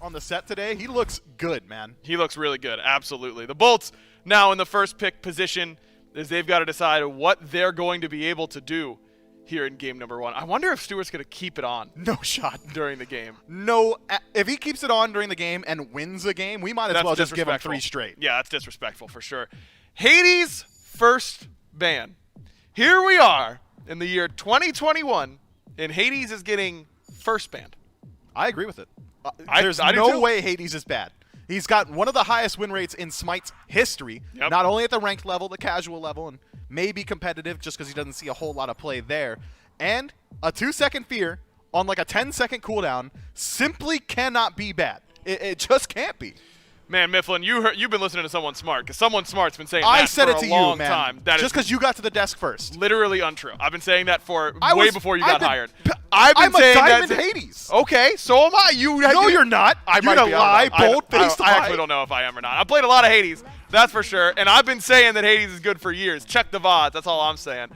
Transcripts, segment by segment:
on the set today. He looks good, man. He looks really good, absolutely. The Bolts now in the first pick position as they've got to decide what they're going to be able to do here in game number 1. I wonder if Stewart's going to keep it on. No shot. During the game. No. If he keeps it on during the game and wins a game, we might as well just give him 3 straight. Yeah, that's disrespectful for sure. Hades' first ban. Here we are in the year 2021, and Hades is getting first banned. I agree with it. There's I do no too. way Hades is bad. He's got one of the highest win rates in Smite's history, not only at the ranked level, the casual level, and maybe competitive just because he doesn't see a whole lot of play there. And a 2-second fear on like a 10-second cooldown simply cannot be bad. It just can't be. Man, Mifflin, you've been listening to someone smart, because someone smart's been saying I that said for it to a you, long man. time. That just because you got to the desk first. Literally untrue. I've been saying that for way before you got hired. I'm a diamond Hades. Okay, so am I. No, you're not. You're gonna lie, bold-faced I actually don't know if I am or not. I've played a lot of Hades, that's for sure, and I've been saying that Hades is good for years. Check the VODs, that's all I'm saying.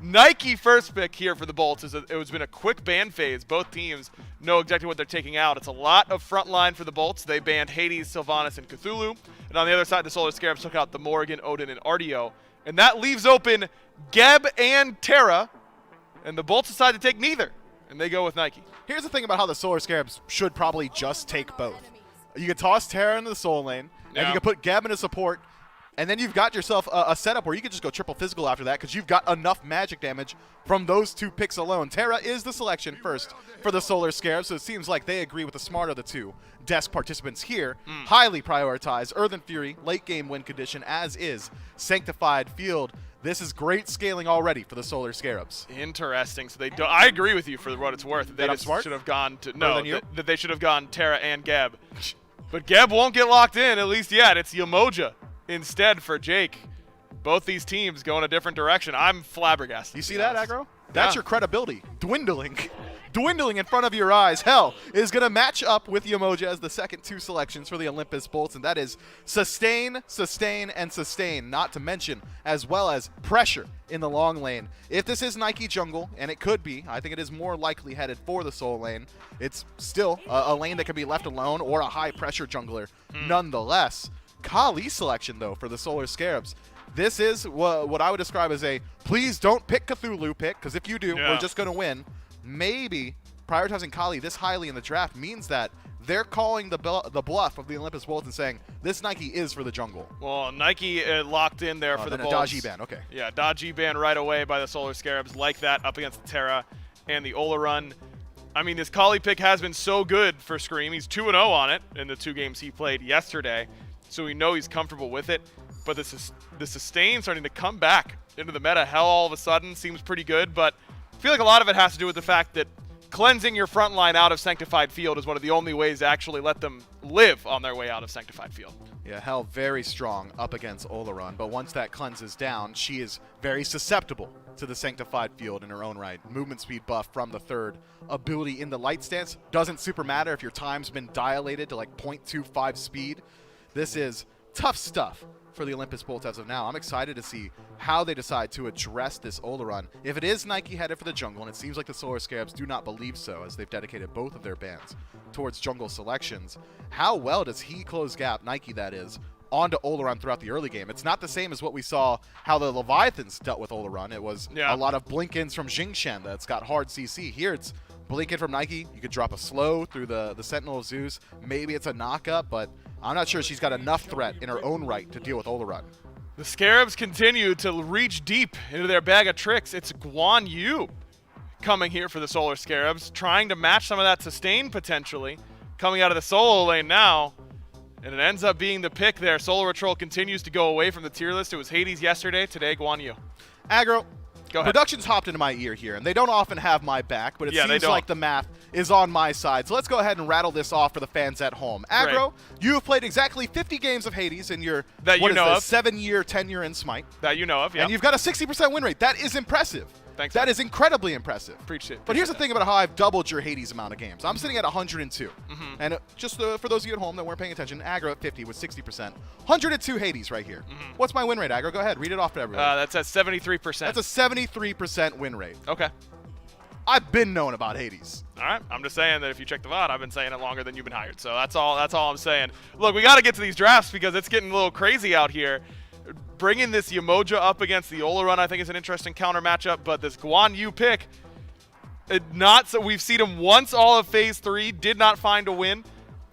Nike first pick here for the Bolts. It's been a quick ban phase. Both teams know exactly what they're taking out. It's a lot of front line for the Bolts. They banned Hades, Sylvanas, and Cthulhu. And on the other side, the Solar Scarabs took out the Morrigan, Odin, and Ardeo. And that leaves open Geb and Terra. And the Bolts decide to take neither. And they go with Nike. Here's the thing about how the Solar Scarabs should probably just take both. You could toss Terra into the Soul Lane, and you could put Geb into support, and then you've got yourself a setup where you could just go triple physical after that because you've got enough magic damage from those 2 picks alone. Terra is the selection first for the Solar Scarabs, so it seems like they agree with the smarter of the 2 desk participants here. Highly prioritized Earthen Fury, late game win condition, as is Sanctified Field. This is great scaling already for the Solar Scarabs. Interesting. So they don't. I agree with you for what it's worth. They smart? should have gone to that they should have gone Terra and Geb. But Geb won't get locked in, at least yet. It's Yamoja instead for Jake. Both these teams go in a different direction. I'm flabbergasted. You see that, Aggro? That's your credibility dwindling. Dwindling in front of your eyes. Hell is going to match up with Yamoja as the second 2 selections for the Olympus Bolts, and that is sustain, sustain, and sustain, not to mention as well as pressure in the long lane. If this is Nike jungle, and it could be, I think it is more likely headed for the soul lane, it's still a lane that can be left alone or a high-pressure jungler nonetheless. Kali selection, though, for the Solar Scarabs. This is what I would describe as a please don't pick Cthulhu pick, because if you do, we're just going to win. Maybe prioritizing Kali this highly in the draft means that they're calling the bluff of the Olympus Bolts and saying, this Nike is for the jungle. Well, Nike locked in there for the Bolts. Dodgy ban, okay. Yeah, dodgy ban right away by the Solar Scarabs, like that up against the Terra and the Olarun. I mean, this Kali pick has been so good for Scream. He's 2-0 on it in the 2 games he played yesterday, so we know he's comfortable with it. But the sustain starting to come back into the meta. Hell all of a sudden seems pretty good, but I feel like a lot of it has to do with the fact that cleansing your front line out of Sanctified Field is one of the only ways to actually let them live on their way out of Sanctified Field. Yeah, Hell very strong up against Olarun, but once that cleanses down, she is very susceptible to the Sanctified Field in her own right. Movement speed buff from the 3rd ability in the light stance. Doesn't super matter if your time's been dilated to like 0.25 speed. This is tough stuff for the Olympus Bolts as of now. I'm excited to see how they decide to address this Olarun. If it is Nike headed for the jungle, and it seems like the Solar Scarabs do not believe so, as they've dedicated both of their bans towards jungle selections, how well does he close gap, Nike that is, onto Olarun throughout the early game? It's not the same as what we saw how the Leviathans dealt with Olarun. It was a lot of blink-ins from Jingshen that's got hard CC. Here it's blink-in from Nike. You could drop a slow through the Sentinel of Zeus. Maybe it's a knock-up, but I'm not sure she's got enough threat in her own right to deal with Olarun. The Scarabs continue to reach deep into their bag of tricks. It's Guan Yu coming here for the Solar Scarabs, trying to match some of that sustain potentially, coming out of the solo lane now, and it ends up being the pick there. Solar Patrol continues to go away from the tier list. It was Hades yesterday, today Guan Yu. Aggro, go ahead. Production's hopped into my ear here, and they don't often have my back, but it seems like the math is on my side. So let's go ahead and rattle this off for the fans at home. Aggro, you have played exactly 50 games of Hades in your 7-year tenure in Smite. That you know of, yeah. And you've got a 60% win rate. That is impressive. Thanks. That is incredibly impressive. Appreciate But here's the thing about how I've doubled your Hades amount of games. I'm sitting at 102. And just for those of you at home that weren't paying attention, Aggro at 50 with 60%. 102 Hades right here. What's my win rate, Aggro? Go ahead. Read it off to everyone. That's at 73%. That's a 73% win rate. Okay. I've been known about Hades. All right, I'm just saying that if you check the VOD, I've been saying it longer than you've been hired. So that's all I'm saying. Look, we got to get to these drafts because it's getting a little crazy out here. Bringing this Yemoja up against the Olarun, I think, is an interesting counter matchup. But this Guan Yu pick, we've seen him once all of Phase 3, did not find a win.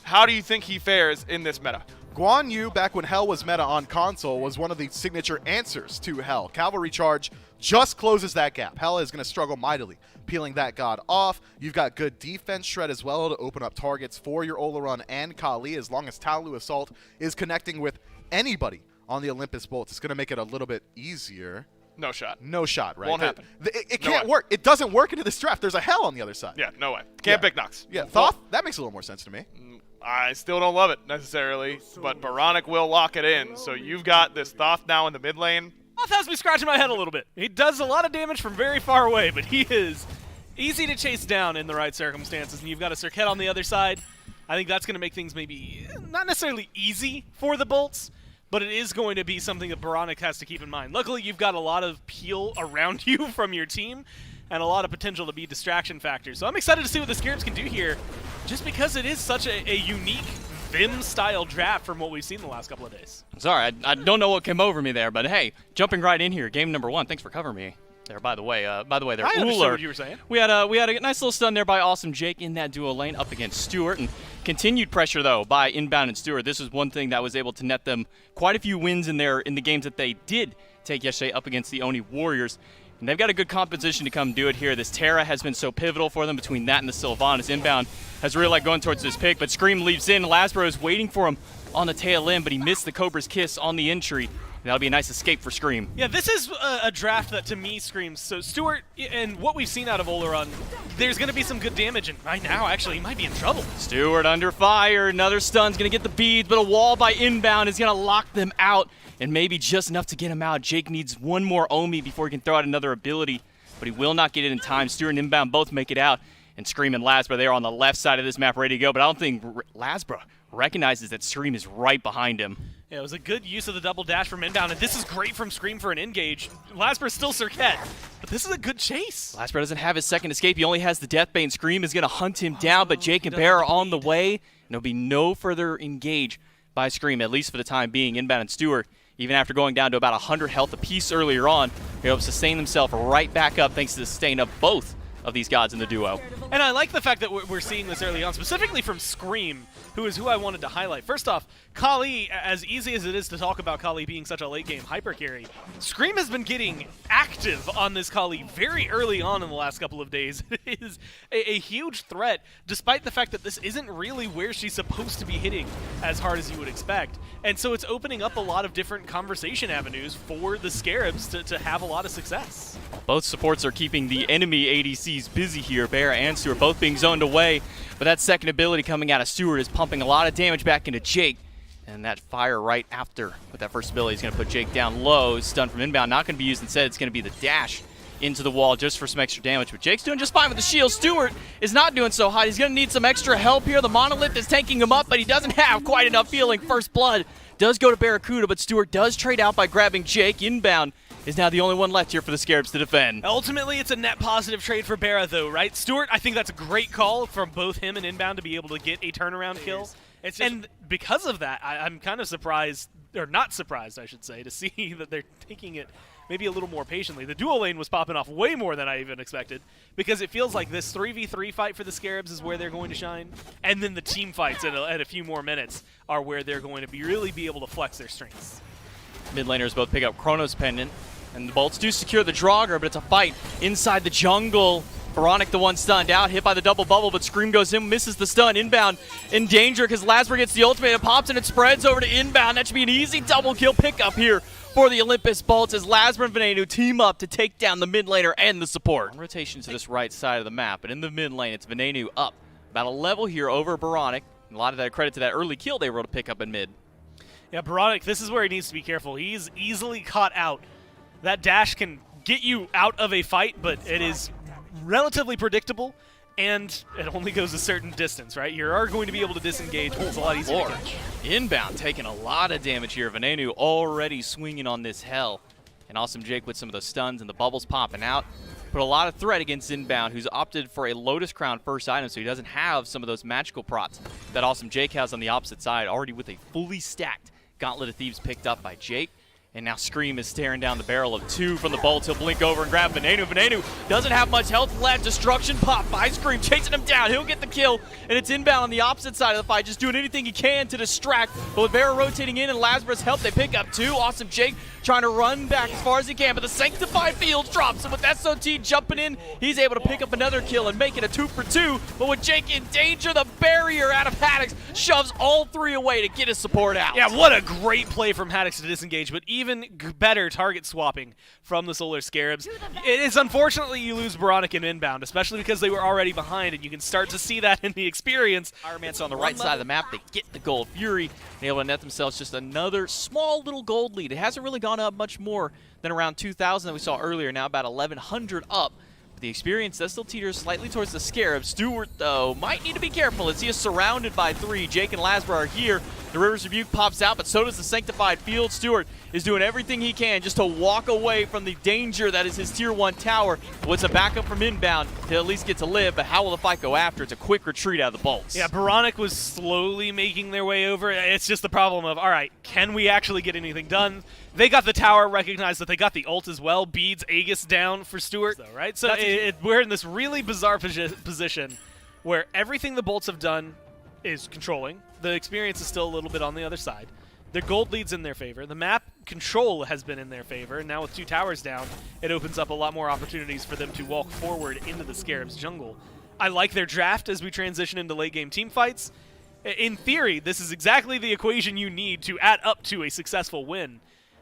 How do you think he fares in this meta? Guan Yu, back when Hell was meta on console, was one of the signature answers to Hell. Cavalry Charge just closes that gap. Hell is going to struggle mightily peeling that god off. You've got good defense shred as well to open up targets for your Olarun and Kali. As long as Talu Assault is connecting with anybody on the Olympus Bolts, it's going to make it a little bit easier. No shot. No shot, right? Won't happen. It can't work. It doesn't work into this draft. There's a Hell on the other side. Yeah, no way. Can't pick Nox. Yeah, Thoth, that makes a little more sense to me. I still don't love it necessarily, but Baronic will lock it in. So you've got this Thoth now in the mid lane. Thoth has me scratching my head a little bit. He does a lot of damage from very far away, but he is easy to chase down in the right circumstances. And you've got a Serket on the other side. I think that's going to make things maybe not necessarily easy for the Bolts, but it is going to be something that Baronic has to keep in mind. Luckily, you've got a lot of peel around you from your team and a lot of potential to be distraction factors. So I'm excited to see what the Scarabs can do here, just because it is such a unique Vim-style draft from what we've seen the last couple of days. Sorry, I don't know what came over me there, but hey, jumping right in here, game number 1. Thanks for covering me there, by the way. There, I understood what you were saying. We had a nice little stun there by Awesome Jake in that duo lane up against Stewart, and continued pressure though by Inbound and Stewart. This was one thing that was able to net them quite a few wins in the games that they did take yesterday up against the Oni Warriors. And they've got a good composition to come do it here. This Terra has been so pivotal for them between that and the Sylvanas. Inbound has really liked going towards this pick, but Scream leaps in. Lasbro is waiting for him on the tail end, but he missed the Cobra's Kiss on the entry. And that'll be a nice escape for Scream. Yeah, this is a draft that to me screams. So Stewart, and what we've seen out of Olarun, there's going to be some good damage, and right now, actually, he might be in trouble. Stewart under fire. Another stun's going to get the beads, but a wall by Inbound is going to lock them out, and maybe just enough to get him out. Jake needs one more Omi before he can throw out another ability, but he will not get it in time. Stewart and Inbound both make it out, and Scream and Lasbro, they are on the left side of this map ready to go, but I don't think Lasbro recognizes that Scream is right behind him. Yeah, it was a good use of the double dash from Inbound, and this is great from Scream for an engage. Lasbro's still Serket, but this is a good chase. Lasbro doesn't have his second escape. He only has the Deathbane. Scream is going to hunt him down, but Jake and Bear are on the way, and there'll be no further engage by Scream, at least for the time being. Inbound and Stewart, even after going down to about 100 health apiece earlier on, they're able to sustain themselves right back up thanks to the sustain of both of these gods in the duo. And I like the fact that we're seeing this early on, specifically from Scream, who is who I wanted to highlight. First off, Kali, as easy as it is to talk about Kali being such a late-game hyper carry, Scream has been getting active on this Kali very early on in the last couple of days. It is a huge threat, despite the fact that this isn't really where she's supposed to be hitting as hard as you would expect. And so it's opening up a lot of different conversation avenues for the Scarabs to have a lot of success. Both supports are keeping the enemy ADCs busy here. Bear and Stewart both being zoned away, but that second ability coming out of Stewart is pumping a lot of damage back into Jake. And that fire right after with that first ability is going to put Jake down low. Stun from Inbound, not going to be used. Instead, it's going to be the dash into the wall just for some extra damage. But Jake's doing just fine with the shield. Stewart is not doing so hot. He's going to need some extra help here. The Monolith is tanking him up, but he doesn't have quite enough healing. First blood does go to Barracuda, but Stewart does trade out by grabbing Jake. Inbound is now the only one left here for the Scarabs to defend. Ultimately, it's a net positive trade for Barra, though, right? Stewart, I think that's a great call from both him and Inbound to be able to get a turnaround kill. And because of that, I'm kind of surprised, or not surprised, I should say, to see that they're taking it maybe a little more patiently. The dual lane was popping off way more than I even expected, because it feels like this 3v3 fight for the Scarabs is where they're going to shine, and then the team fights at a few more minutes are where they're going to really be able to flex their strengths. Mid laners both pick up Chronos Pendant, and the Bolts do secure the Draugr, but it's a fight inside the jungle. Baronic, the one stunned out, hit by the double bubble, but Scream goes in, misses the stun. Inbound in danger because Lasbro gets the ultimate, it pops and it spreads over to Inbound. That should be an easy double kill pickup here for the Olympus Bolts as Lasbro and Venenu team up to take down the mid laner and the support. On rotation to this right side of the map, but in the mid lane, it's Venenu up about a level here over Baronic. A lot of that credit to that early kill they were able to pick up in mid. Yeah, Baronic, this is where he needs to be careful. He's easily caught out. That dash can get you out of a fight, but it is relatively predictable, and it only goes a certain distance, right? You are going to be able to disengage, but it's a lot easier to catch. Inbound taking a lot of damage here. Venenu already swinging on this hell. And Awesome Jake with some of the stuns and the bubbles popping out. put a lot of threat against Inbound, who's opted for a Lotus Crown first item, so he doesn't have some of those magical prots that awesome Jake has on the opposite side, already with a fully stacked Gauntlet of Thieves picked up by Jake. And now Scream is staring down the barrel of 2 from the Bolts. He'll blink over and grab Venenu. Venenu doesn't have much health left. Destruction pop by Scream, chasing him down. He'll get the kill, and it's Inbound on the opposite side of the fight, just doing anything he can to distract. But with Vera rotating in and Lazarus' help, they pick up 2. Awesome Jake trying to run back as far as he can, but the Sanctified Fields drops, and with SOT jumping in, he's able to pick up another kill and make it a 2 for 2. But with Jake in danger, the barrier out of Haddix shoves all 3 away to get his support out. Yeah, what a great play from Haddix to disengage, but even better target swapping from the Solar Scarabs. It is unfortunately you lose Baronic and Inbound, especially because they were already behind, and you can start to see that in the experience. Iron Man's on the right side of the map. They get the Gold Fury, and able to net themselves just another small little gold lead. It hasn't really gone up much more than around 2,000 that we saw earlier, now about 1,100 up. But the experience does still teeter slightly towards the Scarab. Stewart, though, might need to be careful as he is surrounded by 3. Jake and Lasbra are here. The River's Rebuke pops out, but so does the Sanctified Field. Stewart is doing everything he can just to walk away from the danger that is his Tier 1 tower. With a backup from Inbound to at least get to live, but how will the fight go after? It's a quick retreat out of the Bolts. Yeah, Baronic was slowly making their way over. It's just the problem of, all right, can we actually get anything done? They got the tower, recognized that they got the ult as well. Beads Aegis down for Stewart, though, right? So we're in this really bizarre position where everything the Bolts have done is controlling. The experience is still a little bit on the other side. Their gold lead's in their favor. The map control has been in their favor. And now with 2 towers down, it opens up a lot more opportunities for them to walk forward into the Scarab's jungle. I like their draft as we transition into late-game team fights. In theory, this is exactly the equation you need to add up to a successful win.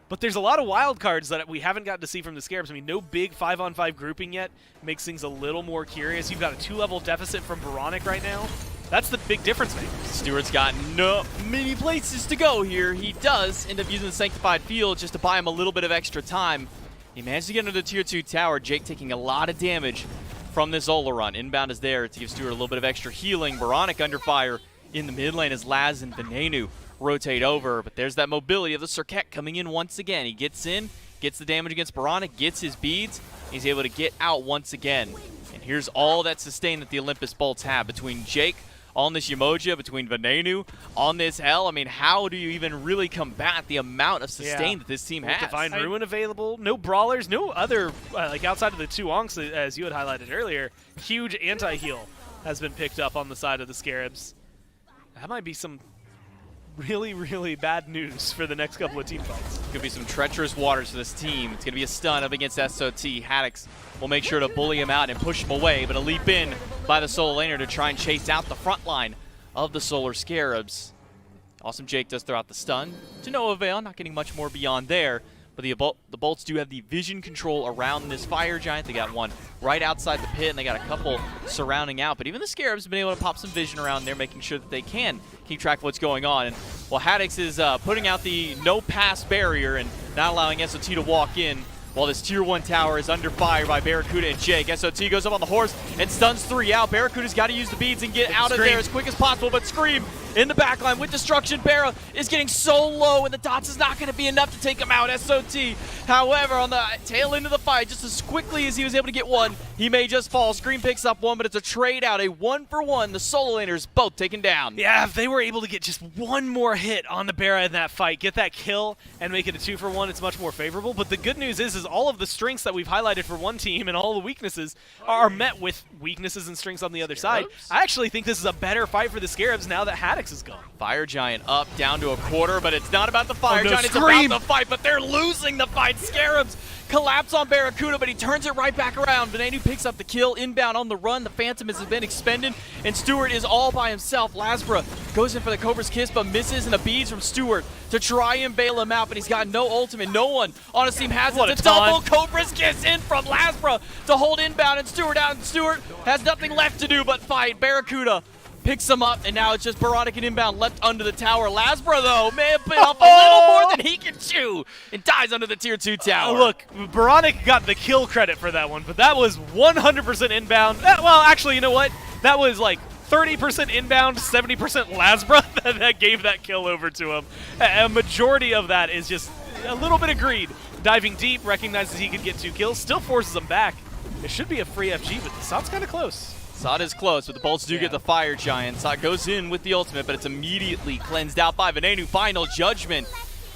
But there's a lot of wild cards that we haven't gotten to see from the Scarabs. I mean, no big 5-on-5 grouping yet. Makes things a little more curious. You've got a 2-level deficit from Baronic right now. That's the big difference maker. Stewart's got no many places to go here. He does end up using the Sanctified Field just to buy him a little bit of extra time. He managed to get into the Tier 2 tower. Jake taking a lot of damage from this Zola run. Inbound is there to give Stewart a little bit of extra healing. Baronic under fire in the mid lane as Laz and Venenu rotate over. But there's that mobility of the Serket coming in once again. He gets in, gets the damage against Baronic, gets his beads. He's able to get out once again. And here's all that sustain that the Olympus Bolts have between Jake on this Umoja, between Venenu on this Hell. I mean, how do you even really combat the amount of sustain that this team has? Divine Ruin available, no brawlers, no other, like outside of the 2 onks, as you had highlighted earlier, huge anti-heal has been picked up on the side of the Scarabs. That might be some really, really bad news for the next couple of team fights. It's going to be some treacherous waters for this team. It's going to be a stun up against SOT. Haddix will make sure to bully him out and push him away, but a leap in by the solo laner to try and chase out the front line of the Solar Scarabs. Awesome Jake does throw out the stun to no avail, not getting much more beyond there. But the Bolts do have the vision control around this Fire Giant. They got one right outside the pit, and they got a couple surrounding out. But even the Scarabs have been able to pop some vision around there, making sure that they can keep track of what's going on. And while Haddix is putting out the no-pass barrier and not allowing SOT to walk in, while this Tier 1 tower is under fire by Barracuda and Jake. SOT goes up on the horse and stuns 3 out. Barracuda's got to use the beads and get out of there as quick as possible, but Scream in the backline with Destruction. Barra is getting so low, and the dots is not going to be enough to take him out. SOT, however, on the tail end of the fight, just as quickly as he was able to get one, he may just fall. Scream picks up one, but it's a trade out, a 1-for-1. The solo laners both taken down. Yeah, if they were able to get just one more hit on the Barra in that fight, get that kill, and make it a 2-for-1, it's much more favorable. But the good news is all of the strengths that we've highlighted for one team and all the weaknesses are met with weaknesses and strengths on the other side. I actually think this is a better fight for the Scarabs now that Haddix is gone. Fire Giant up, down to a quarter, but it's not about the Fire Giant, it's Scream. about the fight, but they're losing the fight. Scarabs collapse on Barracuda, but he turns it right back around. Venenu picks up the kill, inbound on the run. The Phantom has been expended, and Stewart is all by himself. Lasbra goes in for the Cobra's Kiss, but misses, and the beads from Stewart to try and bail him out, but he's got no ultimate. No one on his team has it. The double Cobra's Kiss in from Lasbra to hold inbound, and Stewart out, and Stewart has nothing left to do but fight. Barracuda picks him up, and now it's just Baronic and Inbound left under the tower. Lasbra, though, may have been off a little more than he can chew and dies under the Tier 2 tower. Look, Baronic got the kill credit for that one, but that was 100% inbound. Well, actually, you know what? That was like 30% inbound, 70% Lasbra that gave that kill over to him. A majority of that is just a little bit of greed. Diving deep, recognizes he could get 2 kills, still forces him back. It should be a free FG, but the shot's kind of close. Sod is close, but the Bolts do get the Fire Giant. Sod goes in with the ultimate, but it's immediately cleansed out by Venenu. Final Judgment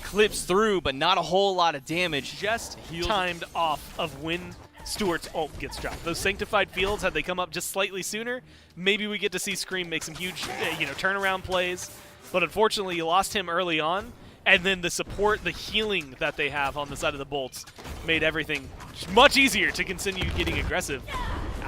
clips through, but not a whole lot of damage. Just timed off of when Stewart's ult gets dropped. Those Sanctified Fields, had they come up just slightly sooner, maybe we get to see Scream make some huge turnaround plays. But unfortunately, you lost him early on, and then the support, the healing that they have on the side of the Bolts made everything much easier to continue getting aggressive.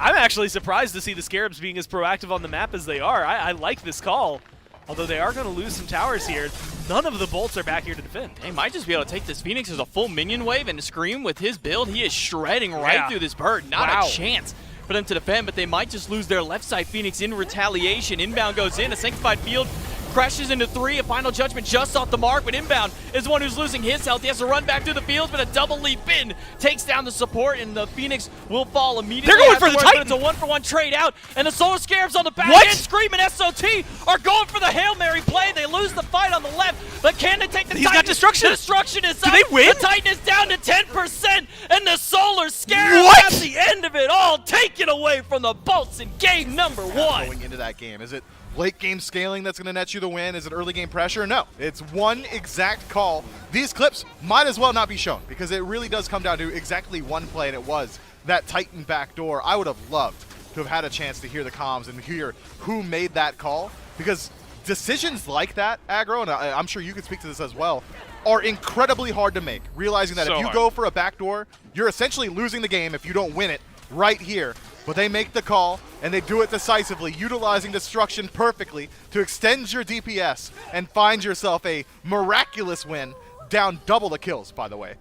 I'm actually surprised to see the Scarabs being as proactive on the map as they are. I like this call, although they are going to lose some towers here. None of the Bolts are back here to defend. They might just be able to take this. Phoenix as a full minion wave, and Scream with his build, he is shredding right through this bird. Not a chance for them to defend, but they might just lose their left side. Phoenix in retaliation. Inbound goes in, a Sanctified Field crashes into 3, a Final Judgment just off the mark, but Inbound is the one who's losing his health. He has to run back through the fields, but a double leap in takes down the support, and the Phoenix will fall immediately. They're going for the Titan! It's a 1-for-1 trade out, and the Solar Scarabs on the back end, Scream and SOT are going for the Hail Mary play. They lose the fight on the left, but can they take the Titan? He's got Destruction! The Destruction is Do up. they win? The Titan is down to 10%, and the Solar Scarabs at the end of it all take it away from the Bolts in game number 1. Going into that game, is it late game scaling that's going to net you the win? Is it early game pressure? No, it's one exact call. These clips might as well not be shown because it really does come down to exactly one play, and it was that Titan backdoor. I would have loved to have had a chance to hear the comms and hear who made that call, because decisions like that, Aggro, and I'm sure you could speak to this as well, are incredibly hard to make. Realizing that if you go for a backdoor, you're essentially losing the game if you don't win it right here. But they make the call, and they do it decisively, utilizing Destruction perfectly to extend your DPS and find yourself a miraculous win, down double the kills, by the way.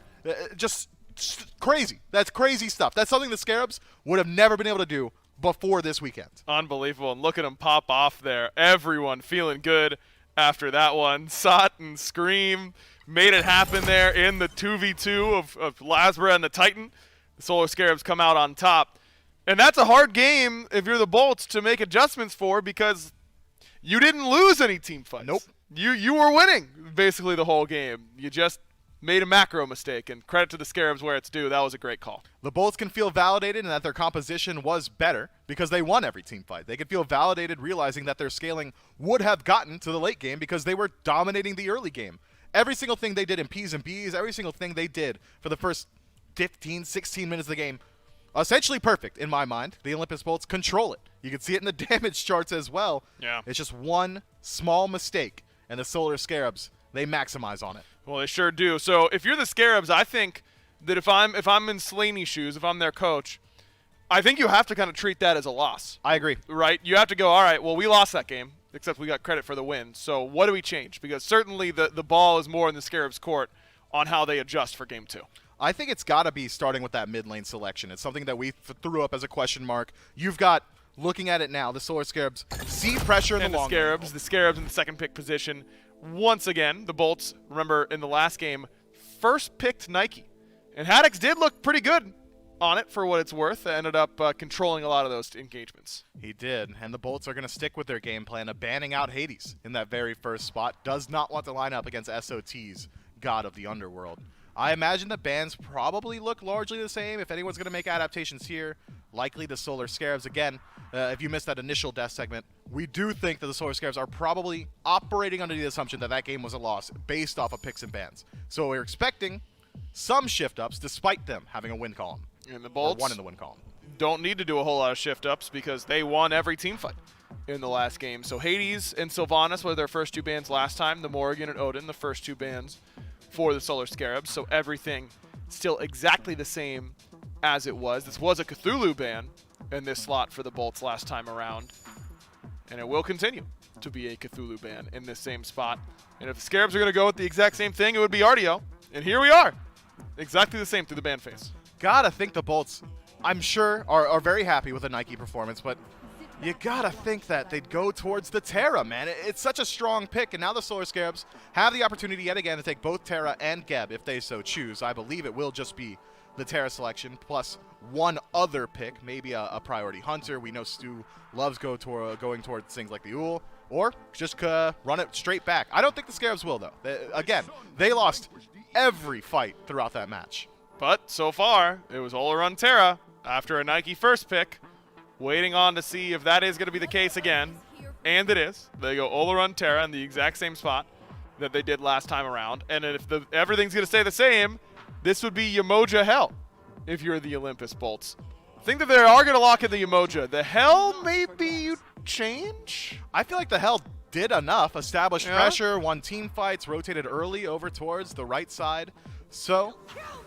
Just crazy. That's crazy stuff. That's something the Scarabs would have never been able to do before this weekend. Unbelievable. And look at them pop off there. Everyone feeling good after that one. Sot and Scream made it happen there in the 2v2 of Lasbra and the Titan. The Solar Scarabs come out on top. And that's a hard game if you're the Bolts to make adjustments for, because you didn't lose any team fights. Nope. You were winning basically the whole game. You just made a macro mistake, and credit to the Scarabs where it's due. That was a great call. The Bolts can feel validated and that their composition was better because they won every team fight. They can feel validated realizing that their scaling would have gotten to the late game because they were dominating the early game. Every single thing they did in P's and B's, every single thing they did for the first 15, 16 minutes of the game, essentially perfect in my mind. The Olympus Bolts control it. You can see it in the damage charts as well. Yeah. It's just one small mistake, and the Solar Scarabs, they maximize on it. Well, they sure do. So if you're the Scarabs, I think that if I'm in Slaney's shoes, if I'm their coach, I think you have to kind of treat that as a loss. I agree. Right? You have to go, all right, well, we lost that game, except we got credit for the win. So what do we change? Because certainly the ball is more in the Scarabs' court on how they adjust for game 2. I think it's got to be starting with that mid lane selection. It's something that we threw up as a question mark. You've got, looking at it now, the Solar Scarabs see pressure in and the long lane. The Scarabs in the second pick position. Once again, the Bolts, remember in the last game, first picked Nike. And Haddox did look pretty good on it for what it's worth. Ended up controlling a lot of those engagements. He did, and the Bolts are going to stick with their game plan of banning out Hades in that very first spot. Does not want to line up against SOT's God of the Underworld. I imagine the bans probably look largely the same. If anyone's going to make adaptations here, likely the Solar Scarabs. Again, if you missed that initial death segment, we do think that the Solar Scarabs are probably operating under the assumption that that game was a loss based off of picks and bans. So we're expecting some shift-ups despite them having a win column. And the Bolts one in the win column. Don't need to do a whole lot of shift-ups because they won every team fight in the last game. So Hades and Sylvanas were their first 2 bans last time. The Morrigan and Odin, the first 2 bans for the Solar Scarabs, so everything still exactly the same as it was. This was a Cthulhu ban in this slot for the Bolts last time around, and it will continue to be a Cthulhu ban in this same spot. And if the Scarabs are going to go with the exact same thing, it would be Artio, and here we are, exactly the same through the ban phase. Gotta think the Bolts, I'm sure, are very happy with the Nike performance, but you gotta think that they'd go towards the Terra, man. It's such a strong pick, and now the Solar Scarabs have the opportunity yet again to take both Terra and Geb if they so choose. I believe it will just be the Terra selection plus one other pick, maybe a priority hunter. We know Stu loves going towards things like the Ul, or just run it straight back. I don't think the Scarabs will, though. Again, they lost every fight throughout that match. But so far, it was all around Terra after a Nike first pick, waiting on to see if that is going to be the case again. And it is. They go Olympus Terra in the exact same spot that they did last time around. And if everything's going to stay the same, this would be Umoja Hell if you're the Olympus Bolts. I think that they are going to lock in the Umoja. The Hell, maybe you change? I feel like the Hell did enough. Established pressure, won team fights, rotated early over towards the right side. So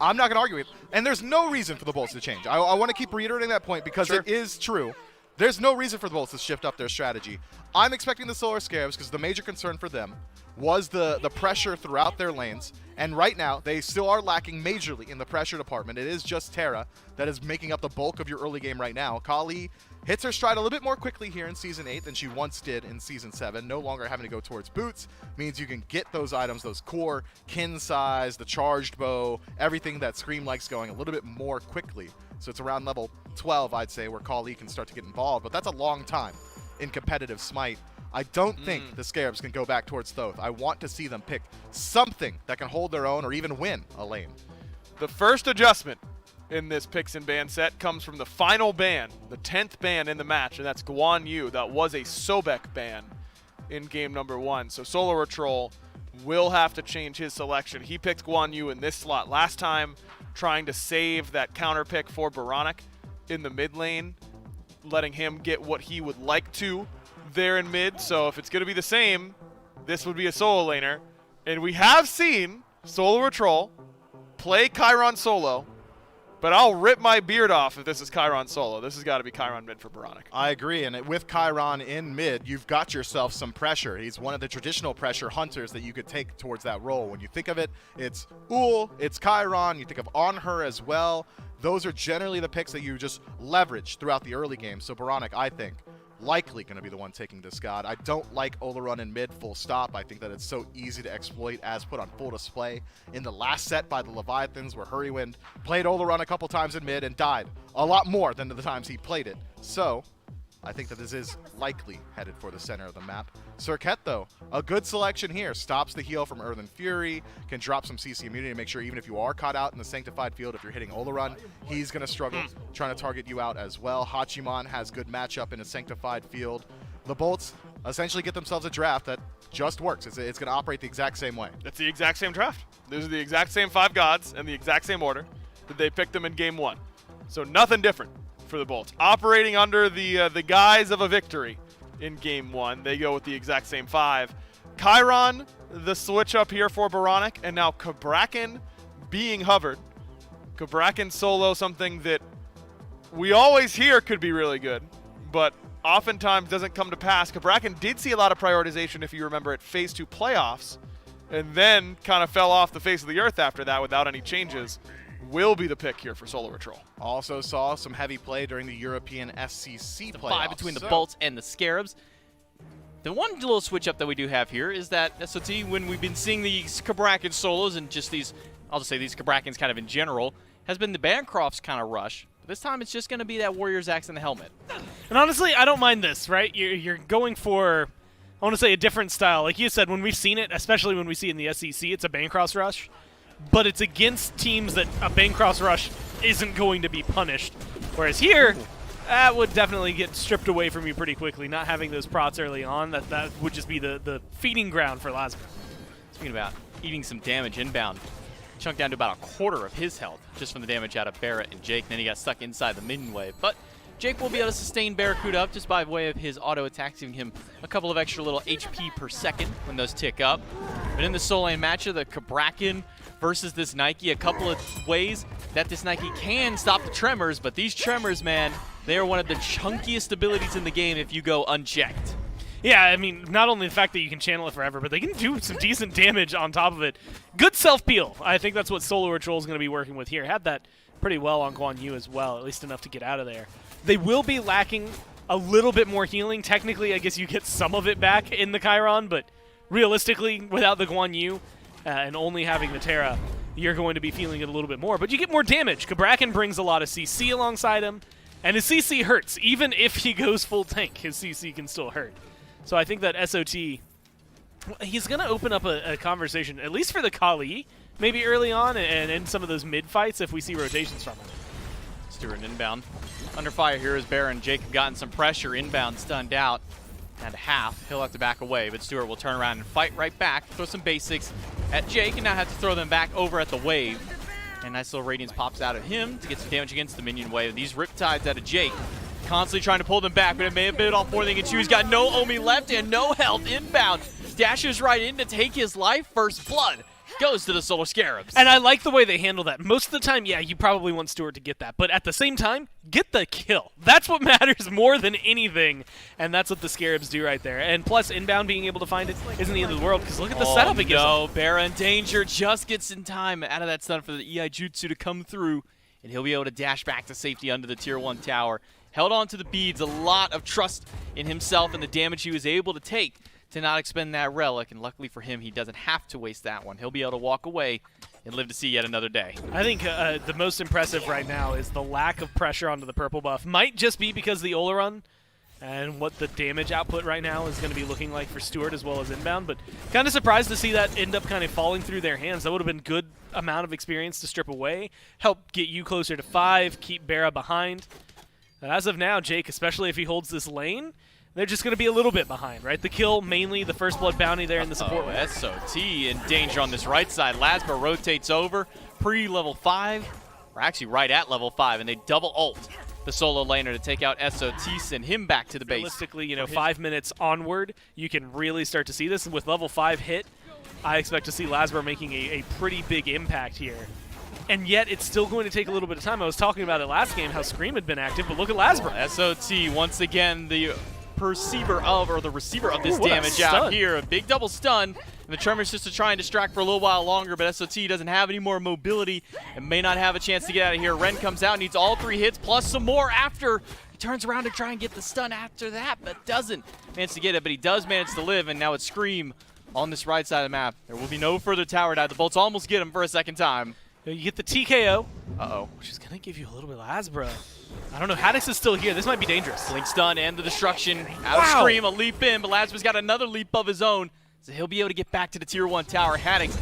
I'm not going to argue with it. And there's no reason for the Bolts to change. I want to keep reiterating that point because it is true. There's no reason for the Bolts to shift up their strategy. I'm expecting the Solar Scarabs because the major concern for them was the pressure throughout their lanes. And right now, they still are lacking majorly in the pressure department. It is just Terra that is making up the bulk of your early game right now. Kali hits her stride a little bit more quickly here in Season 8 than she once did in Season 7. No longer having to go towards boots means you can get those items, those core, kin size, the charged bow, everything that Scream likes going a little bit more quickly. So it's around level 12, I'd say, where Kali can start to get involved. But that's a long time in competitive Smite. I don't think the Scarabs can go back towards Thoth. I want to see them pick something that can hold their own or even win a lane. The first adjustment in this picks and ban set comes from the final ban, the 10th ban in the match, and that's Guan Yu. That was a Sobek ban in game number 1. So Solar Troll will have to change his selection. He picked Guan Yu in this slot last time, trying to save that counter pick for Baronic in the mid lane, letting him get what he would like to there in mid. So if it's going to be the same, this would be a solo laner. And we have seen Solar Troll play Chiron solo, but I'll rip my beard off if this is Chiron solo. This has got to be Chiron mid for Baronic. I agree, and with Chiron in mid, you've got yourself some pressure. He's one of the traditional pressure hunters that you could take towards that role. When you think of it, it's Ul, it's Chiron, you think of On Her as well. Those are generally the picks that you just leverage throughout the early game. So Baronic, I think, likely going to be the one taking this god. I don't like Olympus in mid, full stop. I think that it's so easy to exploit as put on full display in the last set by the Leviathans, where Hurrywind played Olympus a couple times in mid and died a lot more than the times he played it. So I think that this is likely headed for the center of the map. Serket, though, a good selection here. Stops the heal from Earthen Fury, can drop some CC immunity to make sure even if you are caught out in the Sanctified field, if you're hitting Olympus, he's going to struggle trying to target you out as well. Hachiman has good matchup in a Sanctified field. The Bolts essentially get themselves a draft that just works. It's going to operate the exact same way. It's the exact same draft. These are the exact same 5 gods and the exact same order that they picked them in game 1. So nothing different for the Bolts. Operating under the guise of a victory in game 1, they go with the exact same 5. Chiron, the switch up here for Baronic, and now Cabrakan being hovered. Cabrakan solo, something that we always hear could be really good, but oftentimes doesn't come to pass. Cabrakan did see a lot of prioritization, if you remember, at Phase 2 playoffs, and then kind of fell off the face of the earth after that without any changes. Will be the pick here for Solar Troll. Also saw some heavy play during the European SCC playoffs. Fight between the Bolts and the Scarabs. The one little switch up that we do have here is that SOT, when we've been seeing these Cabrakan solos and just these, I'll just say these Cabrakans kind of in general, has been the Bancrofts kind of rush. But this time it's just going to be that Warrior's Axe and the helmet. And honestly, I don't mind this, right? You're going for, I want to say, a different style. Like you said, when we've seen it, especially when we see it in the SEC, it's a Bancroft rush. But it's against teams that a Bancroft rush isn't going to be punished. Whereas here, that would definitely get stripped away from you pretty quickly. Not having those prots early on, that would just be the feeding ground for Lasma. Speaking about eating some damage inbound, chunked down to about a quarter of his health just from the damage out of Barrett and Jake. Then he got stuck inside the minion wave. But Jake will be able to sustain Barracuda up just by way of his auto attacks, giving him a couple of extra little HP per second when those tick up. But in the solo lane matchup, the Cabrakan versus this Nike, a couple of ways that this Nike can stop the Tremors, but these Tremors, man, they are one of the chunkiest abilities in the game if you go unchecked. Yeah, I mean, not only the fact that you can channel it forever, but they can do some decent damage on top of it. Good self-peel. I think that's what Solar Troll is going to be working with here. Had that pretty well on Guan Yu as well, at least enough to get out of there. They will be lacking a little bit more healing. Technically, I guess you get some of it back in the Chiron, but realistically, without the Guan Yu, and only having the Terra, you're going to be feeling it a little bit more. But you get more damage. Cabrakan brings a lot of CC alongside him, and his CC hurts. Even if he goes full tank, his CC can still hurt. So I think that SOT, he's going to open up a conversation, at least for the Kali, maybe early on, and in some of those mid-fights if we see rotations from him. Stewart inbound. Under fire here is Bear and Jake have gotten some pressure. Inbound stunned out. At half, he'll have to back away, but Stewart will turn around and fight right back, throw some basics at Jake, and now have to throw them back over at the wave. And nice little Radiance pops out of him to get some damage against the minion wave. These Riptides out of Jake, constantly trying to pull them back, but it may have been off more than he can chew. He's got no Omi left and no health inbound. Dashes right in to take his life. First blood goes to the Solar Scarabs. And I like the way they handle that. Most of the time, yeah, you probably want Stewart to get that. But at the same time, get the kill. That's what matters more than anything. And that's what the Scarabs do right there. And plus, inbound being able to find it isn't the end of the world, because look at the setup it gives no, him. Bear in danger. Just gets in time out of that stun for the EI Jutsu to come through. And he'll be able to dash back to safety under the Tier 1 tower. Held on to the beads. A lot of trust in himself and the damage he was able to take to not expend that relic, and luckily for him, he doesn't have to waste that one. He'll be able to walk away and live to see yet another day. I think the most impressive right now is the lack of pressure onto the purple buff. Might just be because of the Olarun and what the damage output right now is going to be looking like for Stewart as well as inbound, but kind of surprised to see that end up kind of falling through their hands. That would have been good amount of experience to strip away, help get you closer to 5, keep Bera behind. And as of now, Jake, especially if he holds this lane, they're just going to be a little bit behind, right? The kill, mainly the first blood bounty there in the support. SOT in danger on this right side. Lasma rotates over, pre-level 5, or actually right at level 5, and they double ult the solo laner to take out SOT, send him back to the base. Realistically, you know, 5 minutes onward, you can really start to see this. And with level 5 hit, I expect to see Lasma making a pretty big impact here. And yet, it's still going to take a little bit of time. I was talking about it last game, how Scream had been active, but look at Lasma. SOT, once again, the receiver of this damage out here. A big double stun. And the Tremor's just to try and distract for a little while longer, but SOT doesn't have any more mobility and may not have a chance to get out of here. Ren comes out, needs all 3 hits, plus some more after. He turns around to try and get the stun after that, but doesn't manage to get it, but he does manage to live, and now it's Scream on this right side of the map. There will be no further tower dive. The Bolts almost get him for a second time. You get the TKO. Uh-oh. Which is going to give you a little bit of Lasbra. I don't know. Haddox is still here. This might be dangerous. Blink stun and the destruction. Out of Scream, a leap in, but Lasma's got another leap of his own. So he'll be able to get back to the Tier 1 tower. Haddox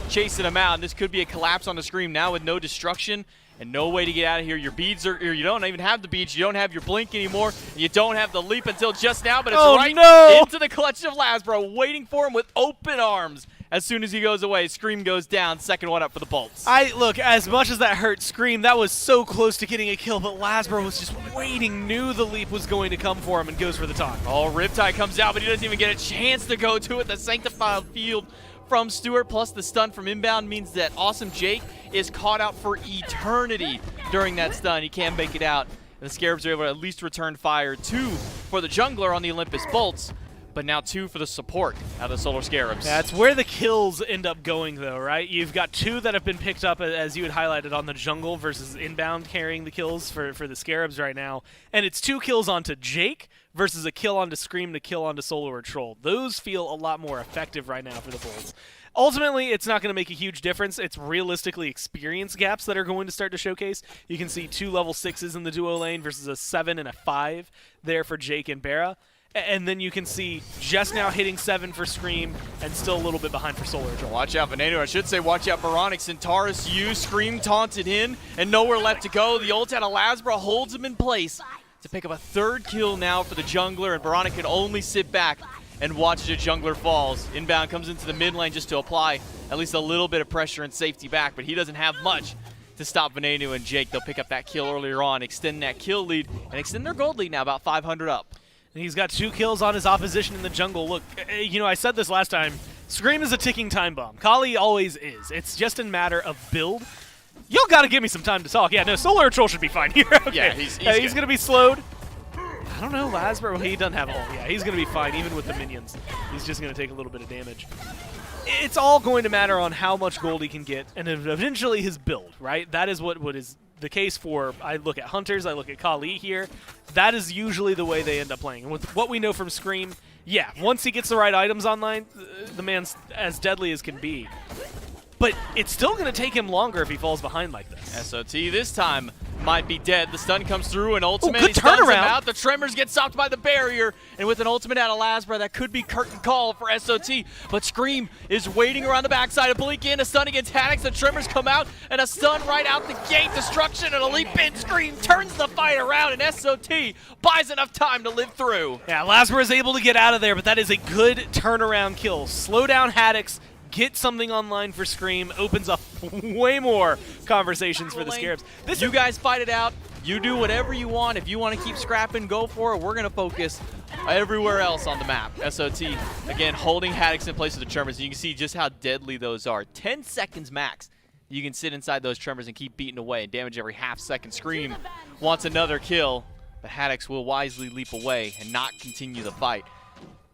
chasing him out, and this could be a collapse on the Scream now with no destruction and no way to get out of here. Your beads are, you don't even have the beads. You don't have your blink anymore. You don't have the leap until just now, but it's into the clutch of Lasbra, waiting for him with open arms. As soon as he goes away, Scream goes down. Second one up for the Bolts. Look, as much as that hurt Scream, that was so close to getting a kill, but Lasbra was just waiting, knew the leap was going to come for him, and goes for the taunt. Oh, Riptide comes out, but he doesn't even get a chance to go to it. The Sanctified Field from Stewart, plus the stun from inbound, means that Awesome Jake is caught out for eternity during that stun. He can't make it out, and the Scarabs are able to at least return fire. 2 for the jungler on the Olympus Bolts, but now 2 for the support out of the Solar Scarabs. That's where the kills end up going, though, right? You've got 2 that have been picked up, as you had highlighted, on the jungle versus inbound carrying the kills for the Scarabs right now. And it's 2 kills onto Jake versus a kill onto Scream to kill onto Solar or Troll. Those feel a lot more effective right now for the Bolts. Ultimately, it's not going to make a huge difference. It's realistically experience gaps that are going to start to showcase. You can see 2 level 6s in the duo lane versus a 7 and a 5 there for Jake and Bera. And then you can see just now hitting 7 for Scream and still a little bit behind for Solar. Watch out, Veneno. I should say watch out, Veronic. Centaurus U, Scream taunted in, and nowhere left to go. The ult out of Lasbra holds him in place to pick up a 3rd kill now for the jungler, and Veronic can only sit back and watch as the jungler falls. Inbound comes into the mid lane just to apply at least a little bit of pressure and safety back, but he doesn't have much to stop Veneno and Jake. They'll pick up that kill earlier on, extend that kill lead, and extend their gold lead now about 500 up. And he's got 2 kills on his opposition in the jungle. Look, you know, I said this last time. Scream is a ticking time bomb. Kali always is. It's just a matter of build. Y'all got to give me some time to talk. Yeah, no, Solar Troll should be fine here. Okay. Yeah, he's going to be slowed. I don't know, Lasbra, well, he doesn't have ult. Yeah, he's going to be fine, even with the minions. He's just going to take a little bit of damage. It's all going to matter on how much gold he can get, and eventually his build, right? That is what is the case for, I look at Hunters, I look at Kali here. That is usually the way they end up playing. And with what we know from Scream, yeah, once he gets the right items online, the man's as deadly as can be. but it's still going to take him longer if he falls behind like this. SOT this time might be dead. The stun comes through, and ultimate good he stuns him turnaround. out. The Tremors get stopped by the barrier, and with an ultimate out of Lasbra, that could be curtain call for SOT. But Scream is waiting around the backside of Blink in. A stun against Haddix. The Tremors come out, and a stun right out the gate. Destruction and a leap in. Scream turns the fight around, and SOT buys enough time to live through. Yeah, Lasbra is able to get out of there, but that is a good turnaround kill. Slow down Haddix, get something online for Scream, opens up way more conversations for the Scarabs. You guys fight it out. You do whatever you want. If you want to keep scrapping, go for it. We're going to focus everywhere else on the map. SOT, again, holding Haddix in place of the Tremors. You can see just how deadly those are. 10 seconds max. You can sit inside those Tremors and keep beating away and damage every half second. Scream wants another kill, but Haddix will wisely leap away and not continue the fight.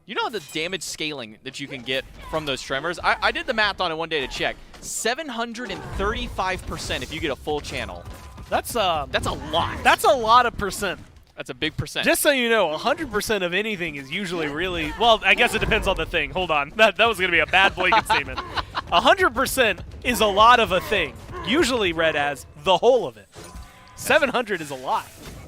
You know the damage scaling that you can get from those Tremors? I did the math on it one day to check. 735% if you get a full channel. That's a lot. That's a lot of percent. That's a big percent. Just so you know, 100% of anything is usually really, well, I guess it depends on the thing. Hold on. That was going to be a bad blanket statement. 100% is a lot of a thing, usually read as the whole of it. 700 is a lot.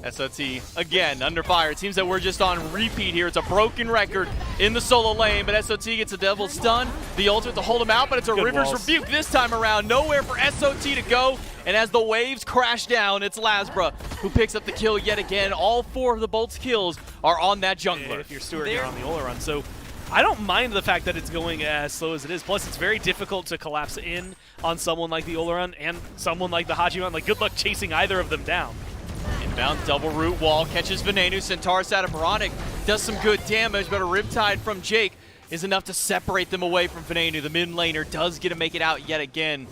SOT, again, under fire. It seems that we're just on repeat here. It's a broken record in the solo lane, but SOT gets a devil stun. The ultimate to hold him out, but it's a Good River's walls. Rebuke this time around. Nowhere for SOT to go, and as the waves crash down, it's Lasbra who picks up the kill yet again. All 4 of the Bolts kills are on that jungler. If you're Stewart, you're on the Ola run. So I don't mind the fact that it's going as slow as it is. Plus, it's very difficult to collapse in on someone like the Ola run and someone like the Hachiman. Like, good luck chasing either of them down. Inbound double root wall, catches Venenu. Centaurus out of Veronic does some good damage, but a Riptide from Jake is enough to separate them away from Venenu. The mid laner does get to make it out yet again.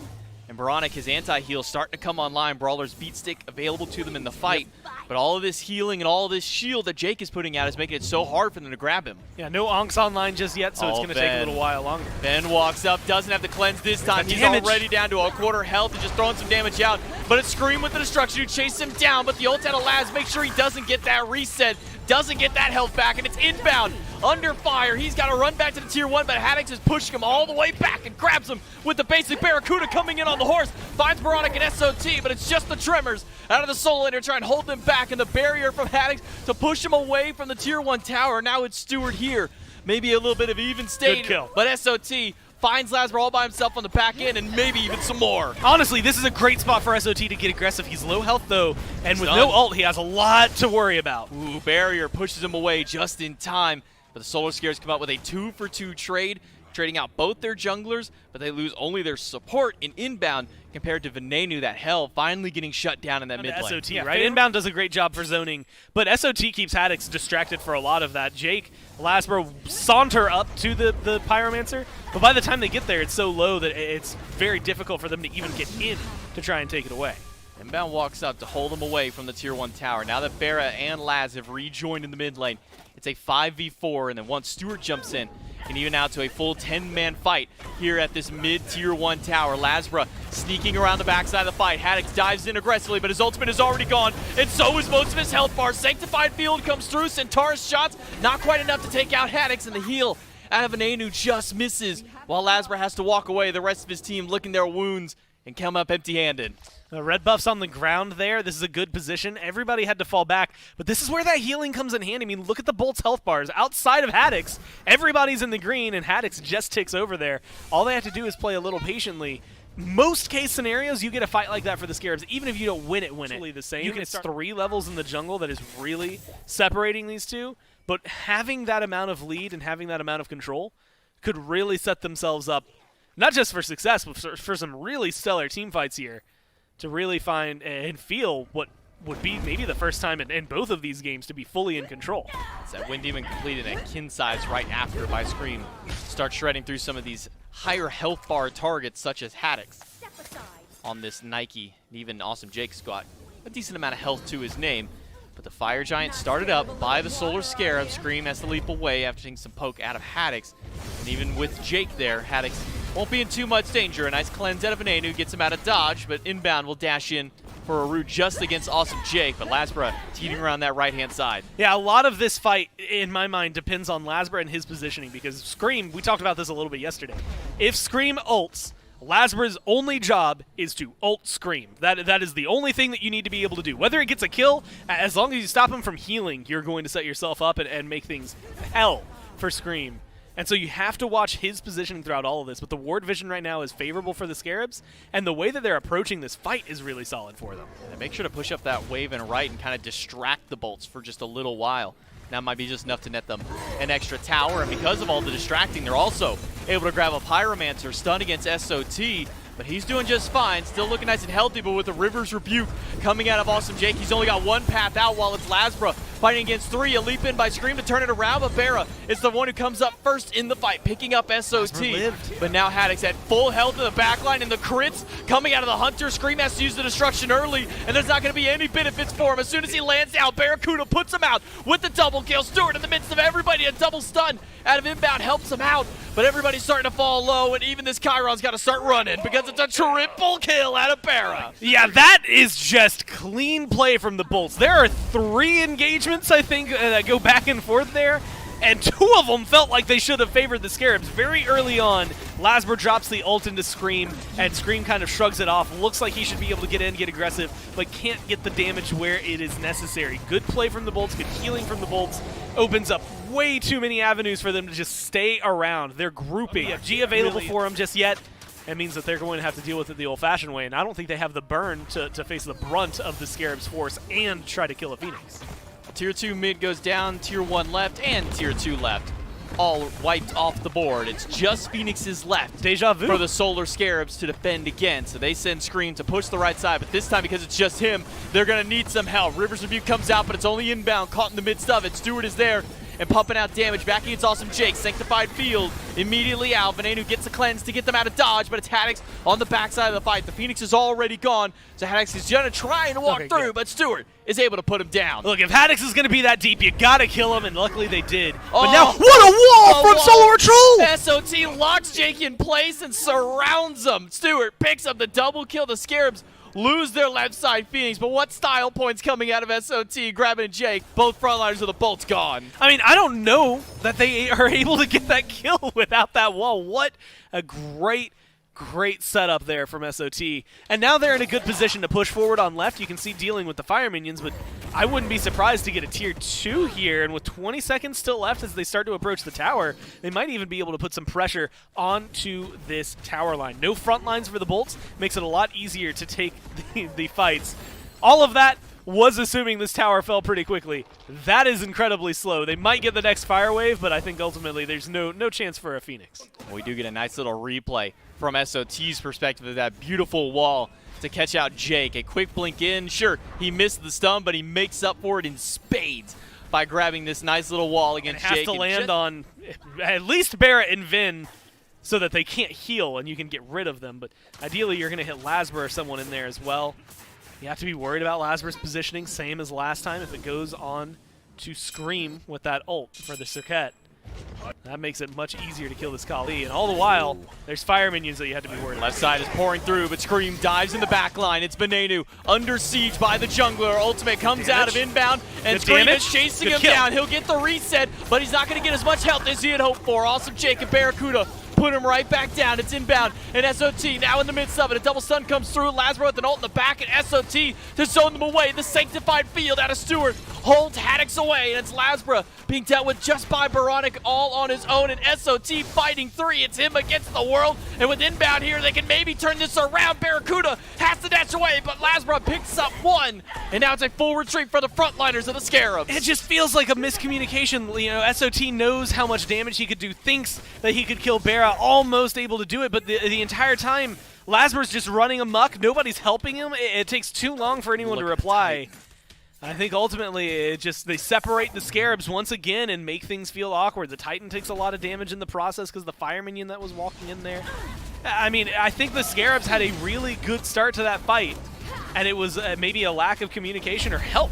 And Veronic, his anti-heal starting to come online. Brawler's beat stick available to them in the fight. But all of this healing and all of this shield that Jake is putting out is making it so hard for them to grab him. Yeah, no Onks online just yet, so it's going to take a little while longer. Ben walks up, doesn't have the cleanse this time. He's damage. already down to a quarter health and just throwing some damage out. But it's Scream with the destruction who chases him down. But the ult out of Laz makes sure he doesn't get that reset, doesn't get that health back, and it's inbound. Under fire, he's got to run back to the tier 1, but Haddix is pushing him all the way back and grabs him with the basic Barracuda coming in on the horse. Finds Veronic and SOT, but it's just the Tremors out of the solo laner trying to hold them back, and the barrier from Haddix to push him away from the tier 1 tower. Now it's Stewart here. Maybe a little bit of even state, Good kill. but SOT finds Lasbra all by himself on the back end and maybe even some more. Honestly, this is a great spot for SOT to get aggressive. He's low health, though, and with Stunned. no ult, he has a lot to worry about. Ooh, barrier pushes him away just in time. But the Solar Scarabs come out with a 2-for-2 trade, trading out both their junglers, but they lose only their support in inbound compared to Venenu, that hell, finally getting shut down in that mid lane. SOT, Yeah, right? Inbound does a great job for zoning, but SOT keeps Haddix distracted for a lot of that. Jake, Lasbra saunter up to the Pyromancer, but by the time they get there, it's so low that it's very difficult for them to even get in to try and take it away. Inbound walks up to hold them away from the tier 1 tower. Now that Barra and Laz have rejoined in the mid lane, it's a 5v4, and then once Stewart jumps in, and even out to a full 10-man fight here at this mid-tier 1 tower. Lasbra sneaking around the backside of the fight. Haddix dives in aggressively, but his ultimate is already gone, and so is most of his health bar. Sanctified Field comes through. Centaurus shots, not quite enough to take out Haddix, and the heal out of Venenu just misses, while Lasbra has to walk away. The rest of his team licking their wounds and come up empty-handed. Red buff's on the ground there. This is a good position. Everybody had to fall back, but this is where that healing comes in handy. I mean, look at the Bolts health bars. Outside of Haddix, everybody's in the green, and Haddix just ticks over there. All they have to do is play a little patiently. Most case scenarios, you get a fight like that for the Scarabs, even if you don't win it. The same. It's 3 levels in the jungle that is really separating these two, but having that amount of lead and having that amount of control could really set themselves up, not just for success, but for some really stellar team fights here, to really find and feel what would be maybe the first time in both of these games to be fully in control. It's that Wind Demon completed a kin size right after by Scream. Start shredding through some of these higher health bar targets such as Haddix on this Nike. And even Awesome Jake's got a decent amount of health to his name. But the Fire Giant started up by the Solar Scarab. Scream has to leap away after taking some poke out of Haddix. And even with Jake there, Haddix won't be in too much danger. A nice cleanse out of Venenu gets him out of dodge, but inbound will dash in for a root just against Awesome Jake. But Lasbra teeting around that right-hand side. Yeah, a lot of this fight, in my mind, depends on Lasbra and his positioning, because Scream, we talked about this a little bit yesterday. If Scream ults Lasbra's only job is to ult Scream. That is the only thing that you need to be able to do. Whether it gets a kill, as long as you stop him from healing, you're going to set yourself up and make things hell for Scream. And so you have to watch his positioning throughout all of this. But the ward vision right now is favorable for the Scarabs, and the way that they're approaching this fight is really solid for them. And make sure to push up that wave and right and kind of distract the Bolts for just a little while. That might be just enough to net them an extra tower, and because of all the distracting, they're also able to grab a Pyromancer, stun against SOT, but he's doing just fine, still looking nice and healthy, but with the River's Rebuke coming out of Awesome Jake, he's only got one path out while it's Lasbra fighting against 3. A leap in by Scream to turn it around, but Barra is the one who comes up first in the fight, picking up SOT. But now Haddock's at full health in the backline, and the crits coming out of the Hunter. Scream has to use the destruction early, and there's not going to be any benefits for him. As soon as he lands down, Barracuda puts him out with the double kill. Stewart in the midst of everybody, a double stun out of inbound helps him out, but everybody's starting to fall low, and even this Chiron's got to start running because it's a triple kill out of Barra. Yeah, that is just clean play from the Bolts. There are 3 engagements, I think, that go back and forth there, and 2 of them felt like they should have favored the Scarabs. Very early on, Lasbra drops the ult into Scream, and Scream kind of shrugs it off. Looks like he should be able to get in, get aggressive, but can't get the damage where it is necessary. Good play from the Bolts, good healing from the Bolts. Opens up way too many avenues for them to just stay around. They're grouping. G available for them just yet. It means that they're going to have to deal with it the old-fashioned way, and I don't think they have the burn to face the brunt of the Scarabs' force and try to kill a Phoenix. Tier 2 mid goes down, Tier 1 left, and Tier 2 left. All wiped off the board. It's just Phoenix's left. Deja vu. For the Solar Scarabs to defend again. So they send Scream to push the right side, but this time because it's just him, they're going to need some help. River's Rebuke comes out, but it's only inbound, caught in the midst of it. Stewart is there and pumping out damage. Back against Awesome Jake. Sanctified Field immediately out. Venenu gets a cleanse to get them out of dodge, but it's Haddox on the backside of the fight. The Phoenix is already gone, so Haddox is going to try and walk through, but Stewart is able to put him down. Look, if Haddox is going to be that deep, you got to kill him, and luckily they did. But now, what a wall from Solar Troll! SOT locks Jake in place and surrounds him. Stewart picks up the double kill. The Scarabs lose their left side Phoenix, but what style points coming out of SOT, grabbing Jake. Both frontliners of the Bolts gone. I mean, I don't know that they are able to get that kill without that wall. What a great setup there from SOT. And now they're in a good position to push forward on left. You can see dealing with the fire minions, but I wouldn't be surprised to get a tier 2 here. And with 20 seconds still left as they start to approach the tower, they might even be able to put some pressure onto this tower line. No front lines for the Bolts. Makes it a lot easier to take the fights. All of that was assuming this tower fell pretty quickly. That is incredibly slow. They might get the next fire wave, but I think ultimately there's no chance for a Phoenix. We do get a nice little replay from SOT's perspective of that beautiful wall to catch out Jake. A quick blink in. Sure, he missed the stun, but he makes up for it in spades by grabbing this nice little wall against Jake. Has to land on at least Barrett and Vin so that they can't heal and you can get rid of them. But ideally, you're going to hit Lasbra or someone in there as well. You have to be worried about Lasbra's positioning, same as last time, if it goes on to Scream with that ult for the Circuit. That makes it much easier to kill this Kali, and all the while, there's fire minions that you have to be worried about. Left side is pouring through, but Scream dives in the back line. It's Venenu under siege by the jungler. Ultimate comes out of inbound, and Scream is chasing him down. He'll get the reset, but he's not going to get as much health as he had hoped for. Awesome Jake and Barracuda put him right back down. It's inbound, and SOT now in the midst of it. A double stun comes through. Lasbra with an ult in the back, and SOT to zone them away. The Sanctified Field out of Stewart holds Haddox away, and it's Lasbra being dealt with just by Baronic all on his own, and SOT fighting 3. It's him against the world, and with inbound here, they can maybe turn this around. Barracuda has to dash away, but Lasbra picks up 1, and now it's a full retreat for the frontliners of the Scarabs. It just feels like a miscommunication. You know, SOT knows how much damage he could do, thinks that he could kill Barra, almost able to do it, but the entire time, Lasbra's just running amok. Nobody's helping him. It takes too long for anyone to reply. I think ultimately they separate the Scarabs once again and make things feel awkward. The Titan takes a lot of damage in the process because the fire minion that was walking in there. I mean, I think the Scarabs had a really good start to that fight, and it was maybe a lack of communication or help.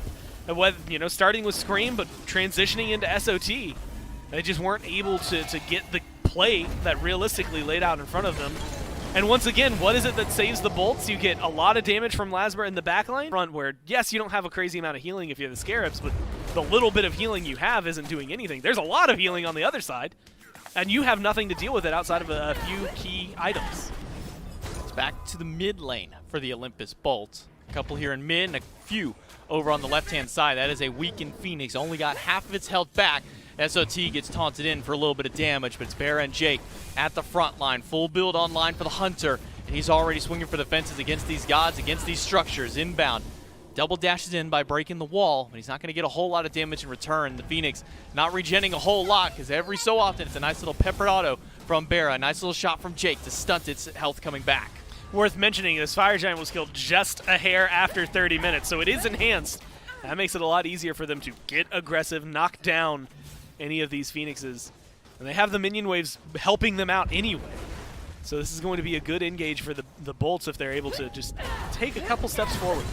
You know, starting with Scream, but transitioning into SOT. They just weren't able to get the play that realistically laid out in front of them. And once again, what is it that saves the Bolts? You get a lot of damage from Lasbra in the backline front where, yes, you don't have a crazy amount of healing if you have the Scarabs, but the little bit of healing you have isn't doing anything. There's a lot of healing on the other side, and you have nothing to deal with it outside of a few key items. back to the mid lane for the Olympus Bolts. A couple here in mid and a few over on the left-hand side. That is a weakened Phoenix. Only got half of its health back. SOT gets taunted in for a little bit of damage, but it's Bear and Jake at the front line. Full build online for the Hunter, and he's already swinging for the fences against these gods, against these structures. Inbound. Double dashes in by breaking the wall, but he's not going to get a whole lot of damage in return. The Phoenix not regenning a whole lot because every so often it's a nice little peppered auto from Bear. A nice little shot from Jake to stunt its health coming back. Worth mentioning, this Fire Giant was killed just a hair after 30 minutes, so it is enhanced. That makes it a lot easier for them to get aggressive, knock down any of these Phoenixes. And they have the minion waves helping them out anyway. So this is going to be a good engage for the Bolts if they're able to just take a couple steps forward.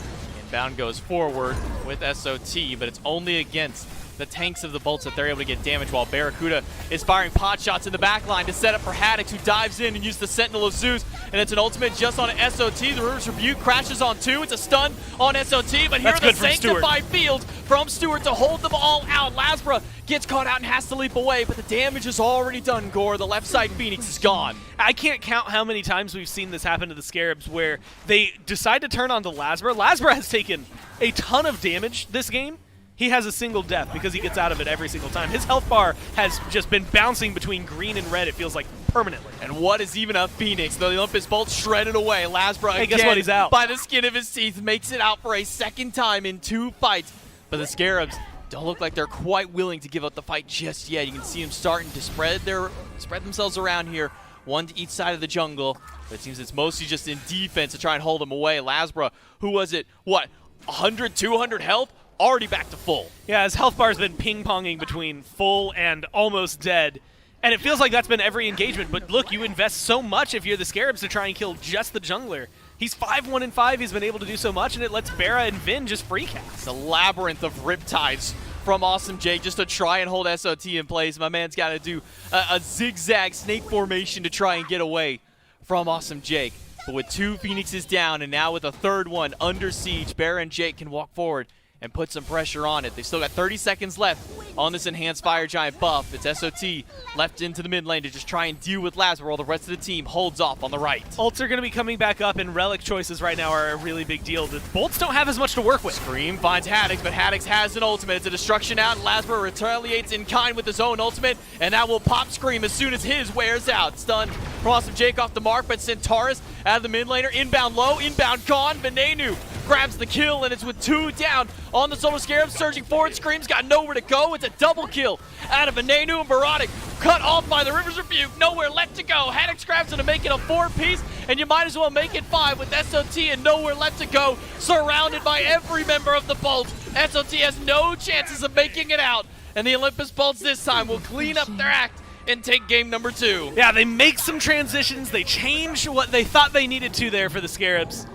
Inbound goes forward with SOT, but it's only against the tanks of the Bolts that they're able to get damage, while Barracuda is firing pot shots in the back line to set up for Haddix, who dives in and uses the Sentinel of Zeus, and it's an ultimate just on SOT. The River's Rebuke crashes on 2. It's a stun on SOT, but here are the Sanctified Fields from Stewart to hold them all out. Lasbra gets caught out and has to leap away, but the damage is already done, Gore. The left side Phoenix is gone. I can't count how many times we've seen this happen to the Scarabs where they decide to turn on to Lasbra. Lasbra has taken a ton of damage this game. He has a single death because he gets out of it every single time. His health bar has just been bouncing between green and red, it feels like, permanently. And what is even a Phoenix? The Olympus Bolts shredded away. Lasbra again, guess what? He's out. By the skin of his teeth, makes it out for a second time in 2 fights. But the Scarabs don't look like they're quite willing to give up the fight just yet. You can see them starting to spread themselves around here, one to each side of the jungle. But it seems it's mostly just in defense to try and hold them away. Lasbra, who was it, 100, 200 health? Already back to full. Yeah, his health bar has been ping-ponging between full and almost dead. And it feels like that's been every engagement. But look, you invest so much if you're the Scarabs to try and kill just the jungler. He's 5-1-5. He's been able to do so much, and it lets Barra and Vin just free cast. It's a labyrinth of riptides from Awesome Jake just to try and hold SOT in place. My man's got to do a zigzag snake formation to try and get away from Awesome Jake. But with 2 Phoenixes down and now with a third one under siege, Barra and Jake can walk forward and put some pressure on it. They still got 30 seconds left on this enhanced Fire Giant buff. It's SOT left into the mid lane to just try and deal with Lasbra while the rest of the team holds off on the right. Ults are going to be coming back up, and relic choices right now are a really big deal. The Bolts don't have as much to work with. Scream finds Haddix, but Haddix has an ultimate. It's a destruction out, and Lasbra retaliates in kind with his own ultimate, and that will pop Scream as soon as his wears out. Stun from Awesome Jake off the mark, but Centaurus out of the mid laner. Inbound low, inbound gone. Venenu grabs the kill, and it's with 2 down on the Solar Scarabs, surging forward. Scream's got nowhere to go. It's a double kill out of Venenu, and Barodic cut off by the River's Rebuke. Nowhere left to go. Haddix grabs it to make it a 4-piece, and you might as well make it 5 with SOT and nowhere left to go, surrounded by every member of the Bolts. SOT has no chances of making it out, and the Olympus Bolts this time will clean up their act and take game number 2. Yeah, they make some transitions. They change what they thought they needed to there for the Scarabs.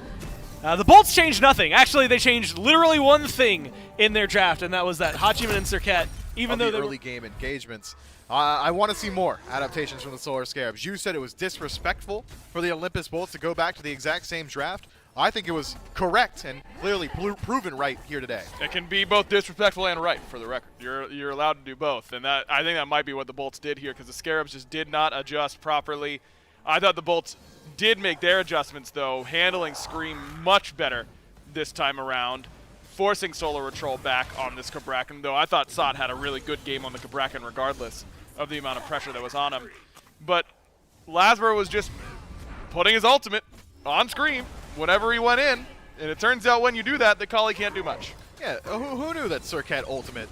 The Bolts changed nothing. Actually, they changed literally one thing in their draft, and that was that Hachiman and Serket, even though they early game engagements. I want to see more adaptations from the Solar Scarabs. You said it was disrespectful for the Olympus Bolts to go back to the exact same draft. I think it was correct and clearly proven right here today. It can be both disrespectful and right, for the record. You're allowed to do both, and that I think that might be what the Bolts did here, because the Scarabs just did not adjust properly. I thought the Bolts did make their adjustments, though, handling Scream much better this time around, forcing Solar Retrol back on this Cabrakan, though I thought Sot had a really good game on the Cabrakan regardless of the amount of pressure that was on him. But Lasbra was just putting his ultimate on Scream whenever he went in, and it turns out when you do that, the Kali can't do much. Yeah, who knew that Serket ultimate,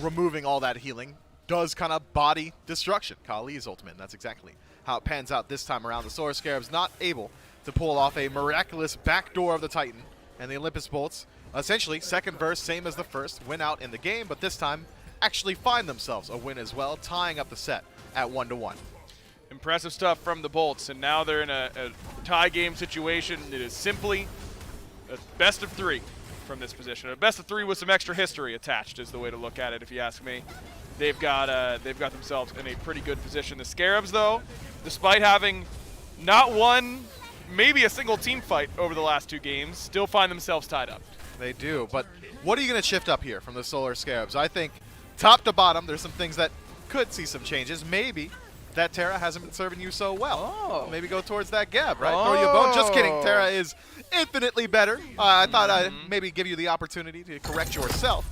removing all that healing, does kind of body destruction? Kali's ultimate, and that's exactly how it pans out this time around. The Solar Scarabs not able to pull off a miraculous backdoor of the Titan, and the Olympus Bolts, essentially second verse, same as the first, win out in the game, but this time actually find themselves a win as well, tying up the set at 1-1. Impressive stuff from the Bolts, and now they're in a tie game situation. It is simply a best of 3 from this position. A best of 3 with some extra history attached is the way to look at it, if you ask me. They've got themselves in a pretty good position. The Scarabs, though, despite having not won maybe a single team fight over the last 2 games, still find themselves tied up. They do, but what are you going to shift up here from the Solar Scarabs? I think top to bottom, there's some things that could see some changes. Maybe that Terra hasn't been serving you so well. Oh. Maybe go towards that Geb, right? Throw you a bone. Just kidding. Terra is infinitely better. I thought I'd maybe give you the opportunity to correct yourself.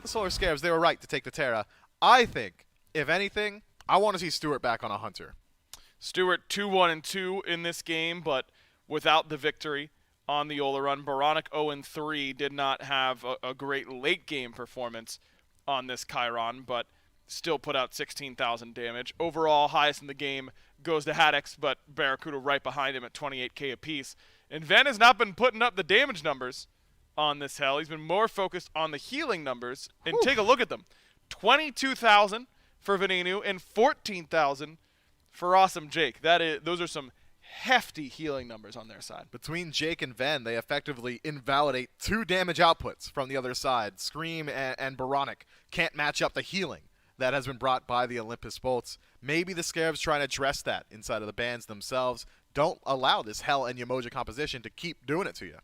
The Solar Scarabs, they were right to take the Terra. I think, if anything, I want to see Stewart back on a Hunter. Stewart 2-1-2 in this game, but without the victory on the Ola run. Baronic 0-3 did not have a great late game performance on this Chiron, but still put out 16,000 damage. Overall, highest in the game goes to Haddix, but Barracuda right behind him at 28k apiece. And Ven has not been putting up the damage numbers on this hell. He's been more focused on the healing numbers. And take a look at them. 22,000 for Venenu and 14,000 for Awesome Jake. Those are some hefty healing numbers on their side. Between Jake and Ven, they effectively invalidate 2 damage outputs from the other side. Scream and Baronic can't match up the healing that has been brought by the Olympus Bolts. Maybe the Scarabs try to address that inside of the bands themselves. Don't allow this Hell and Yamoja composition to keep doing it to you.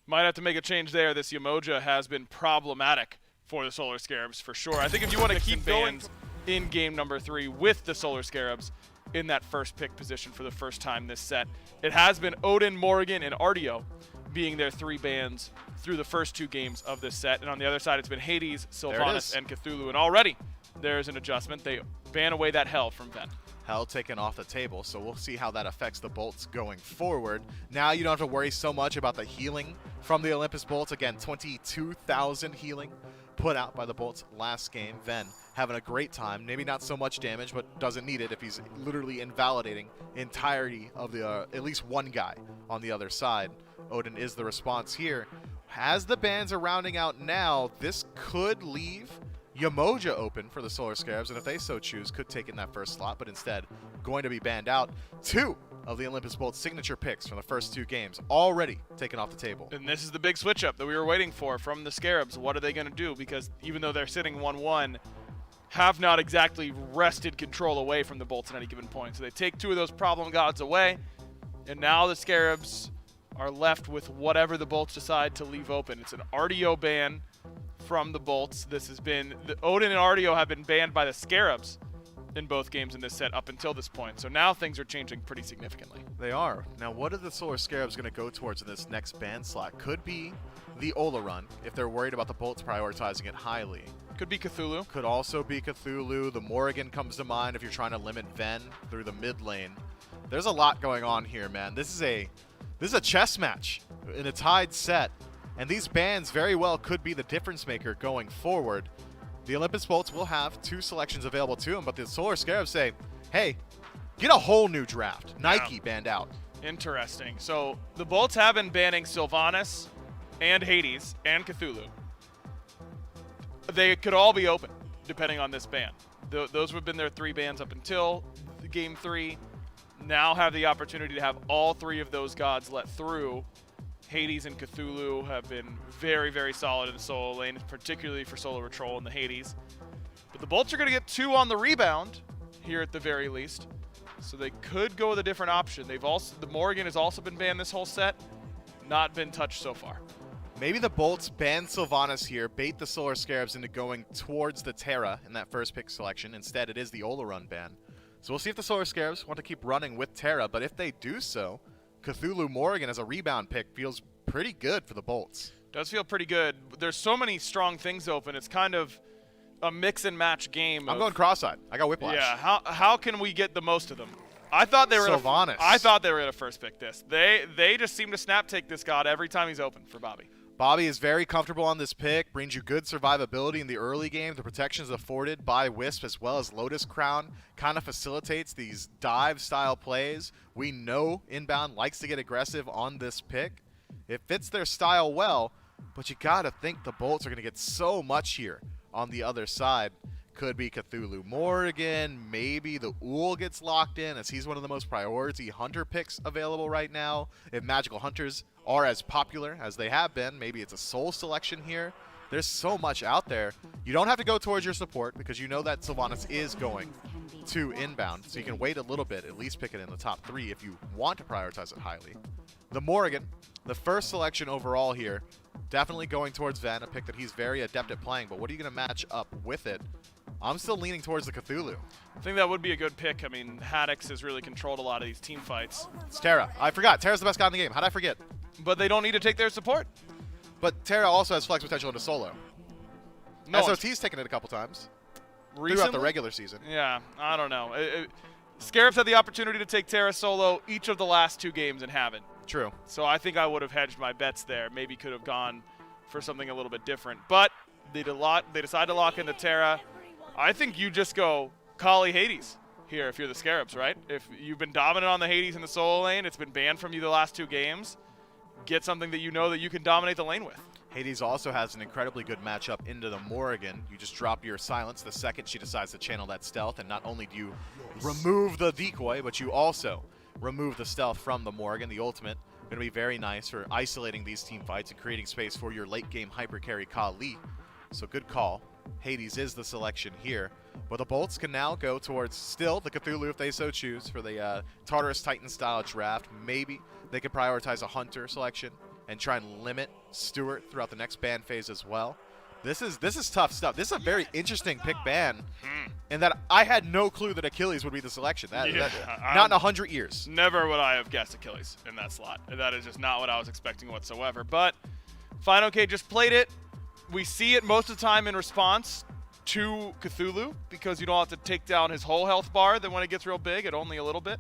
Might have to make a change there. This Yamoja has been problematic for the Solar Scarabs for sure. I think if you want to keep going in game number 3 with the Solar Scarabs in that first pick position for the first time this set, it has been Odin, Morrigan, and Artio being their 3 bans through the first 2 games of this set. And on the other side, it's been Hades, Sylvanas, and Cthulhu. And already there's an adjustment. They ban away that Hell from Ven. Hell taken off the table, so we'll see how that affects the Bolts going forward. Now you don't have to worry so much about the healing from the Olympus Bolts. Again, 22,000 healing put out by the Bolts last game. Ven having a great time. Maybe not so much damage, but doesn't need it if he's literally invalidating entirety of the at least one guy on the other side. Odin is the response here. As the bans are rounding out now, this could leave Yamoja open for the Solar Scarabs, and if they so choose, could take in that first slot, but instead going to be banned out. 2 of the Olympus Bolts signature picks from the first 2 games already taken off the table. And this is the big switch up that we were waiting for from the Scarabs. What are they going to do? Because even though they're sitting 1-1, have not exactly wrested control away from the Bolts at any given point. So they take 2 of those problem gods away, and now the Scarabs are left with whatever the Bolts decide to leave open. It's an Artio ban from the Bolts. This has been Odin and Artio have been banned by the Scarabs in both games in this set up until this point. So now things are changing pretty significantly. They are. Now, what are the Solar Scarabs going to go towards in this next ban slot? Could be the Ola run, if they're worried about the Bolts prioritizing it highly. Could be Cthulhu. Could also be Cthulhu. The Morrigan comes to mind if you're trying to limit Ven through the mid lane. There's a lot going on here, man. This is a chess match in a tied set. And these bans very well could be the difference maker going forward. The Olympus Bolts will have 2 selections available to them, but the Solar Scarabs say, hey, get a whole new draft. Nike banned out. Interesting. So the Bolts have been banning Sylvanas and Hades and Cthulhu. They could all be open depending on this ban. Those have been their 3 bans up until game 3. Now have the opportunity to have all 3 of those gods let through. Hades and Cthulhu have been very, very solid in the solo lane, particularly for Solar Patrol and the Hades. But the Bolts are going to get 2 on the rebound here at the very least. So they could go with a different option. The Morrigan has also been banned this whole set. Not been touched so far. Maybe the Bolts ban Sylvanas here, bait the Solar Scarabs into going towards the Terra in that first pick selection. Instead, it is the Ola run ban. So we'll see if the Solar Scarabs want to keep running with Terra, but if they do so, Cthulhu Morrigan as a rebound pick feels pretty good for the Bolts. Does feel pretty good. There's so many strong things open. It's kind of a mix and match game. I'm going cross-eyed. I got Whiplash. Yeah, how can we get the most of them? I thought they were Sylvanas. I thought they were going to first pick this. They just seem to snap take this god every time he's open for Bobby. Bobby is very comfortable on this pick, brings you good survivability in the early game. The protections afforded by Wisp as well as Lotus Crown kind of facilitates these dive-style plays. We know Inbound likes to get aggressive on this pick. It fits their style well, but you got to think the Bolts are going to get so much here on the other side. Could be Cthulhu Morrigan, maybe the Ool gets locked in as he's one of the most priority hunter picks available right now. If magical hunters are as popular as they have been, maybe it's a soul selection here. There's so much out there. You don't have to go towards your support because you know that Sylvanas is going to Inbound, so you can wait a little bit, at least pick it in the top 3 if you want to prioritize it highly. The Morrigan, the first selection overall here, definitely going towards Ven, a pick that he's very adept at playing, but what are you going to match up with it? I'm still leaning towards the Cthulhu. I think that would be a good pick. I mean, Haddix has really controlled a lot of these team fights. It's Terra. I forgot. Terra's the best guy in the game. How'd I forget? But they don't need to take their support. But Terra also has flex potential into solo. No SOT's taken it a couple times throughout the Recently? regular season. Yeah, I don't know. Scarabs had the opportunity to take Terra solo each of the last 2 games and haven't. True. So I think I would have hedged my bets there. Maybe could have gone for something a little bit different. But they decide to lock into Terra. I think you just go Kali Hades here if you're the Scarabs, right? If you've been dominant on the Hades in the solo lane, it's been banned from you the last 2 games, get something that you know that you can dominate the lane with. Hades also has an incredibly good matchup into the Morrigan. You just drop your silence the second she decides to channel that stealth, and not only do you remove the decoy, but you also remove the stealth from the Morrigan. The ultimate going to be very nice for isolating these team fights and creating space for your late game hyper carry Kali. So good call. Hades is the selection here. But the Bolts can now go towards still the Cthulhu if they so choose for the Tartarus Titan style draft. Maybe they could prioritize a Hunter selection and try and limit Stewart throughout the next ban phase as well. This is tough stuff. This is a very interesting pick ban, and that I had no clue that Achilles would be the selection. Not in 100 years. Never would I have guessed Achilles in that slot. That is just not what I was expecting whatsoever. But Final K just played it. We see it most of the time in response to Cthulhu because you don't have to take down his whole health bar. Then when it gets real big, it only a little bit.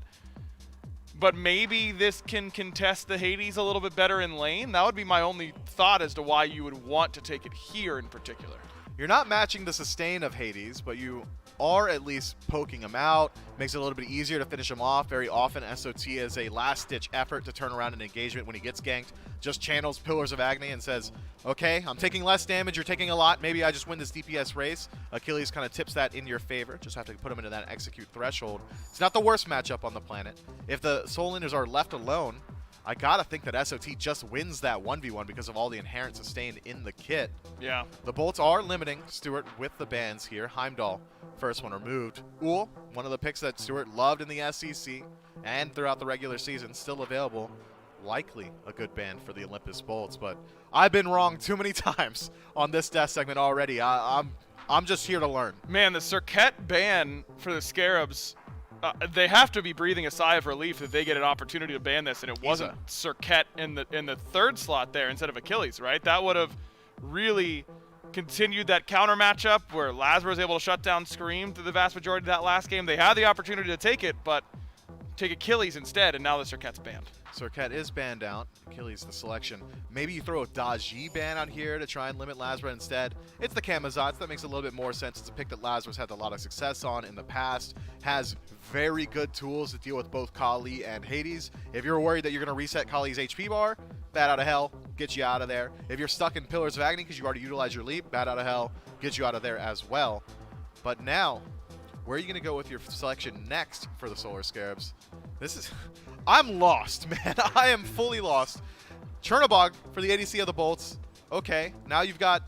But maybe this can contest the Hades a little bit better in lane. That would be my only thought as to why you would want to take it here in particular. You're not matching the sustain of Hades, but you are at least poking him out. Makes it a little bit easier to finish him off. Very often, SOT is a last-ditch effort to turn around an engagement when he gets ganked. Just channels Pillars of Agony and says, okay, I'm taking less damage, you're taking a lot, maybe I just win this DPS race. Achilles kind of tips that in your favor. Just have to put him into that execute threshold. It's not the worst matchup on the planet. If the Soul Laners are left alone, I gotta think that SOT just wins that 1v1 because of all the inherent sustain in the kit. Yeah. The Bolts are limiting Stewart with the bans here. Heimdall, first one removed. Uhl, one of the picks that Stewart loved in the SEC and throughout the regular season, still available. Likely a good ban for the Olympus Bolts, but I've been wrong too many times on this death segment already. I'm just here to learn. Man, the Serket ban for the Scarabs, they have to be breathing a sigh of relief that they get an opportunity to ban this, and it wasn't Serket in the third slot there instead of Achilles, right? That would have really continued that counter matchup where Lazarus was able to shut down Scream through the vast majority of that last game. They had the opportunity to take it, but take Achilles instead, and now the Serket's banned. Serket is banned out. Achilles the selection. Maybe you throw a Daji ban out here to try and limit Lazarus instead. It's the Camazotz. That makes a little bit more sense. It's a pick that Lazarus had a lot of success on in the past. Has very good tools to deal with both Kali and Hades. If you're worried that you're going to reset Kali's HP bar, bat out of hell, get you out of there. If you're stuck in Pillars of Agony because you already utilized your leap, bat out of hell, get you out of there as well. But now, where are you going to go with your selection next for the Solar Scarabs? This is... I'm lost, man. I am fully lost. Chernobog for the ADC of the Bolts. Okay, now you've got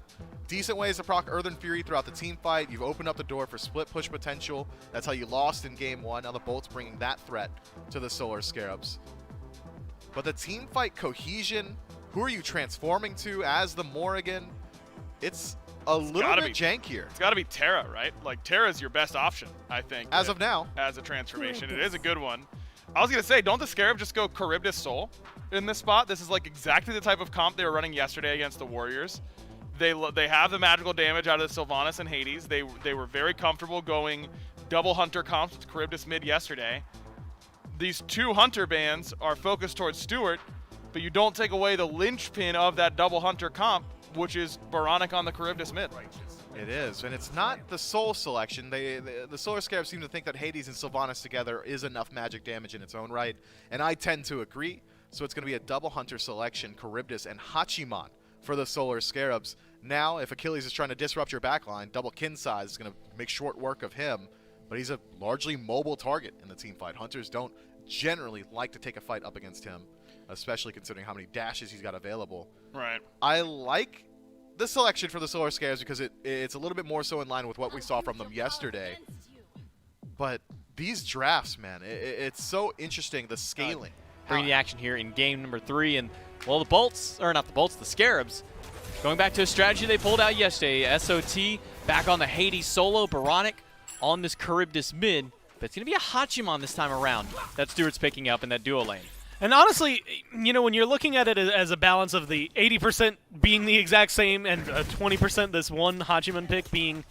decent ways to proc Earthen Fury throughout the team fight. You've opened up the door for split push potential. That's how you lost in game 1. Now the Bolts bringing that threat to the Solar Scarabs. But the team fight cohesion, who are you transforming to as the Morrigan? It's a little bit jank here. It's got to be Terra, right? Like, Terra's your best option, I think. As of now. As a transformation. It is a good one. I was going to say, don't the Scarab just go Charybdis Soul in this spot? This is like exactly the type of comp they were running yesterday against the Warriors. They have the magical damage out of the Sylvanas and Hades. They were very comfortable going double Hunter comps with Charybdis mid yesterday. These 2 Hunter bans are focused towards Stewart, but you don't take away the linchpin of that double Hunter comp, which is Baronic on the Charybdis mid. It is, and it's not the Soul selection. The Solar Scarabs seem to think that Hades and Sylvanas together is enough magic damage in its own right, and I tend to agree. So it's going to be a double Hunter selection, Charybdis and Hachiman for the Solar Scarabs. Now, if Achilles is trying to disrupt your backline, double kin size is going to make short work of him, but he's a largely mobile target in the team fight. Hunters don't generally like to take a fight up against him, especially considering how many dashes he's got available. Right. I like the selection for the Solar Scarabs because it's a little bit more so in line with what we saw from them yesterday. But these drafts, man, it's so interesting, the scaling. Bring the action here in game number 3, and well, the Bolts, or not the Bolts, the Scarabs, going back to a strategy they pulled out yesterday. SOT back on the Hades solo. Baronic on this Charybdis mid. But it's going to be a Hachiman this time around that Stewart's picking up in that duo lane. And honestly, you know, when you're looking at it as a balance of the 80% being the exact same and 20% this one Hachiman pick being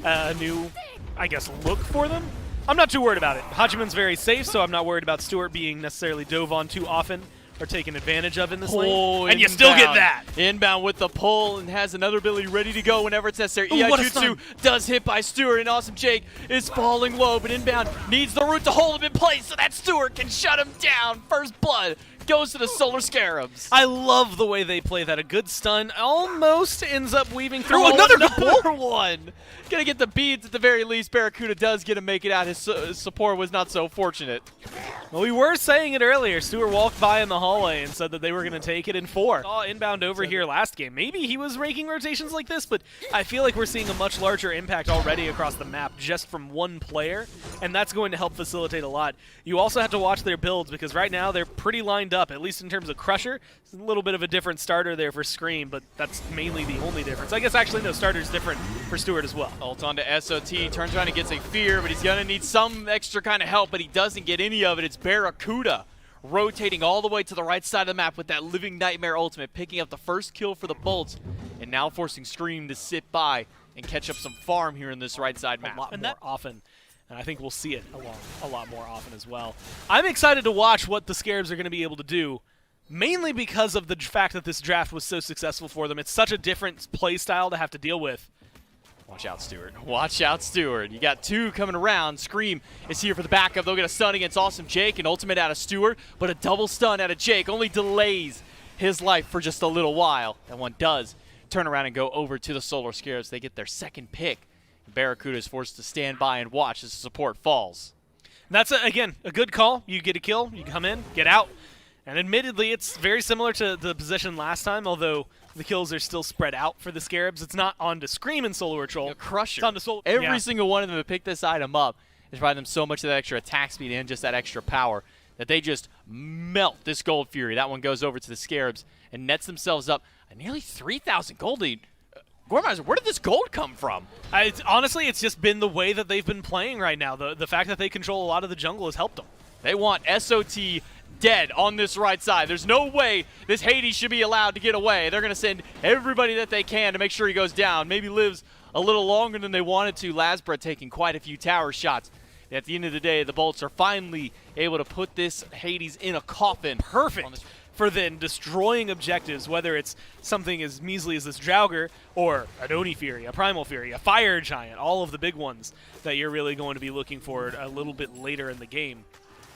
a new, I guess, look for them, I'm not too worried about it. Hachiman's very safe, so I'm not worried about Stewart being necessarily dove on too often or taken advantage of in this lane. And you still get that. Inbound with the pull and has another ability ready to go whenever it's necessary. Ooh, what a Jutsu stun. does hit by Stewart, and Awesome Jake is falling low, but Inbound needs the root to hold him in place so that Stewart can shut him down. First blood goes to the Solar Scarabs. I love the way they play that. A good stun almost ends up weaving through. Oh, another another one. Gonna get the beads at the very least. Barracuda does get to make it out. His support was not so fortunate. Well, we were saying it earlier. Stewart walked by in the hallway and said that they were going to take it in 4. Saw Inbound over here last game. Maybe he was raking rotations like this, but I feel like we're seeing a much larger impact already across the map just from one player, and that's going to help facilitate a lot. You also have to watch their builds because right now they're pretty lined up, at least in terms of Crusher. It's a little bit of a different starter there for Scream, but that's mainly the only difference. I guess actually no, starter's different for Stewart as well. Ult onto SOT, turns around and gets a Fear, but he's going to need some extra kind of help, but he doesn't get any of it. It's Barracuda rotating all the way to the right side of the map with that Living Nightmare ultimate, picking up the first kill for the Bolts, and now forcing Scream to sit by and catch up some farm here in this right side map. A lot more often, and I think we'll see it a lot more often as well. I'm excited to watch what the Scarabs are going to be able to do, mainly because of the fact that this draft was so successful for them. It's such a different play style to have to deal with. Watch out, Stewart. Watch out, Stewart. You got 2 coming around. Scream is here for the backup. They'll get a stun against Awesome Jake, an ultimate out of Stewart, but a double stun out of Jake only delays his life for just a little while. That one does turn around and go over to the Solar Scarabs. They get their second pick. Barracuda is forced to stand by and watch as the support falls. That's, again, a good call. You get a kill, you come in, get out. And admittedly, it's very similar to the position last time, although the kills are still spread out for the Scarabs. It's not on to Scream and Solar Patrol. Crusher. It's on to Solar. Every single one of them to pick this item up is providing them so much of that extra attack speed and just that extra power that they just melt this Gold Fury. That one goes over to the Scarabs and nets themselves up a nearly 3,000 gold lead. Gormizer, where did this gold come from? Honestly, it's just been the way that they've been playing right now. The fact that they control a lot of the jungle has helped them. They want SOT dead on this right side. There's no way this Hades should be allowed to get away. They're going to send everybody that they can to make sure he goes down. Maybe lives a little longer than they wanted to. Lasbra taking quite a few tower shots. At the end of the day, the Bolts are finally able to put this Hades in a coffin. Perfect for then destroying objectives, whether it's something as measly as this Draugr or an Oni Fury, a Primal Fury, a Fire Giant, all of the big ones that you're really going to be looking for a little bit later in the game.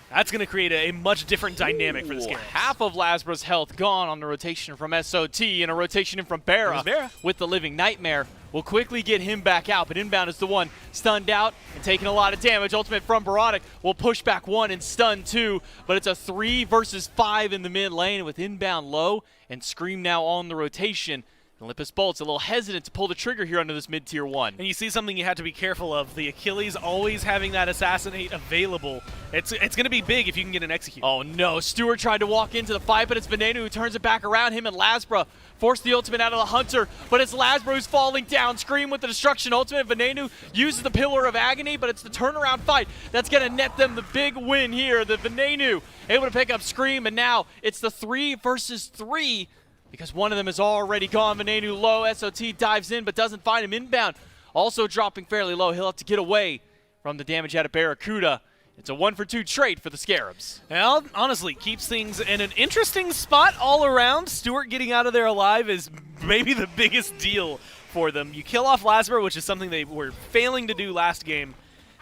That's going to create a much different dynamic for the Scarabs. Half of Lasbra's health gone on the rotation from SOT and a rotation in from Barra with the Living Nightmare. Will quickly get him back out, but Inbound is the one stunned out and taking a lot of damage. Ultimate from Baronic will push back 1 and stun 2, but it's a 3 versus 5 in the mid lane with Inbound low and Scream now on the rotation. Olympus Bolts a little hesitant to pull the trigger here under this mid-tier 1. And you see something you have to be careful of. The Achilles always having that Assassinate available. It's going to be big if you can get an Execute. Oh no, Stewart tried to walk into the fight, but it's Veneno who turns it back around. Him and Lasbra force the ultimate out of the Hunter, but it's Lasbra who's falling down. Scream with the Destruction ultimate. Veneno uses the Pillar of Agony, but it's the turnaround fight that's going to net them the big win here. The Veneno able to pick up Scream, and now it's the 3 versus 3. Because one of them is already gone. Venenu low. SOT dives in but doesn't find him. Inbound also dropping fairly low. He'll have to get away from the damage out of Barracuda. It's a 1-for-2 trade for the Scarabs. Well, honestly, keeps things in an interesting spot all around. Stewart getting out of there alive is maybe the biggest deal for them. You kill off Lasbra, which is something they were failing to do last game.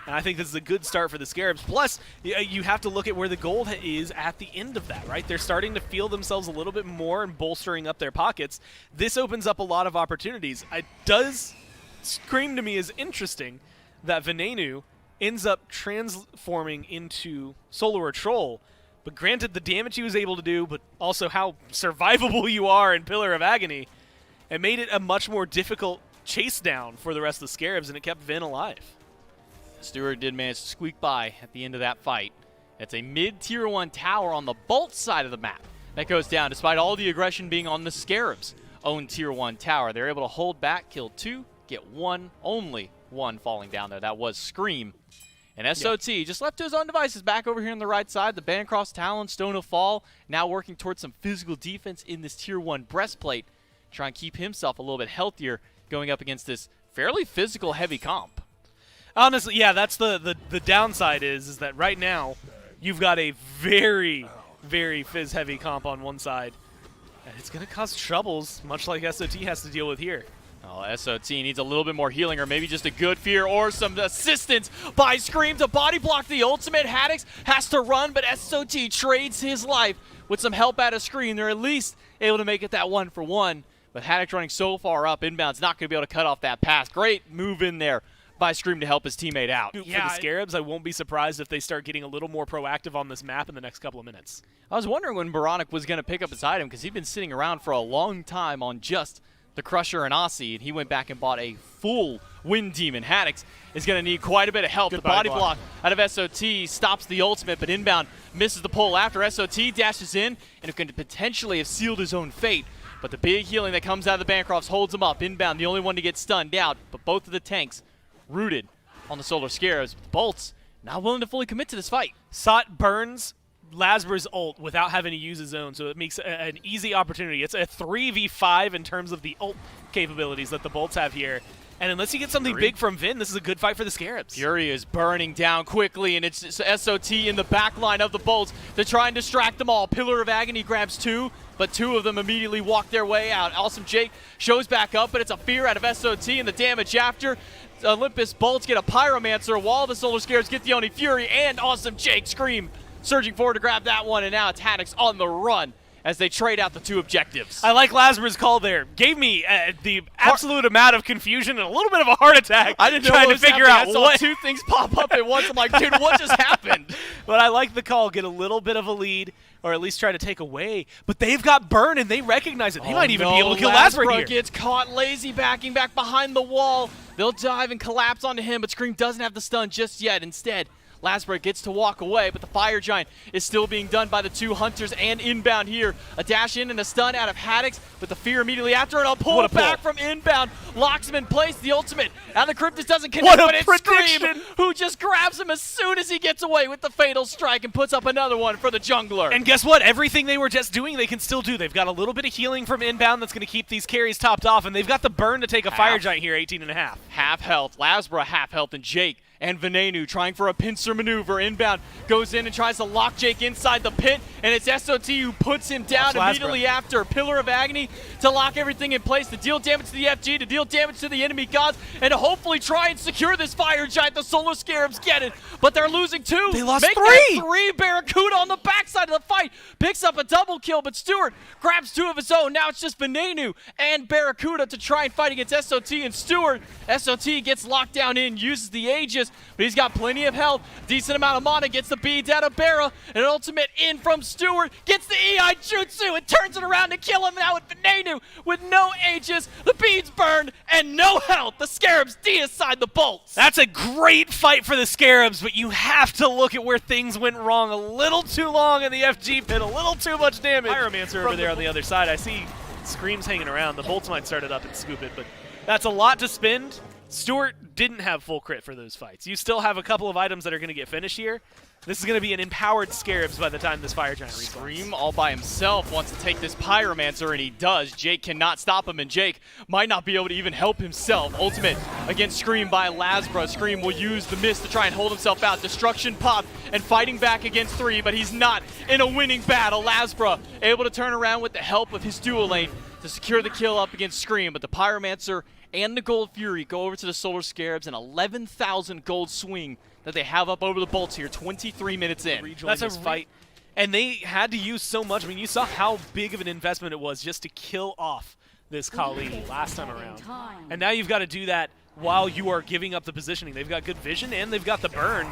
And I think this is a good start for the Scarabs. Plus, you have to look at where the gold is at the end of that, right? They're starting to feel themselves a little bit more and bolstering up their pockets. This opens up a lot of opportunities. It does scream to me as interesting that Venenu ends up transforming into Solar Troll. But granted, the damage he was able to do, but also how survivable you are in Pillar of Agony, it made it a much more difficult chase down for the rest of the Scarabs, and it kept Vin alive. Stewart did manage to squeak by at the end of that fight. It's a mid-tier 1 tower on the Bolt side of the map that goes down, despite all the aggression being on the Scarabs' own tier 1 tower. They're able to hold back, kill 2, get one, only one falling down there. That was Scream. And SOT just left to his own devices back over here on the right side. The Bancross Talon, Stone of Fall, now working towards some physical defense in this Tier 1 breastplate. Try and keep himself a little bit healthier going up against this fairly physical heavy comp. Honestly, yeah, that's the downside is that right now you've got a very, very phys-heavy comp on one side. And it's going to cause troubles, much like SOT has to deal with here. Oh, SOT needs a little bit more healing or maybe just a good fear or some assistance by Scream to body block the ultimate. Haddix has to run, but SOT trades his life with some help out of Scream. They're at least able to make it that 1-for-1. But Haddix running so far up, inbound's not going to be able to cut off that pass. Great move in there by Scream to help his teammate out. For the Scarabs, I won't be surprised if they start getting a little more proactive on this map in the next couple of minutes. I was wondering when Baronic was going to pick up his item because he'd been sitting around for a long time on just the Crusher and Aussie, and he went back and bought a full Wind Demon. Haddix is going to need quite a bit of help. The body block out of SOT stops the ultimate, but inbound misses the pull after. SOT dashes in, and it could potentially have sealed his own fate. But the big healing that comes out of the Bancrofts holds him up. Inbound, the only one to get stunned out, but both of the tanks rooted on the Solar Scarabs. Bolts not willing to fully commit to this fight. Sot burns Lasbra's ult without having to use his own, so it makes an easy opportunity. It's a 3v5 in terms of the ult capabilities that the Bolts have here. And unless you get something big from Vin, this is a good fight for the Scarabs. Fury is burning down quickly, and it's SOT in the back line of the Bolts to try and distract them all. Pillar of Agony grabs two, but two of them immediately walk their way out. Awesome Jake shows back up, but it's a fear out of SOT and the damage after. Olympus Bolts get a Pyromancer while the Solar Scarabs get the Oni Fury, and Awesome Jake Scream surging forward to grab that one, and now it's Haddix on the run as they trade out the two objectives. I like Lasbra's call there. Gave me the absolute amount of confusion and a little bit of a heart attack. I didn't know trying what to was figure happening. out I saw what two things pop up at once. I'm like, dude, what just happened? But I like the call. Get a little bit of a lead, or at least try to take away. But they've got burn, and they recognize it. They might even be able to kill Lasbra here. Gets caught lazy backing back behind the wall. They'll dive and collapse onto him, but Scream doesn't have the stun just yet. Instead, Lasbra gets to walk away, but the Fire Giant is still being done by the two Hunters and inbound here. A dash in and a stun out of Haddix, with the fear immediately after, and a pull back from inbound. Locks him in place, the ultimate. Now the Cryptus doesn't connect, but it's Scream who just grabs him as soon as he gets away with the Fatal Strike and puts up another one for the Jungler. And guess what? Everything they were just doing, they can still do. They've got a little bit of healing from inbound that's going to keep these carries topped off, and they've got the burn to take a Fire Giant here, 18.5. Half health, Lasbra half health, and Jake and Venenu trying for a pincer maneuver. Inbound goes in and tries to lock Jake inside the pit, and it's SOT who puts him down immediately after. Pillar of Agony to lock everything in place, to deal damage to the FG, to deal damage to the enemy gods, and to hopefully try and secure this Fire Giant. The Solar Scarabs get it, but they're losing two. They lost Make three. that three. Barracuda on the backside of the fight picks up a double kill, but Stewart grabs two of his own. Now it's just Venenu and Barracuda to try and fight against SOT and Stewart. SOT gets locked down in, uses the Aegis, but he's got plenty of health, decent amount of mana, gets the beads out of Barra, and an ultimate in from Stewart, gets the EI Jutsu, and turns it around to kill him. Now with Venenu, with no Aegis, the beads burned, and no health. The Scarabs deicide the Bolts. That's a great fight for the Scarabs, but you have to look at where things went wrong. A little too long in the FG pit, a little too much damage. Pyromancer over there on the other side. I see Screams hanging around. The Bolts might start it up and scoop it, but that's a lot to spend. Stewart didn't have full crit for those fights. You still have a couple of items that are going to get finished here. This is going to be an empowered Scarabs by the time this Fire Giant respawns. Scream all by himself wants to take this Pyromancer, and he does. Jake cannot stop him, and Jake might not be able to even help himself. Ultimate against Scream by Lasbra. Scream will use the mist to try and hold himself out. Destruction pop and fighting back against three, but he's not in a winning battle. Lasbra able to turn around with the help of his dual lane to secure the kill up against Scream, but the Pyromancer and the Gold Fury go over to the Solar Scarabs, an 11,000 gold swing that they have up over the Bolts here, 23 minutes in. That's a fight. And they had to use so much. I mean, you saw how big of an investment it was just to kill off this Kali last time around. And now you've got to do that while you are giving up the positioning. They've got good vision, and they've got the burn.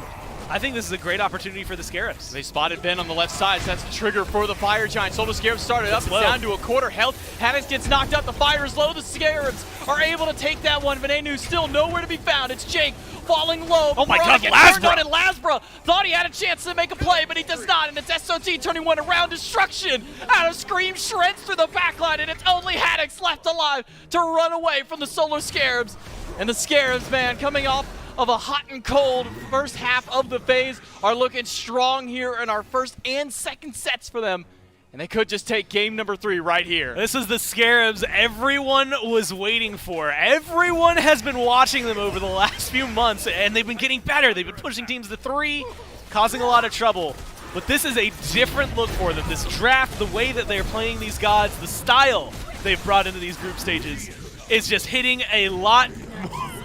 I think this is a great opportunity for the Scarabs. They spotted Ben on the left side, so that's the trigger for the Fire Giant. Solar Scarabs started up, it's down to a quarter health. Haddix gets knocked out, the fire is low. The Scarabs are able to take that one. Venenu's still nowhere to be found. It's Jake falling low. Oh my God, Lasbra! And Lasbra thought he had a chance to make a play, but he does not, and it's SOT turning one around. Destruction out of Scream shreds through the backline, and it's only Haddix left alive to run away from the Solar Scarabs. And the Scarabs, man, coming off of a hot and cold first half of the phase, are looking strong here in our first and second sets for them. And they could just take game number 3 right here. This is the Scarabs everyone was waiting for. Everyone has been watching them over the last few months, and they've been getting better. They've been pushing teams to 3, causing a lot of trouble. But this is a different look for them. This draft, the way that they're playing these gods, the style they've brought into these group stages is just hitting a lot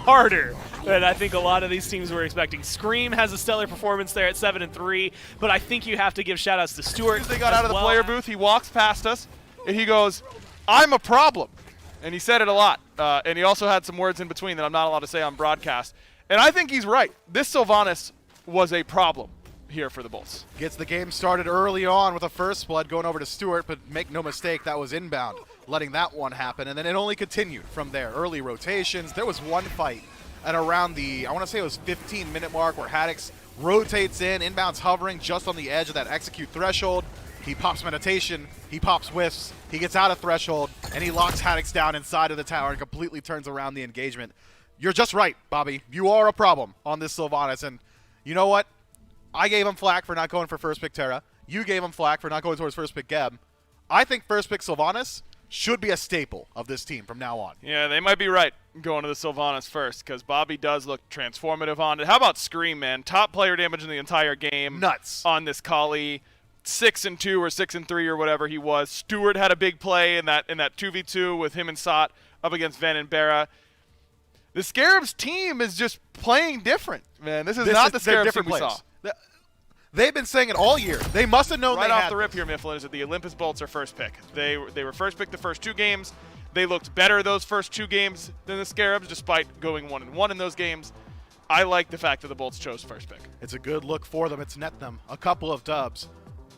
harder than I think a lot of these teams were expecting. Scream has a stellar performance there at 7-3, but I think you have to give shout-outs to Stewart. As they got out of the player booth, he walks past us, and he goes, "I'm a problem." And he said it a lot. And he also had some words in between that I'm not allowed to say on broadcast. And I think he's right. This Sylvanas was a problem here for the Bolts. Gets the game started early on with a first blood going over to Stewart, but make no mistake, that was inbound, letting that one happen. And then it only continued from there. Early rotations. There was one fight at around the, I want to say it was 15-minute mark where Haddix rotates in, inbounds hovering just on the edge of that execute threshold. He pops meditation, he pops whiffs, he gets out of threshold, and he locks Haddix down inside of the tower and completely turns around the engagement. You're just right, Bobby. You are a problem on this Sylvanas, and you know what? I gave him flack for not going for first pick Terra. You gave him flack for not going towards first pick Geb. I think first pick Sylvanas should be a staple of this team from now on. Yeah, they might be right going to the Sylvanas first, because Bobby does look transformative on it. How about Scream, man? Top player damage in the entire game. Nuts. On this Kali. 6-2 or 6-3 or whatever he was. Stewart had a big play in that 2v2 with him and Sot up against Van and Barra. The Scarabs team is just playing different, man. This is not the Scarabs team we saw. They've been saying it all year. They must have known right they off had the rip here, Mifflin, is that the Olympus Bolts are first pick. They were first pick the first 2 games. They looked better those first 2 games than the Scarabs, despite going 1-1 in those games. I like the fact that the Bolts chose first pick. It's a good look for them. It's net them a couple of dubs.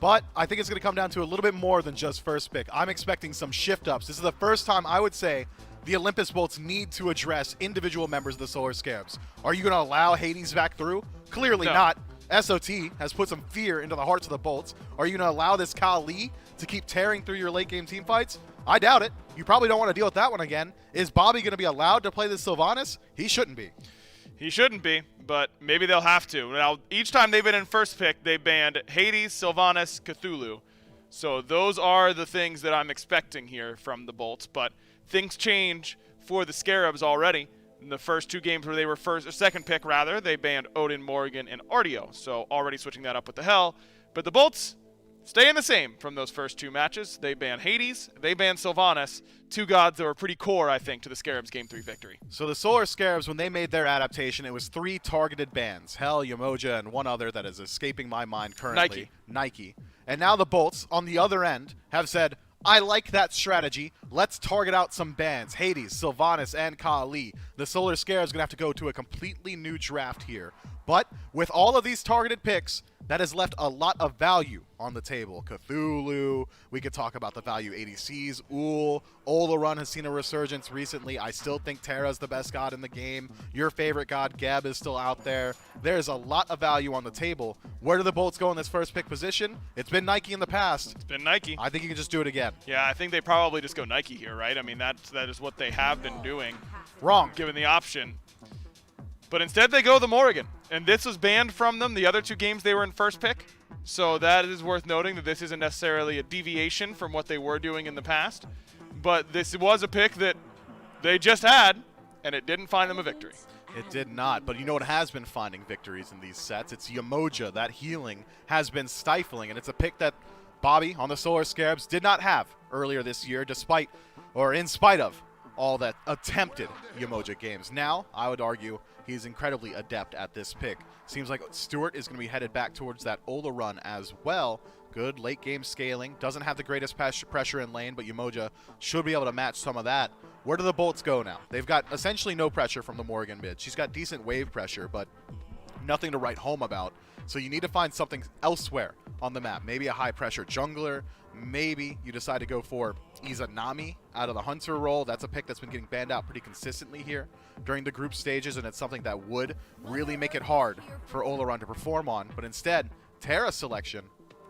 But I think it's going to come down to a little bit more than just first pick. I'm expecting some shift-ups. This is the first time I would say the Olympus Bolts need to address individual members of the Solar Scarabs. Are you going to allow Hades back through? Clearly No. not. SOT has put some fear into the hearts of the Bolts. Are you going to allow this Kali to keep tearing through your late-game team fights? I doubt it. You probably don't want to deal with that one again. Is Bobby going to be allowed to play this Sylvanas? He shouldn't be. He shouldn't be, but maybe they'll have to. Now, each time they've been in first pick, they banned Hades, Sylvanas, Cthulhu. So those are the things that I'm expecting here from the Bolts, but things change for the Scarabs already. In the first 2 games where they were second pick, they banned Odin, Morrigan, and Artio. So already switching that up with the Hell. But the Bolts staying the same from those first 2 matches. They banned Hades, they banned Sylvanas, 2 gods that were pretty core, I think, to the Scarabs' Game 3 victory. So the Solar Scarabs, when they made their adaptation, it was 3 targeted bans. Hell, Yamoja, and one other that is escaping my mind currently. Nike. And now the Bolts, on the other end, have said, I like that strategy. Let's target out some bans. Hades, Sylvanas, and Kali. The Solar Scarabs going to have to go to a completely new draft here. But with all of these targeted picks, that has left a lot of value on the table. Cthulhu, we could talk about the value ADCs. Olarun has seen a resurgence recently. I still think Terra's the best god in the game. Your favorite god, Geb, is still out there. There's a lot of value on the table. Where do the Bolts go in this first pick position? It's been Nike in the past. It's been Nike. I think you can just do it again. Yeah, I think they probably just go Nike here, right? I mean, that is what they have been doing. Wrong. Given the option. But instead they go the Morrigan. And this was banned from them the other 2 games they were in first pick. So that is worth noting that this isn't necessarily a deviation from what they were doing in the past. But this was a pick that they just had, and it didn't find them a victory. It did not, but you know what has been finding victories in these sets? It's Yamoja. That healing has been stifling, and it's a pick that Bobby on the Solar Scarabs did not have earlier this year, despite, or in spite of, all that attempted Yamoja games. Now, I would argue, he's incredibly adept at this pick. Seems like Stewart is going to be headed back towards that Ola run as well. Good late game scaling. Doesn't have the greatest pressure in lane, but Yamoja should be able to match some of that. Where do the Bolts go now? They've got essentially no pressure from the Morrigan mid. She's got decent wave pressure, but nothing to write home about. So you need to find something elsewhere on the map. Maybe a high pressure jungler. Maybe you decide to go for Izanami out of the Hunter role. That's a pick that's been getting banned out pretty consistently here during the group stages, and it's something that would really make it hard for Olarun to perform on. But instead, Terra selection,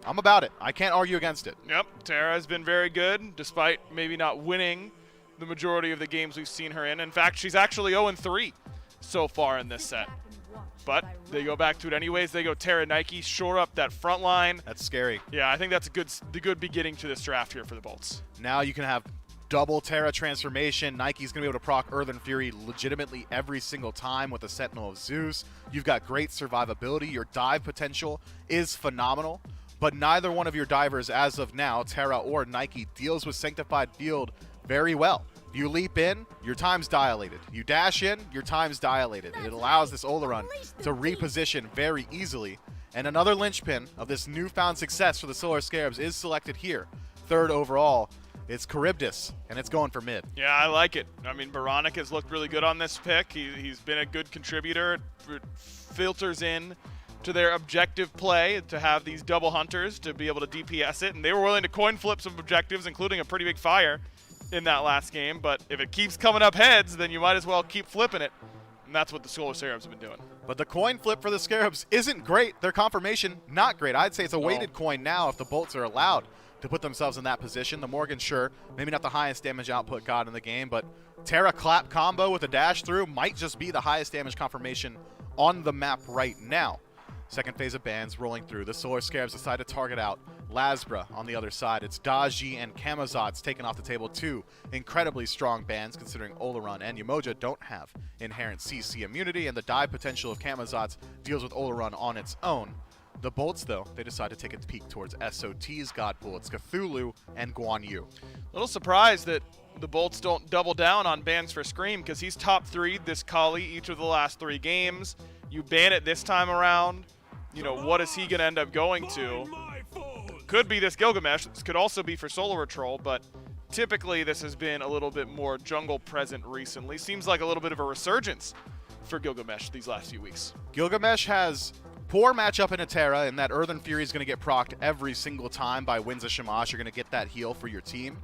I'm about it. I can't argue against it. Yep, Terra has been very good, despite maybe not winning the majority of the games we've seen her in. In fact, she's actually 0-3 so far in this set. But they go back to it anyways. They go Terra Nike, shore up that front line. That's scary. Yeah, I think that's the good beginning to this draft here for the Bolts. Now you can have double Terra transformation. Nike's going to be able to proc Earthen Fury legitimately every single time with the Sentinel of Zeus. You've got great survivability. Your dive potential is phenomenal, but neither one of your divers as of now, Terra or Nike, deals with Sanctified Field very well. You leap in, your time's dilated. You dash in, your time's dilated. It allows this Oleron to reposition very easily. And another linchpin of this newfound success for the Solar Scarabs is selected here. Third overall, it's Charybdis, and it's going for mid. Yeah, I like it. I mean, Baronic has looked really good on this pick. He's been a good contributor. It filters in to their objective play to have these double hunters to be able to DPS it, and they were willing to coin flip some objectives, including a pretty big fire in that last game. But if it keeps coming up heads, then you might as well keep flipping it, and that's what the Solar Scarabs have been doing. But the coin flip for the Scarabs isn't great. Their confirmation, not great. I'd say it's a weighted coin now if the Bolts are allowed to put themselves in that position. The Morgan, sure, maybe not the highest damage output god in the game, but Terra clap combo with a dash through might just be the highest damage confirmation on the map right now. Second phase of bans rolling through. The Solar Scarabs decide to target out Lasbra on the other side. It's Daji and Kamazot's taken off the table. Two incredibly strong bans, considering Oleron and Umoja don't have inherent CC immunity, and the dive potential of Kamazot's deals with Oleron on its own. The Bolts, though, they decide to take a peek towards SOT's God Pool. It's Cthulhu and Guan Yu. A little surprised that the Bolts don't double down on bans for Scream, because he's top 3 this Kali each of the last 3 games. You ban it this time around. You know, what is he going to end up going to? Could be this Gilgamesh. This could also be for Solar Troll, but typically this has been a little bit more jungle present recently. Seems like a little bit of a resurgence for Gilgamesh these last few weeks. Gilgamesh has poor matchup in a Terra, and that Earthen Fury is going to get procced every single time by Winds of Shamash. You're going to get that heal for your team.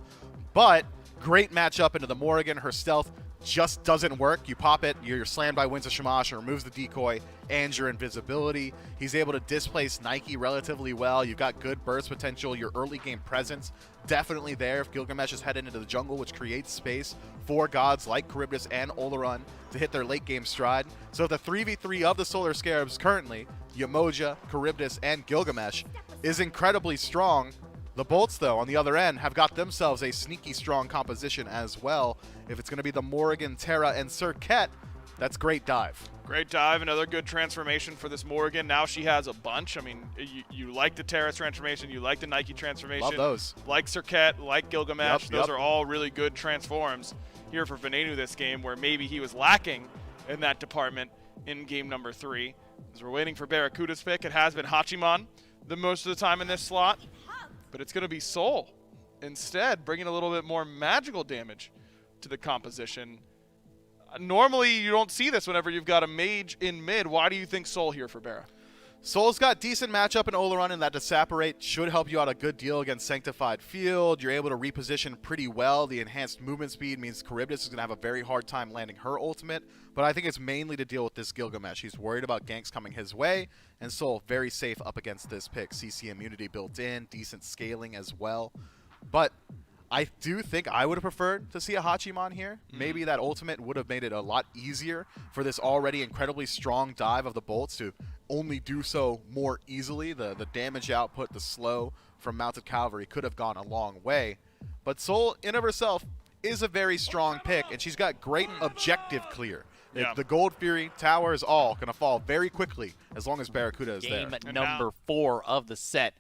But great matchup into the Morrigan. Her stealth just doesn't work. You pop it, you're slammed by Winds of Shamash, and removes the decoy and your invisibility. He's able to displace Nike relatively well. You've got good burst potential. Your early game presence definitely there if Gilgamesh is headed into the jungle, which creates space for gods like Charybdis and Oleron to hit their late game stride. So the 3v3 of the Solar Scarabs currently, Umoja, Charybdis, and Gilgamesh, is incredibly strong. The Bolts, though, on the other end, have got themselves a sneaky strong composition as well. If it's going to be the Morrigan, Terra, and Serket, that's great dive. Great dive, another good transformation for this Morrigan. Now she has a bunch. I mean, you like the Terra transformation, you like the Nike transformation. Love those. Like Serket, like Gilgamesh. Those Yep. are all really good transforms here for Venenu this game, where maybe he was lacking in that department in game number 3. As we're waiting for Barracuda's pick, it has been Hachiman the most of the time in this slot, but it's going to be Soul instead, bringing a little bit more magical damage to the composition. Normally, you don't see this whenever you've got a mage in mid. Why do you think Soul here for Barra? Soul's got decent matchup in Oleron, and that Disapparate should help you out a good deal against Sanctified Field. You're able to reposition pretty well. The enhanced movement speed means Charybdis is going to have a very hard time landing her ultimate, but I think it's mainly to deal with this Gilgamesh. He's worried about ganks coming his way, and Soul very safe up against this pick. CC immunity built in, decent scaling as well. But I do think I would have preferred to see a Hachiman here. Maybe that ultimate would have made it a lot easier for this already incredibly strong dive of the Bolts to only do so more easily. The damage output, the slow from Mounted Cavalry could have gone a long way. But Soul, in of herself, is a very strong pick, and she's got great objective clear. Yeah. The Gold Fury Tower is all going to fall very quickly as long as Barracuda is there. Game number 4 of the set.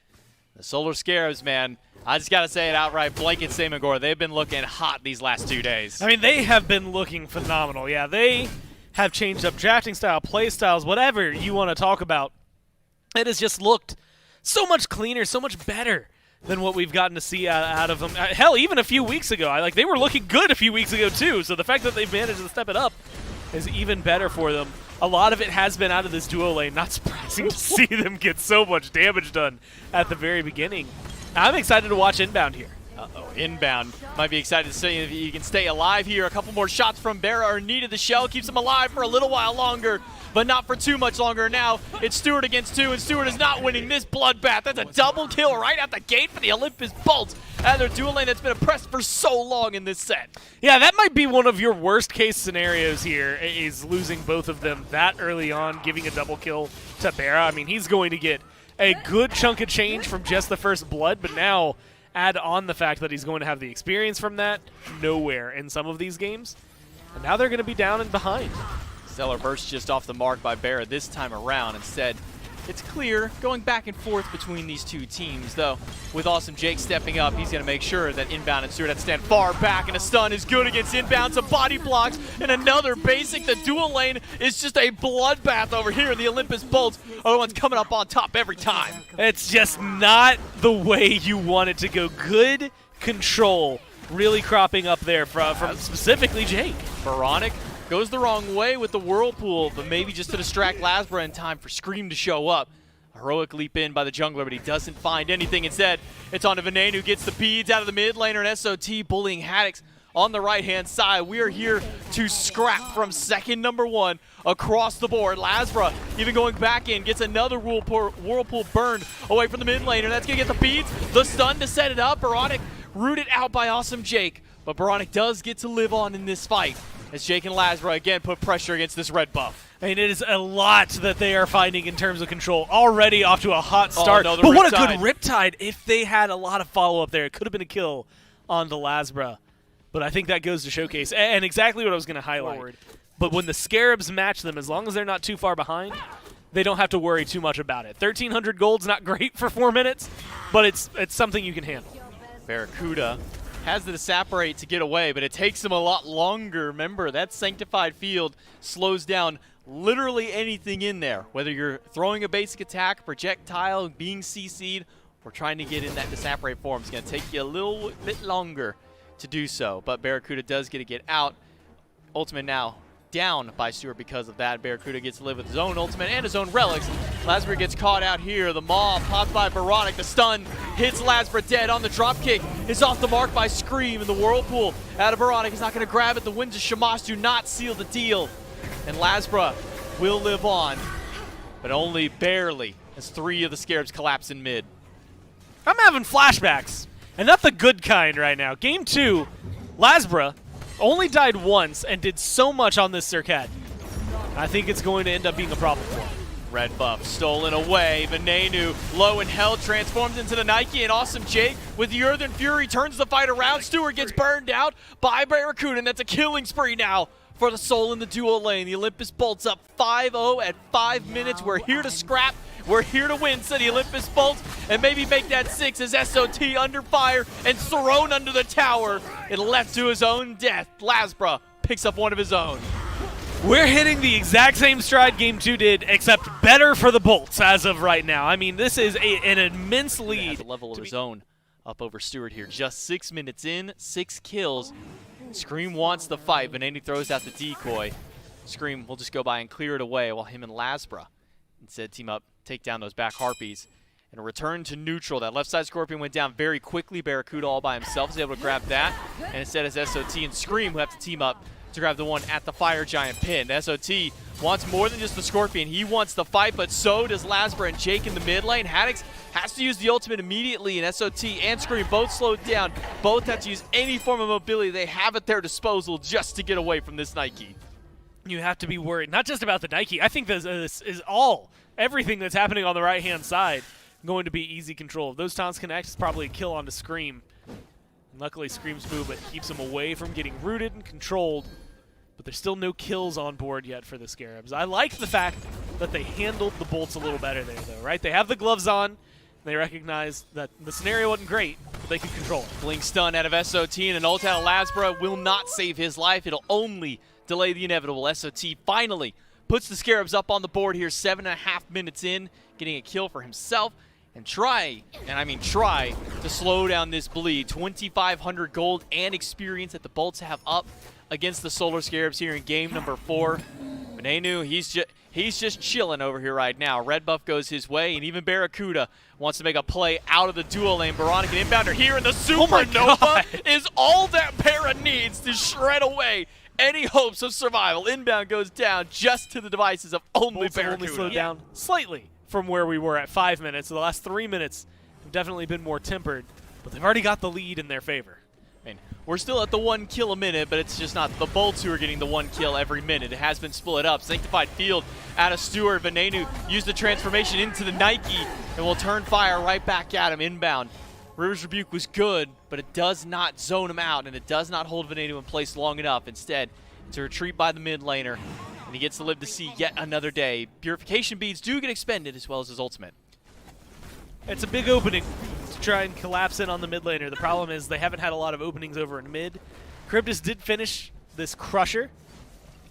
The Solar Scarabs, man, I just got to say it outright, blanket Samagor, they've been looking hot these last 2 days. I mean, they have been looking phenomenal. Yeah, they have changed up drafting style, play styles, whatever you want to talk about. It has just looked so much cleaner, so much better than what we've gotten to see out of them. Hell, even a few weeks ago. They were looking good a few weeks ago, too. So the fact that they've managed to step it up is even better for them. A lot of it has been out of this duo lane. Not surprising to see them get so much damage done at the very beginning. I'm excited to watch inbound here. Uh-oh, inbound. Might be excited to see if he can stay alive here. A couple more shots from Barra are needed. The shell keeps him alive for a little while longer, but not for too much longer. Now it's Stewart against 2, and Stewart is not winning this bloodbath. That's a double kill right out the gate for the Olympus Bolts out of their dual lane that's been oppressed for so long in this set. Yeah, that might be one of your worst case scenarios here, is losing both of them that early on, giving a double kill to Barra. I mean, he's going to get a good chunk of change from just the first blood, but now add on the fact that he's going to have the experience from that nowhere in some of these games. And now they're going to be down and behind. Stellar burst just off the mark by Barra this time around. Instead, it's clear going back and forth between these two teams, though. With Awesome Jake stepping up, he's going to make sure that inbound and Stewart have to stand far back, and a stun is good against inbound. Some body blocks and another basic. The dual lane is just a bloodbath over here in the Olympus Bolts. Other one's coming up on top every time. It's just not the way you want it to go. Good control really cropping up there from specifically Jake. Veronic goes the wrong way with the Whirlpool, but maybe just to distract Lasbra in time for Scream to show up. A heroic leap in by the jungler, but he doesn't find anything. Instead, it's on to Venane, who gets the beads out of the mid laner, and SOT bullying Haddix on the right-hand side. We are here to scrap from second number 1 across the board. Lasbra even going back in, gets another Whirlpool burned away from the mid laner. That's going to get the beads, the stun to set it up. Veronic rooted out by Awesome Jake, but Veronic does get to live on in this fight as Jake and Lasbra again put pressure against this red buff. I mean, it is a lot that they are finding in terms of control. Already off to a hot start. No, the but what a Riptide. good Riptide. If they had a lot of follow-up there, it could have been a kill on the Lasbra. But I think that goes to showcase. And exactly what I was going to highlight. Forward. But when the Scarabs match them, as long as they're not too far behind, they don't have to worry too much about it. 1,300 gold's not great for 4 minutes, but it's something you can handle. Barracuda has the Disapparate to get away, but it takes him a lot longer. Remember, that Sanctified Field slows down literally anything in there, whether you're throwing a basic attack, projectile, being CC'd, or trying to get in that Disapparate form. It's going to take you a little bit longer to do so, but Barracuda does get out. Ultimate now down by Stewart because of that. Barracuda gets to live with his own ultimate and his own relics. Lasbra gets caught out here. The maw popped by Veronic. The stun hits Lasbra dead on the drop kick. It's off the mark by Scream, and the Whirlpool out of Veronic is not going to grab it. The winds of Shamash do not seal the deal, and Lasbra will live on, but only barely as 3 of the Scarabs collapse in mid. I'm having flashbacks, and not the good kind right now. Game 2, Lasbra only died once and did so much on this Circuit. I think it's going to end up being a problem for him. Red buff stolen away. Venenu low in health transforms into the Nike, and Awesome Jake with the Earthen Fury turns the fight around. Stewart gets burned out by Barracuda, and that's a killing spree now for the Soul in the dual lane. The Olympus Bolts up 5-0 at 5 minutes. We're here to scrap. We're here to win, said the Olympus Bolts, and maybe make that 6 as SOT under fire and thrown under the tower and left to his own death. Lasbra picks up one of his own. We're hitting the exact same stride Game 2 did, except better for the Bolts as of right now. I mean, this is an immense lead. At the level of his own up over Stewart here. Just 6 minutes in, 6 kills. Scream wants the fight, but Andy throws out the decoy. Scream will just go by and clear it away while him and Lasbra instead team up, take down those back Harpies, and a return to neutral. That left side Scorpion went down very quickly. Barracuda all by himself is able to grab that, and instead it's SOT and Scream who have to team up to grab the one at the Fire Giant pin. SOT wants more than just the Scorpion. He wants the fight, but so does Lasbra and Jake in the mid lane. Haddix has to use the ultimate immediately, and SOT and Scream both slowed down. Both have to use any form of mobility they have at their disposal just to get away from this Nike. You have to be worried, not just about the Nike. I think this is everything that's happening on the right-hand side going to be easy control. If those taunts connect, it's probably a kill onto Scream. And luckily, Scream's movement keeps him away from getting rooted and controlled. But there's still no kills on board yet for the Scarabs. I like the fact that they handled the Bolts a little better there, though, right? They have the gloves on. They recognize that the scenario wasn't great, but they could control it. Blink stun out of SOT, and an ult out of Lasbra will not save his life. It'll only delay the inevitable. SOT finally puts the Scarabs up on the board here, 7.5 minutes in, getting a kill for himself, and try to slow down this bleed. 2,500 gold and experience that the Bolts have up against the Solar Scarabs here in game number 4. Venenu, he's just chilling over here right now. Red buff goes his way, and even Barracuda wants to make a play out of the dual lane. Baronic and inbounder here, and the Supernova is all that Barra needs to shred away any hopes of survival. Inbound goes down just to the devices of only Barracuda. Only slowed down slightly from where we were at 5 minutes. So the last 3 minutes have definitely been more tempered, but they've already got the lead in their favor. I mean, we're still at the 1 kill a minute, but it's just not the Bolts who are getting the 1 kill every minute. It has been split up. Sanctified Field out of Stewart. Venenu used the transformation into the Nike and will turn fire right back at him inbound. River's Rebuke was good, but it does not zone him out, and it does not hold Venenu in place long enough. Instead, it's a retreat by the mid laner, and he gets to live to see yet another day. Purification beads do get expended as well as his ultimate. It's a big opening to try and collapse in on the mid laner. The problem is they haven't had a lot of openings over in mid. Cryptus did finish this Crusher,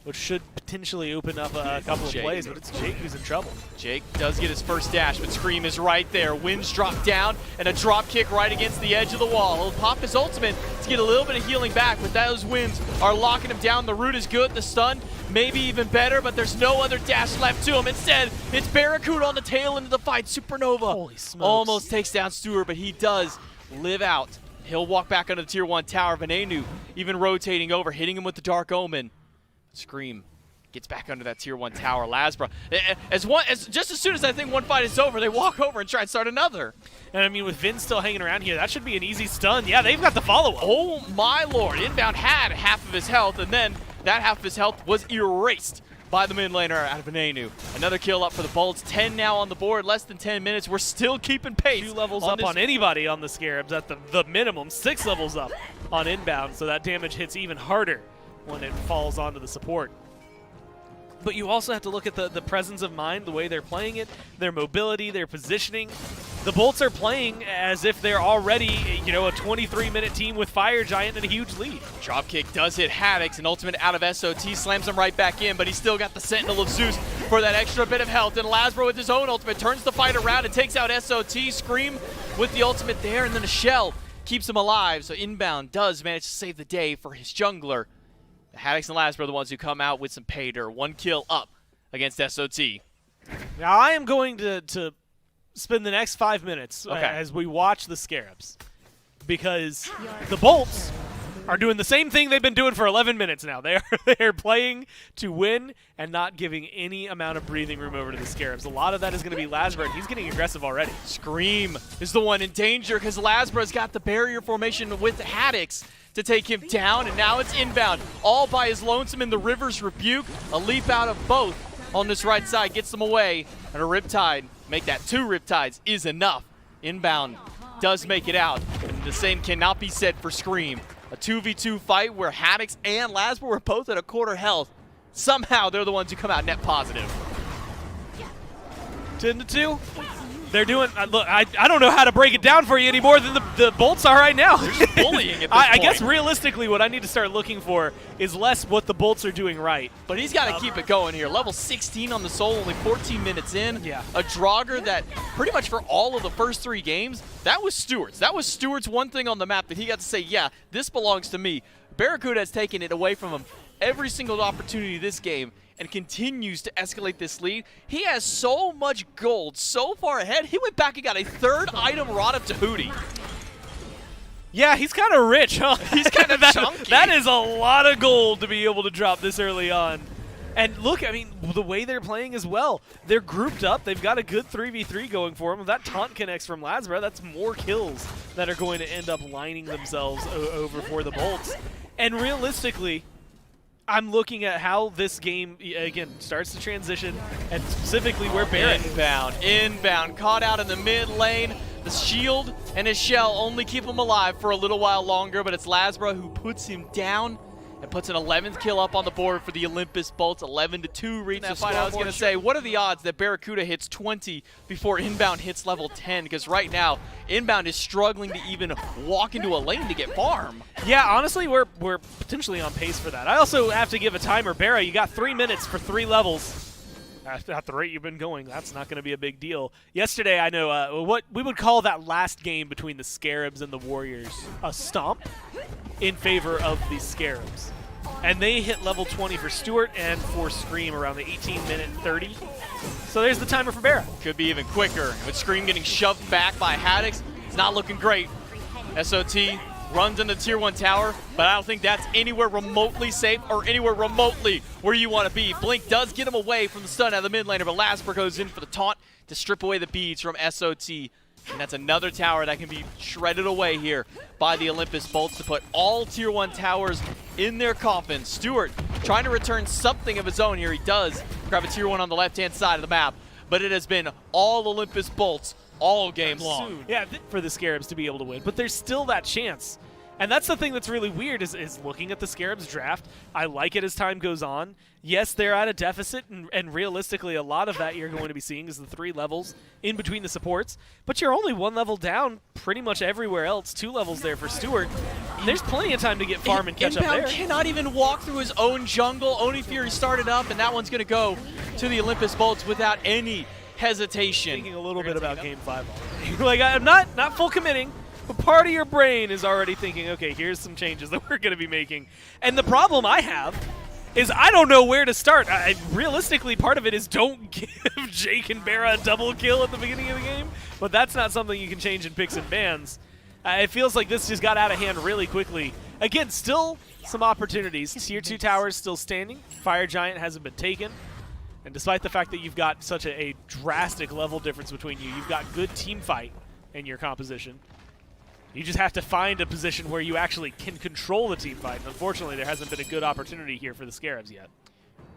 which should potentially open up a couple of plays, but it's Jake who's in trouble. Jake does get his first dash, but Scream is right there. Winds drop down, and a drop kick right against the edge of the wall. He'll pop his ultimate to get a little bit of healing back, but those winds are locking him down. The root is good, the stun maybe even better, but there's no other dash left to him. Instead, it's Barracuda on the tail end of the fight. Supernova Holy smokes. almost takes down Stewart, but he does live out. He'll walk back under the tier 1 tower. Venenu even rotating over, hitting him with the Dark Omen. Scream gets back under that tier 1 tower. Lasbra, just as soon as I think one fight is over, they walk over and try and start another. And I mean, with Vin still hanging around here, that should be an easy stun. Yeah, they've got the follow-up. Oh my lord, inbound had half of his health, and then that half of his health was erased by the mid laner out of Venenu. Another kill up for the Bolts. 10 now on the board, less than 10 minutes. We're still keeping pace. 2 levels up on anybody on the Scarabs at the minimum. 6 levels up on inbound, so that damage hits even harder when it falls onto the support. But you also have to look at the presence of mind, the way they're playing it, their mobility, their positioning. The Bolts are playing as if they're already, you know, a 23-minute team with Fire Giant and a huge lead. Dropkick does hit Haddix, an ultimate out of SOT, slams him right back in, but he's still got the Sentinel of Zeus for that extra bit of health. And Lasbro with his own ultimate turns the fight around and takes out SOT. Scream with the ultimate there, and then a shell keeps him alive. So inbound does manage to save the day for his jungler. Haddix and Lasbro are the ones who come out with some pay dirt. 1 kill up against SOT. Now I am going to spend the next 5 minutes as we watch the Scarabs, because the Bolts are doing the same thing they've been doing for 11 minutes now. They're playing to win and not giving any amount of breathing room over to the Scarabs. A lot of that is going to be Lasbro, and he's getting aggressive already. Scream is the one in danger because Lasbra's got the barrier formation with Haddix to take him down, and now it's inbound all by his lonesome in the River's Rebuke. A leap out of both on this right side gets them away, and a Riptide, make that 2 Riptides, is enough. Inbound does make it out, and the same cannot be said for Scream. A 2v2 fight where Haddix and Lasbra were both at a quarter health. Somehow they're the ones who come out net positive. 10-2. They're doing. Look, I don't know how to break it down for you any more than the Bolts are right now. They're just bullying at this I point. guess realistically, what I need to start looking for is less what the Bolts are doing right. But he's got to keep it going here. Level 16 on the Soul, only 14 minutes in. Yeah. A Draugr that pretty much for all of the first 3 games, that was Stewart's. That was Stewart's one thing on the map that he got to say, yeah, this belongs to me. Barracuda has taken it away from him every single opportunity this game and continues to escalate this lead. He has so much gold so far ahead. He went back and got a 3rd item Rod of Tahuti. Yeah, he's kind of rich, huh? He's kind of chunky. That is a lot of gold to be able to drop this early on. And look, I mean, the way they're playing as well. They're grouped up. They've got a good 3v3 going for them. If that taunt connects from Lasbra, that's more kills that are going to end up lining themselves over for the Bolts. And realistically, I'm looking at how this game, again, starts to transition, and specifically where Barrett... Inbound, caught out in the mid lane. The shield and his shell only keep him alive for a little while longer, but it's Lasbra who puts him down and puts an 11th kill up on the board for the Olympus Bolts. 11-2 reads the fight. I was going to say, what are the odds that Barracuda hits 20 before inbound hits level 10? Because right now, inbound is struggling to even walk into a lane to get farm. Yeah, honestly, we're potentially on pace for that. I also have to give a timer. Barra, you got 3 minutes for 3 levels. At the rate you've been going, that's not going to be a big deal. Yesterday, I know what we would call that last game between the Scarabs and the Warriors a stomp in favor of the Scarabs. And they hit level 20 for Stewart and for Scream around the 18-minute 30. So there's the timer for Barra. Could be even quicker. With Scream getting shoved back by Haddix, it's not looking great. SOT runs into Tier 1 tower, but I don't think that's anywhere remotely safe or anywhere remotely where you want to be. Blink does get him away from the stun out of the mid laner, but Lasper goes in for the taunt to strip away the beads from SOT. And that's another tower that can be shredded away here by the Olympus Bolts to put all Tier 1 towers in their coffin. Stewart trying to return something of his own here. He does grab a Tier 1 on the left-hand side of the map, but it has been all Olympus Bolts all game long. Yeah, for the Scarabs to be able to win, but there's still that chance. And that's the thing that's really weird is looking at the Scarabs draft. I like it as time goes on. Yes, they're at a deficit, and realistically, a lot of that you're going to be seeing is the 3 levels in between the supports. But you're only 1 level down pretty much everywhere else. 2 levels there for Stewart. There's plenty of time to get farm and catch up Inbound there. cannot even walk through his own jungle. Oni Fury started up, and that one's going to go to the Olympus Bolts without any hesitation. Thinking a little bit about Game 5 already. Like, I'm not full committing. But part of your brain is already thinking, okay, here's some changes that we're going to be making. And the problem I have is I don't know where to start. Realistically, part of it is don't give Jake and Barra a double kill at the beginning of the game. But that's not something you can change in picks and bans. It feels like this just got out of hand really quickly. Again, still some opportunities. Tier 2 towers still standing. Fire Giant hasn't been taken. And despite the fact that you've got such a drastic level difference between you, you've got good team fight in your composition. You just have to find a position where you actually can control the team fight. And unfortunately, there hasn't been a good opportunity here for the Scarabs yet.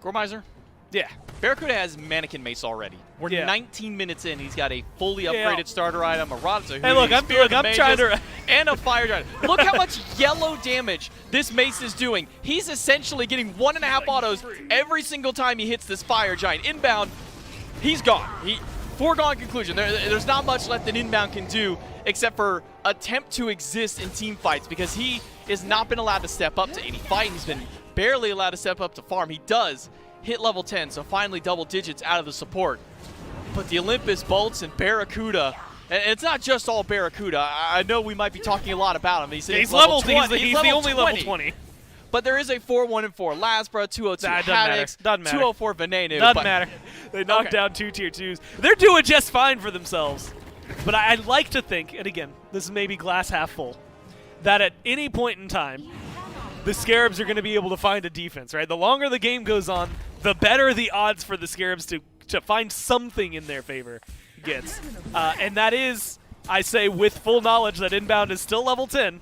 Gormizer? Yeah. Barracuda has Mannequin Mace already. We're 19 minutes in. He's got a fully upgraded Yeah. starter item, a Rod of Hey, look, I'm trying to... and a Fire Giant. Look how much yellow damage this Mace is doing. He's essentially getting 1.5 autos every single time he hits this Fire Giant. Inbound, he's gone. Foregone conclusion. There's not much left that Inbound can do except for attempt to exist in team fights because he has not been allowed to step up to any fight. He's been barely allowed to step up to farm. He does hit level 10, so finally double digits out of the support. But the Olympus Bolts and Barracuda, and it's not just all Barracuda. I know we might be talking a lot about him. He's level 20. He's the only level 20. But there is a 4-1-4 Lasbra, 202 Haddix, doesn't matter. 204 Venenu. Doesn't matter. They knocked down 2 Tier 2s. They're doing just fine for themselves. But I'd like to think, and again, this is maybe glass half full, that at any point in time, the Scarabs are going to be able to find a defense, right? The longer the game goes on, the better the odds for the Scarabs to find something in their favor gets. And that is, I say, with full knowledge that Inbound is still level 10,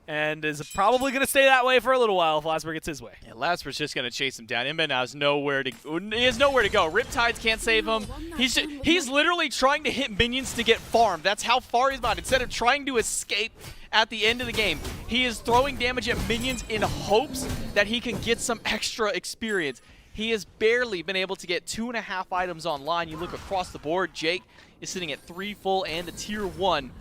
and is probably going to stay that way for a little while if Lasper gets his way. Yeah, Lasper's just going to chase him down. Inbound has nowhere to go. Riptides can't save him. He's literally trying to hit minions to get farmed. That's how far he's about. Instead of trying to escape at the end of the game, he is throwing damage at minions in hopes that he can get some extra experience. He has barely been able to get 2.5 items online. You look across the board, Jake is sitting at 3 full and a Tier 1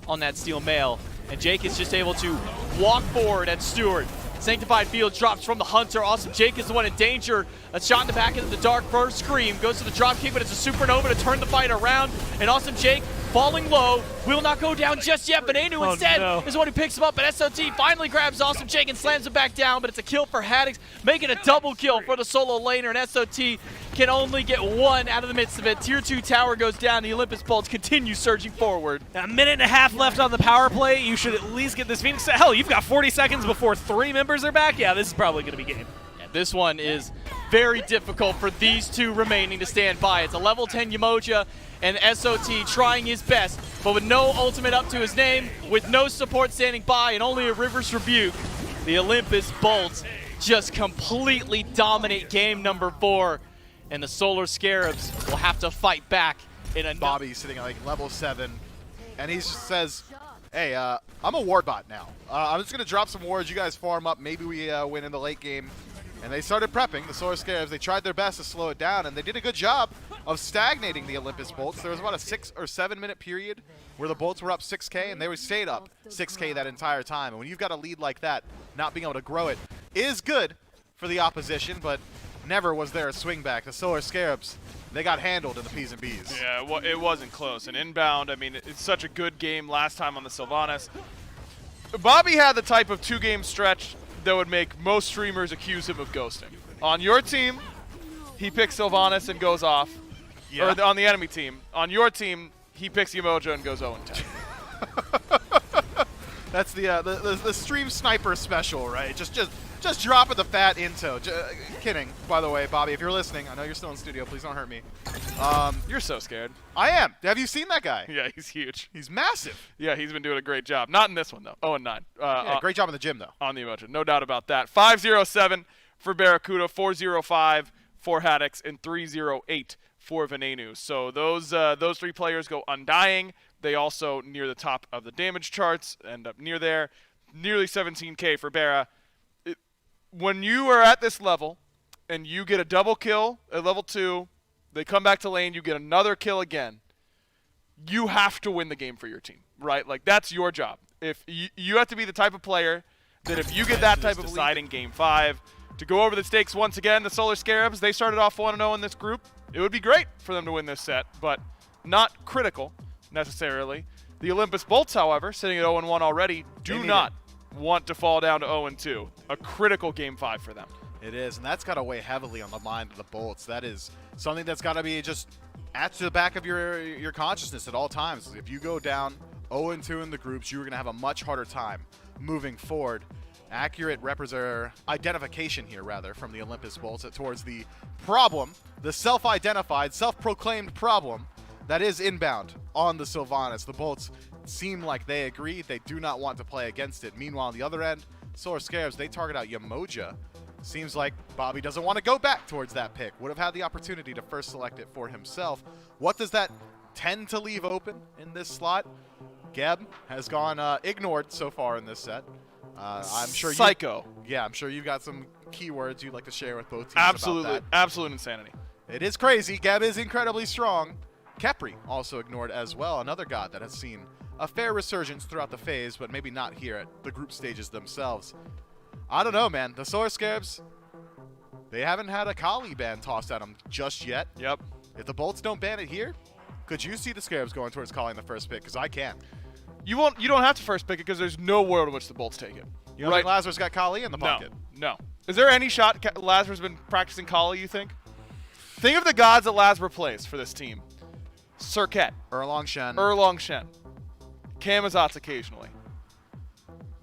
on that Steel Mail. And Jake is just able to walk forward at Stewart. Sanctified Field drops from the Hunter. Awesome Jake is the one in danger. A shot in the back into the dark first. Scream goes to the drop kick, but it's a supernova to turn the fight around. And Awesome Jake, falling low, will not go down just yet. But Anu instead is the one who picks him up. But SOT finally grabs Awesome Jake and slams him back down. But it's a kill for Haddix, making a double kill for the solo laner. And SOT can only get 1 out of the midst of it. Tier 2 tower goes down. The Olympus Bolts continue surging forward. A minute and a half left on the power play. You should at least get this Phoenix. Hell, you've got 40 seconds before 3 members are back. Yeah, this is probably going to be game. Yeah, this one is very difficult for these two remaining to stand by. It's a level 10 Yamoja and SOT trying his best, but with no ultimate up to his name, with no support standing by, and only a River's Rebuke, the Olympus Bolts just completely dominate game number 4, and the Solar Scarabs will have to fight back in a... Bobby sitting at like level 7, and he just says, hey, I'm a ward bot now. I'm just going to drop some wards. You guys farm up. Maybe we win in the late game. And they started prepping. The Solar Scarabs, they tried their best to slow it down, and they did a good job of stagnating the Olympus Bolts. There was about a 6 or 7 minute period where the Bolts were up 6K, and they stayed up 6K that entire time. And when you've got a lead like that, not being able to grow it is good for the opposition, but never was there a swing back. The Solar Scarabs, they got handled in the P's and B's. Yeah, it wasn't close. And Inbound, I mean, it's such a good game last time on the Sylvanas. Bobby had the type of 2-game stretch that would make most streamers accuse him of ghosting. On your team, he picks Sylvanas and goes off. Yeah. Or on the enemy team. On your team, he picks Yemoja and goes 0-10. That's the stream sniper special, right? Just dropping the fat into. Kidding, by the way, Bobby. If you're listening, I know you're still in studio. Please don't hurt me. You're so scared. I am. Have you seen that guy? Yeah, he's huge. He's massive. Yeah, he's been doing a great job. Not in this one, though. 0-9. Yeah, great job in the gym, though. On the Emoji. No doubt about that. 5-0-7 for Barracuda, 4-0-5 for Haddix, and 3-0-8 for Venenu. So those three players go undying. They also near the top of the damage charts, end up near there. Nearly 17K for Barra. When you are at this level and you get a double kill at level 2, they come back to lane, you get another kill again, you have to win the game for your team, right? Like, that's your job. If you have to be the type of player that if you get that type of lead in Game 5, to go over the stakes once again, the Solar Scarabs, they started off 1-0 in this group. It would be great for them to win this set, but not critical necessarily. The Olympus Bolts, however, sitting at 0-1 already, do not want to fall down to 0-2. A critical Game 5 for them. It is, and that's got to weigh heavily on the mind of the Bolts. That is something that's got to be just at the back of your consciousness at all times. If you go down 0-2 in the groups, you're going to have a much harder time moving forward. Accurate identification here, rather, from the Olympus Bolts towards the problem, the self-identified, self-proclaimed problem that is inbound on the Sylvanas. The Bolts seem like they agree. They do not want to play against it. Meanwhile, on the other end, Solar Scarabs, they target out Yemoja. Seems like Bobby doesn't want to go back towards that pick. Would have had the opportunity to first select it for himself. What does that tend to leave open in this slot? Geb has gone ignored so far in this set. I'm sure Psycho. I'm sure you've got some keywords you'd like to share with both teams. Absolutely. About that. Absolute insanity. It is crazy. Geb is incredibly strong. Kepri also ignored as well, another god that has seen a fair resurgence throughout the phase, but maybe not here at the group stages themselves. I don't know, man. The Solar Scarabs, they haven't had a Kali ban tossed at them just yet. Yep. If the Bolts don't ban it here, could you see the Scarabs going towards Kali in the first pick? Because I can. You don't have to first pick it because there's no world in which the Bolts take it. You don't think Lazarus got Kali in the pocket? No. Is there any shot Lazarus been practicing Kali, you think? Think of the gods that Lazarus plays for this team. Serket. Erlong Shen. Kamazats occasionally.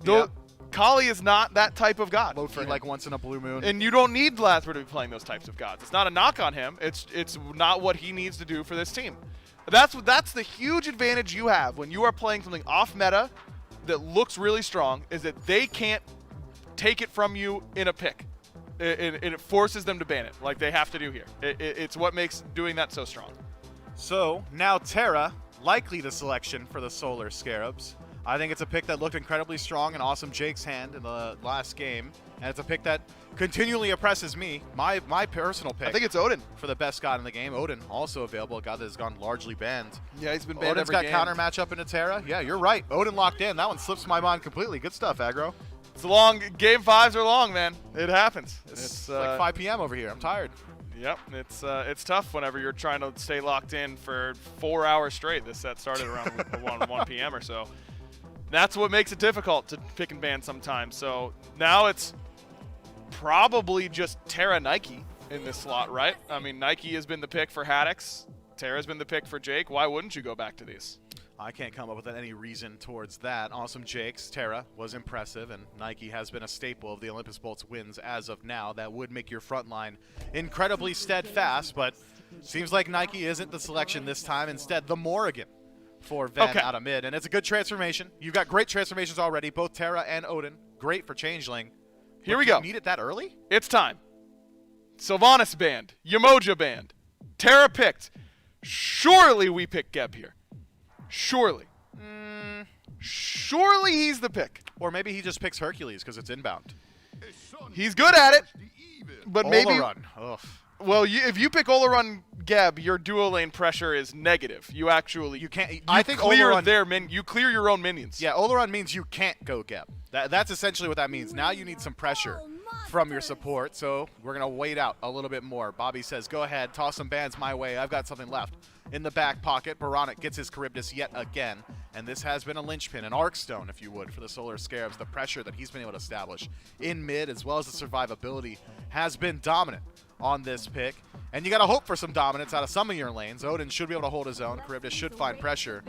Yeah. Kali is not that type of god. Low-key like once in a blue moon. And you don't need Lazarus to be playing those types of gods. It's not a knock on him. It's not what he needs to do for this team. That's the huge advantage you have when you are playing something off meta that looks really strong, is that they can't take it from you in a pick. It forces them to ban it like they have to do here. It's what makes doing that so strong. So now Terra, likely the selection for the Solar Scarabs. I think it's a pick that looked incredibly strong in Awesome Jake's hand in the last game, and it's a pick that continually oppresses me. My personal pick. I think it's Odin for the best god in the game. Odin also available, a god that has gone largely banned. Yeah, he's been banned Odin's every got game. counter matchup into Terra. Yeah, you're right. Odin locked in. That one slips my mind completely. Good stuff, Aggro. It's long. Game 5s are long, man. It happens. It's like 5 p.m. over here. I'm tired. Yep, it's tough whenever you're trying to stay locked in for 4 hours straight. This set started around 1 p.m. or so. That's what makes it difficult to pick and ban sometimes. So now it's probably just Terra Nike in this slot, right? I mean, Nike has been the pick for Haddix. Terra's been the pick for Jake. Why wouldn't you go back to these? I can't come up with any reason towards that. Awesome Jake's Terra was impressive, and Nike has been a staple of the Olympus Bolts wins as of now. That would make your front line incredibly steadfast, but seems like Nike isn't the selection this time. Instead, the Morrigan for Ven out of mid, and it's a good transformation. You've got great transformations already, both Terra and Odin. Great for Changeling. Here we go. Need it that early? It's time. Sylvanas banned. Yemoja banned. Terra picked. Surely we pick Geb here. Surely. Surely he's the pick. Or maybe he just picks Hercules because it's inbound. He's good at it, but maybe... Olarun. Ugh. Well, if you pick Olarun Geb, your dual lane pressure is negative. You can't. I think clear you clear your own minions. Yeah, Olarun means you can't go Geb. That's essentially what that means. Now you need some pressure from your support, so we're gonna wait out a little bit more. Bobby says, "Go ahead, toss some bans my way. I've got something left." In the back pocket, Baronic gets his Charybdis yet again, And this has been a linchpin, an arc stone, if you would, for the Solar Scarabs. The pressure that he's been able to establish in mid, as well as the survivability, has been dominant on this pick. And you got to hope for some dominance out of some of your lanes. Odin should be able to hold his own. Charybdis should find pressure.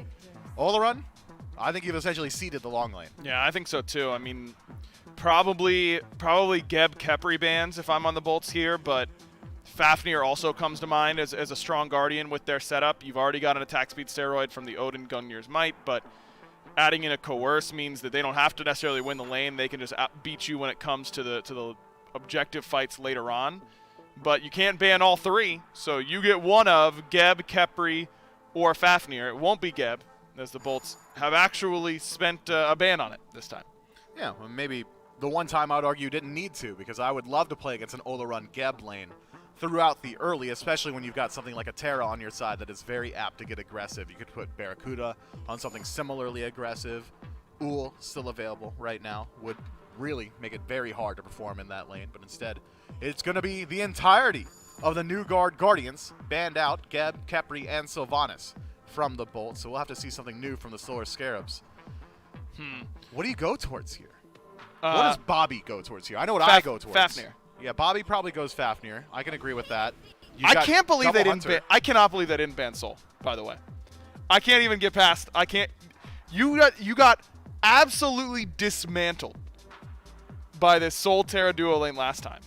Olaron, I think you've essentially seeded the long lane. Yeah, I think so too. I mean, probably Geb Khepri bans if I'm on the Bolts here, but Fafnir also comes to mind as a strong Guardian with their setup. You've already got an attack speed steroid from the Odin Gungnir's Smite, but adding in a Coerce means that they don't have to necessarily win the lane. They can just beat you when it comes to the objective fights later on. But you can't ban all three, so you get one of Geb, Khepri, or Fafnir. It won't be Geb, as the Bolts have actually spent a ban on it this time. Yeah, well, maybe the one time I'd argue you didn't need to, because I would love to play against an Olaron Geb lane throughout the early, especially when you've got something like a Terra on your side that is very apt to get aggressive. You could put Barracuda on something similarly aggressive. Ull, still available right now, would really make it very hard to perform in that lane, but instead, it's going to be the entirety of the new Guardians banned out, Geb, Khepri, and Sylvanas from the Bolt, so we'll have to see something new from the Solar Scarabs. What do you go towards here? What does Bobby go towards here? I know what I go towards. Fafnir. Yeah, Bobby probably goes Fafnir. I can agree with that. I can't believe they didn't ban. I cannot believe they didn't ban Soul, by the way. I can't even get past. I can't. You got absolutely dismantled by this Soul Terra duo lane last time.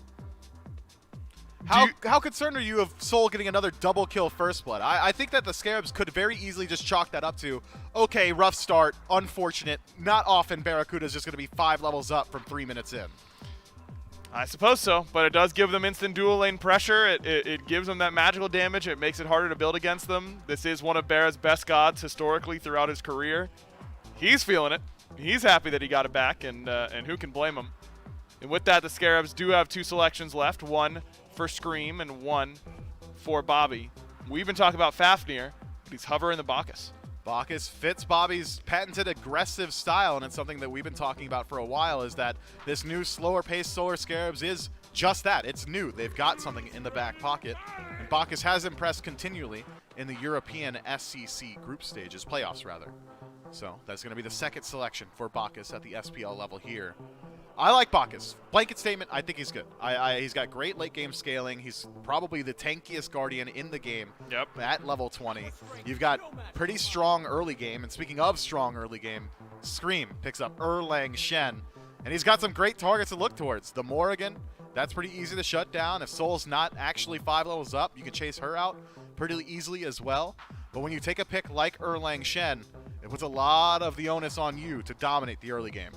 How concerned are you of Soul getting another double kill first blood? I think that the Scarabs could very easily just chalk that up to, okay, rough start, unfortunate. Not often Barracuda is just going to be 5 levels up from 3 minutes in. I suppose so, but it does give them instant dual lane pressure. It gives them that magical damage. It makes it harder to build against them. This is one of Barra's best gods historically throughout his career. He's feeling it. He's happy that he got it back, and who can blame him? And with that, the Scarabs do have 2 selections left, one for Scream and one for Bobby. We've been talking about Fafnir, but he's hovering the Bacchus. Bacchus fits Bobby's patented aggressive style, and it's something that we've been talking about for a while, is that this new slower-paced Solar Scarabs is just that. It's new. They've got something in the back pocket, and Bacchus has impressed continually in the European SCC group stages, playoffs rather. So that's going to be the second selection for Bacchus at the SPL level here. I like Bacchus. Blanket statement, I think he's good. He's got great late-game scaling. He's probably the tankiest Guardian in the game at level 20. You've got pretty strong early game, and speaking of strong early game, Scream picks up Erlang Shen, and he's got some great targets to look towards. The Morrigan, that's pretty easy to shut down. If Soul's not actually 5 levels up, you can chase her out pretty easily as well. But when you take a pick like Erlang Shen, it puts a lot of the onus on you to dominate the early game.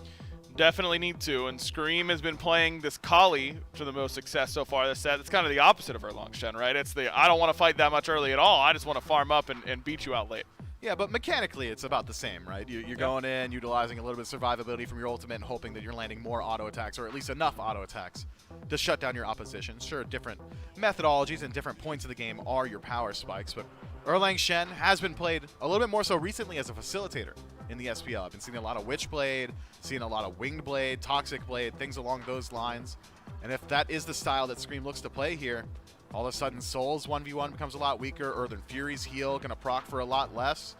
Definitely need to, and Scream has been playing this Kali to the most success so far this set. It's kind of the opposite of Erlang Shen, right? It's the, I don't want to fight that much early at all. I just want to farm up and beat you out late. Yeah, but mechanically it's about the same, right? You're going in, utilizing a little bit of survivability from your ultimate and hoping that you're landing more auto attacks, or at least enough auto attacks to shut down your opposition. Sure, different methodologies and different points of the game are your power spikes, but Erlang Shen has been played a little bit more so recently as a facilitator in the SPL. I've been seeing a lot of Witchblade, seeing a lot of Winged Blade, Toxic Blade, things along those lines. And if that is the style that Scream looks to play here, all of a sudden Soul's 1v1 becomes a lot weaker, Earthen Fury's heal gonna proc for a lot less.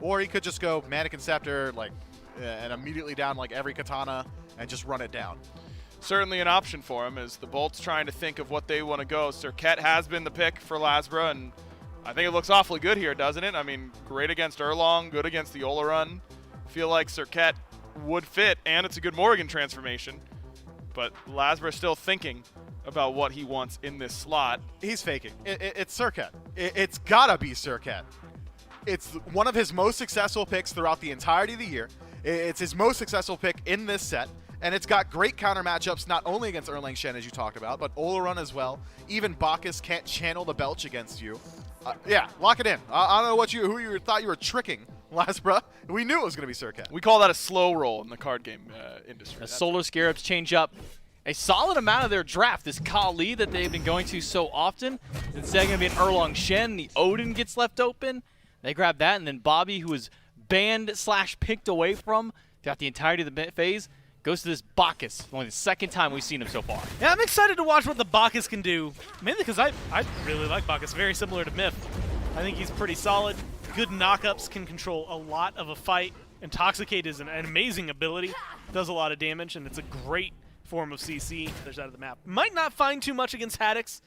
Or he could just go Mannequin Scepter and immediately down like every katana and just run it down. Certainly an option for him as the Bolts trying to think of what they want to go. Serket has been the pick for Lasbra, and I think it looks awfully good here, doesn't it? I mean, great against Erlong, good against the Olaron. Feel like Serket would fit, and it's a good Morrigan transformation. But Lasbra still thinking about what he wants in this slot. He's faking. It's Serket. It's gotta be Serket. It's one of his most successful picks throughout the entirety of the year. It's his most successful pick in this set. And it's got great counter matchups, not only against Erlang Shen, as you talked about, but Olaron as well. Even Bacchus can't channel the Belch against you. Yeah, lock it in. I don't know who you thought you were tricking, Lasbra. We knew it was going to be Serket. We call that a slow roll in the card game industry. The Solar Scarabs change up a solid amount of their draft. This Kali that they've been going to so often. Instead going to be an Erlang Shen. The Odin gets left open. They grab that, and then Bobby, who was banned/picked away from throughout the entirety of the phase, goes to this Bacchus. Only the second time we've seen him so far. Yeah, I'm excited to watch what the Bacchus can do, mainly because I really like Bacchus, very similar to Myth. I think he's pretty solid. good knockups can control a lot of a fight. Intoxicate is an amazing ability, does a lot of damage, and it's a great form of CC. There's out of the map. Might not find too much against Haddix,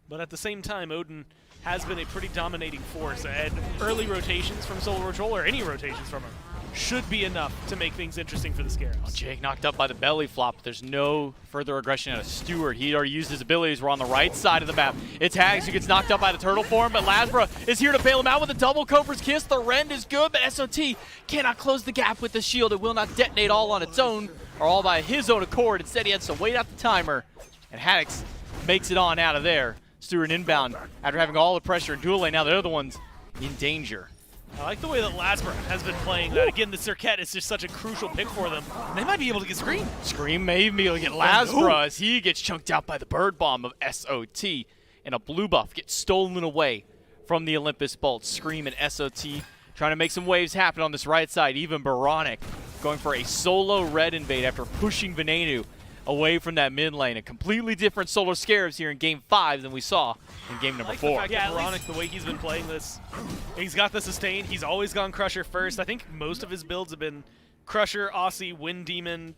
but at the same time, Odin has been a pretty dominating force, and early rotations from Solar Patrol, or any rotations from him, should be enough to make things interesting for the Scarabs. Jake knocked up by the belly flop, but there's no further aggression out of Stewart. He already used his abilities. We're on the right side of the map. It's Hags who gets knocked up by the turtle form, but Lasbra is here to bail him out with a double Cobra's Kiss. The rend is good, but SOT cannot close the gap with the shield. It will not detonate all on its own, or all by his own accord. Instead, he has to wait out the timer, and Haddix makes it on out of there. Stewart inbound after having all the pressure in dual lane. Now they're the ones in danger. I like the way that Lasbra has been playing that. Again, the Circuit is just such a crucial pick for them. They might be able to get Scream. Scream may be able to get Lasbra as he gets chunked out by the bird bomb of SOT. And a blue buff gets stolen away from the Olympus Bolts. Scream and SOT trying to make some waves happen on this right side. Even Baronic going for a solo red invade after pushing Venenu away from that mid lane. A completely different Solar Scarabs here in Game 5 than we saw in Game number 4. The fact that Baronic, the way he's been playing this, he's got the sustain. He's always gone Crusher first. I think most of his builds have been Crusher, Aussie, Wind Demon,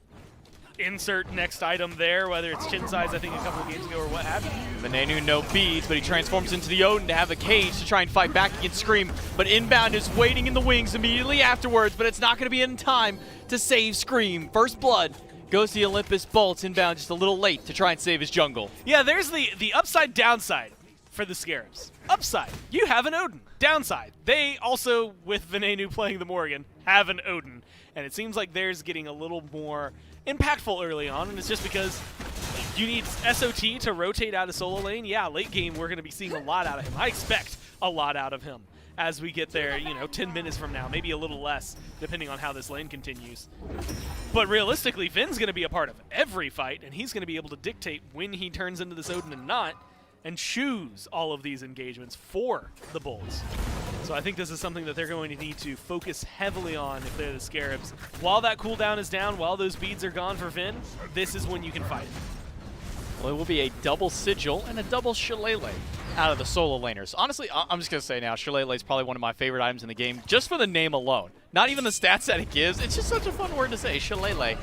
insert next item there, whether it's Chin Size, I think a couple of games ago, or what have you. Venenu no beads, but he transforms into the Odin to have a cage to try and fight back against Scream. But Inbound is waiting in the wings immediately afterwards, but it's not going to be in time to save Scream. First blood goes to the Olympus Bolts. Inbound just a little late to try and save his jungle. Yeah, there's the upside downside for the Scarabs. Upside, you have an Odin. Downside, they also, with Venenu playing the Morgan, have an Odin. And it seems like theirs getting a little more impactful early on, and it's just because you need SOT to rotate out of solo lane. Yeah, late game, we're going to be seeing a lot out of him. I expect a lot out of him as we get there, 10 minutes from now, maybe a little less, depending on how this lane continues. But realistically, Finn's going to be a part of every fight, and he's going to be able to dictate when he turns into this Odin and not, and choose all of these engagements for the Bulls. So I think this is something that they're going to need to focus heavily on if they're the Scarabs. While that cooldown is down, while those beads are gone for Finn, this is when you can fight. Well, it will be a double Sigil and a double Shillelagh out of the solo laners. Honestly, I'm just going to say now, Shillelagh is probably one of my favorite items in the game, just for the name alone. Not even the stats that it gives. It's just such a fun word to say, Shillelagh.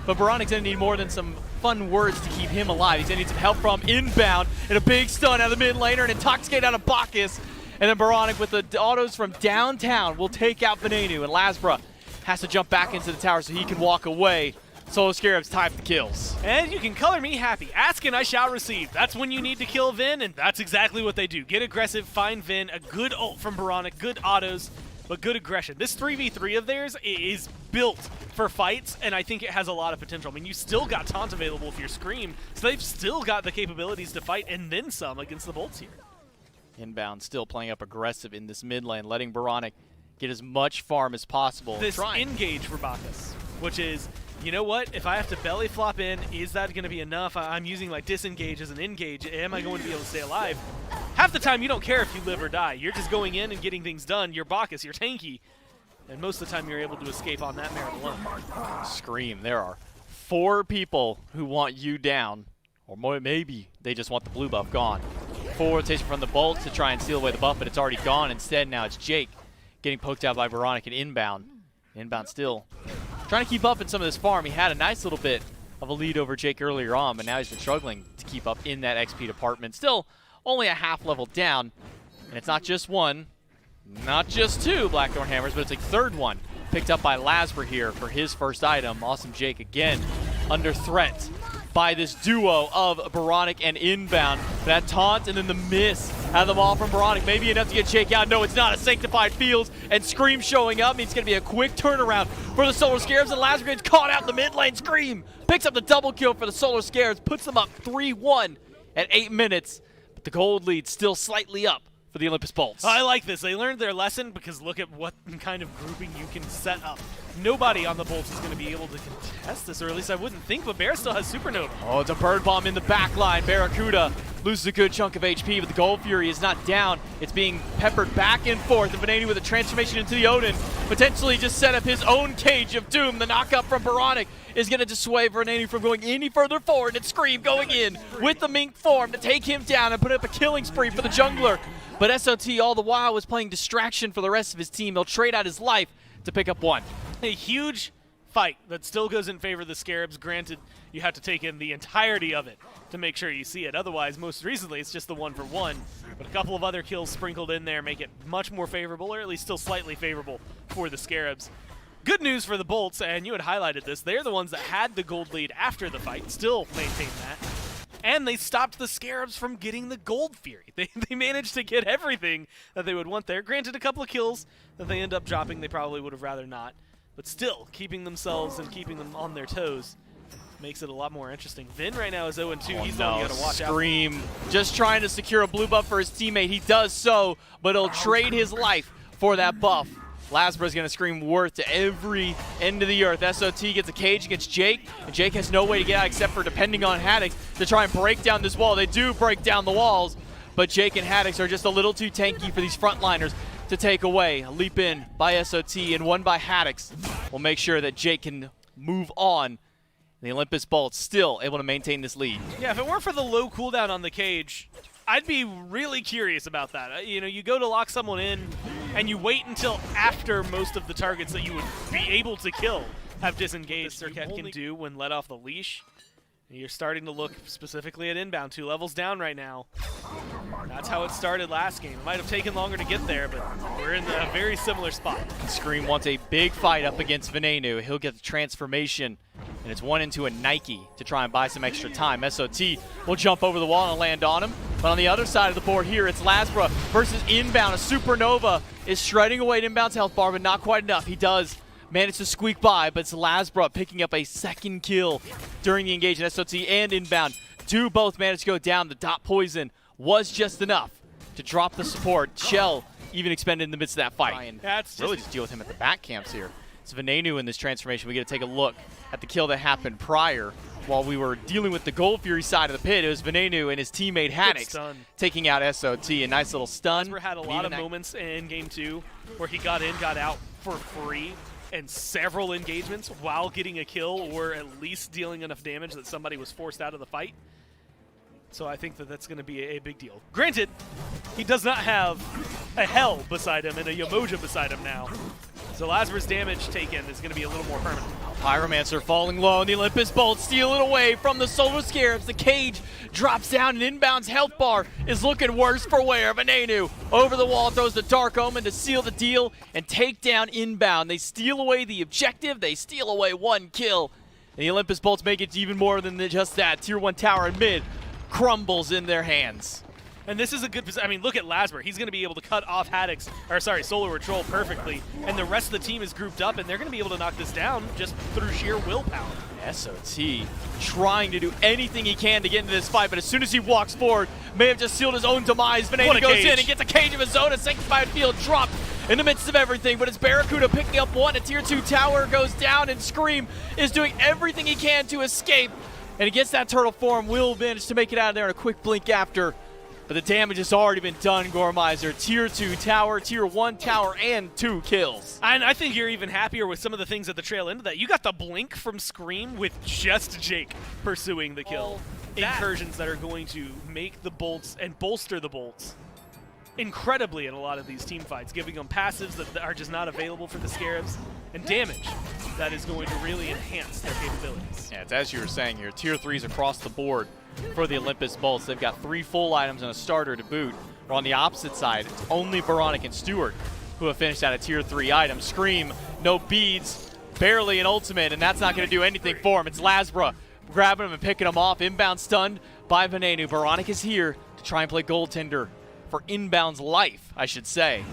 But Baronic's going to need more than some fun words to keep him alive. He's going to need some help from Inbound, and a big stun out of the mid laner, and Intoxicate out of Bacchus. And then Baronic with the autos from downtown will take out Venenu, and Lasbra has to jump back into the tower so he can walk away. Solar Scarabs type the kills. And you can color me happy. Ask and I shall receive. That's when you need to kill Vin, and that's exactly what they do. Get aggressive, find Vin, a good ult from Baronic, good autos, but good aggression. This 3v3 of theirs is built for fights, and I think it has a lot of potential. I mean, you still got taunt available if you're Scream, so they've still got the capabilities to fight, and then some against the Bolts here. Inbound still playing up aggressive in this mid lane, letting Baronic get as much farm as possible. This engage for Bacchus, which is, you know what, if I have to belly flop in, is that going to be enough? I'm using like disengage as an engage. Am I going to be able to stay alive? Half the time you don't care if you live or die. You're just going in and getting things done. You're Bacchus, you're tanky. And most of the time you're able to escape on that merit alone. Scream, there are 4 people who want you down. Or more, maybe they just want the blue buff gone. 4 rotation from the Bolts to try and steal away the buff, but it's already gone. Instead, now it's Jake getting poked out by Baronic and Inbound. Inbound still trying to keep up in some of this farm. He had a nice little bit of a lead over Jake earlier on, but now he's been struggling to keep up in that XP department. Still only a half level down, and it's not just one, not just 2 Blackthorn Hammers, but it's a third one picked up by Lasbra here for his first item. Awesome Jake again under threat by this duo of Baronic and Inbound. That taunt and then the miss out of the ball from Baronic. Maybe enough to get Jake out. No, it's not. A Sanctified Fields and Scream showing up means it's going to be a quick turnaround for the Solar Scarabs, and Lasbra gets caught out in the mid lane. Scream picks up the double kill for the Solar Scarabs, puts them up 3-1 at 8 minutes, but the gold lead still slightly up for the Olympus Bolts. I like this. They learned their lesson because look at what kind of grouping you can set up nobody on the Bolts is going to be able to contest this, or at least I wouldn't think, but Bear still has Supernova. Oh, it's a bird bomb in the back line. Barracuda loses a good chunk of HP, but the Gold Fury is not down. It's being peppered back and forth. And Venenu with a transformation into the Odin, potentially just set up his own cage of doom. The knockup from Baronic is going to dissuade Venenu from going any further forward, and Scream going in with the Mink form to take him down and put up a killing spree for the jungler. But SOT all the while was playing distraction for the rest of his team. He'll trade out his life to pick up one. A huge fight that still goes in favor of the Scarabs. Granted, you have to take in the entirety of it to make sure you see it. Otherwise, most recently, it's just the 1-for-1. But a couple of other kills sprinkled in there make it much more favorable, or at least still slightly favorable for the Scarabs. Good news for the Bolts, and you had highlighted this. They're the ones that had the gold lead after the fight, still maintain that. And they stopped the Scarabs from getting the Gold Fury. They managed to get everything that they would want there. Granted, a couple of kills that they end up dropping they probably would have rather not. But still, keeping themselves and keeping them on their toes makes it a lot more interesting. Vin right now is 0-2. He's the one you gotta watch out. Scream just trying to secure a blue buff for his teammate. He does so, but he'll trade his life for that buff. Lasbra's going to scream worth to every end of the earth. SOT gets a cage against Jake, and Jake has no way to get out except for depending on Haddix to try and break down this wall. They do break down the walls, but Jake and Haddix are just a little too tanky for these frontliners to take away. A leap in by SOT and one by Haddix will make sure that Jake can move on. The Olympus Bolts still able to maintain this lead. Yeah, if it weren't for the low cooldown on the cage, I'd be really curious about that. You know, you go to lock someone in, and you wait until after most of the targets that you would be able to kill have disengaged. What Serket can do when let off the leash. You're starting to look specifically at inbound, 2 levels down right now. That's how it started last game. It might have taken longer to get there, but we're in a very similar spot. Scream wants a big fight up against Venenu. He'll get the transformation, and it's one into a Nike to try and buy some extra time. SOT will jump over the wall and land on him. But on the other side of the board here, it's Lasbra versus Inbound. A Supernova is shredding away at Inbound's health bar, but not quite enough. He does manage to squeak by, but it's Lasbra picking up a second kill during the engagement. SOT and Inbound do both manage to go down. The dot poison was just enough to drop the support. Shell even expended in the midst of that fight. That's really just deal with him at the back camps here. It's Venenu in this transformation. We get to take a look at the kill that happened prior. While we were dealing with the Gold Fury side of the pit, it was Venenu and his teammate Haddix taking out SOT. A nice little stun. Lasbra had a lot of moments in Game 2 where he got in, got out for free, and several engagements while getting a kill or at least dealing enough damage that somebody was forced out of the fight. So I think that that's going to be a big deal. Granted, he does not have a Hell beside him and a Yamoja beside him now. So Lasbra's damage taken is going to be a little more permanent. Pyromancer falling low, and the Olympus Bolts steal it away from the Solar Scarabs. The cage drops down, and Inbound's health bar is looking worse for wear. Venenu over the wall throws the Dark Omen to seal the deal and take down Inbound. They steal away the objective. They steal away one kill. And the Olympus Bolts make it even more than just that. Tier 1 tower in mid crumbles in their hands. And this is a good position. I mean, look at Lasbra. He's going to be able to cut off Haddix, or sorry, Solar Patrol perfectly. And the rest of the team is grouped up, and they're going to be able to knock this down just through sheer willpower. SOT trying to do anything he can to get into this fight, but as soon as he walks forward, may have just sealed his own demise. Venenu goes in and gets a cage of his own. A Sanctified Field dropped in the midst of everything, but it's Barracuda picking up one. A Tier 2 tower goes down, and Scream is doing everything he can to escape. And against that turtle form, will manage to make it out of there in a quick blink after. But the damage has already been done, Gormizer. Tier 2 tower, Tier 1 tower, and 2 kills. And I think you're even happier with some of the things at the trail end of that. You got the blink from Scream with just Jake pursuing the kill. Incursions that are going to make the Bolts and bolster the Bolts incredibly in a lot of these team fights, giving them passives that are just not available for the Scarabs, and damage that is going to really enhance their capabilities. Yeah, it's as you were saying here, Tier 3s across the board for the Olympus Bolts. They've got 3 full items and a starter to boot. Or on the opposite side, it's only Baronic and Stewart who have finished out a Tier 3 item. Scream, no beads, barely an ultimate, and that's not going to do anything for him. It's Lasbra grabbing him and picking him off. Inbound stunned by Venenu. Baronic is here to try and play goaltender for Inbound's life, I should say.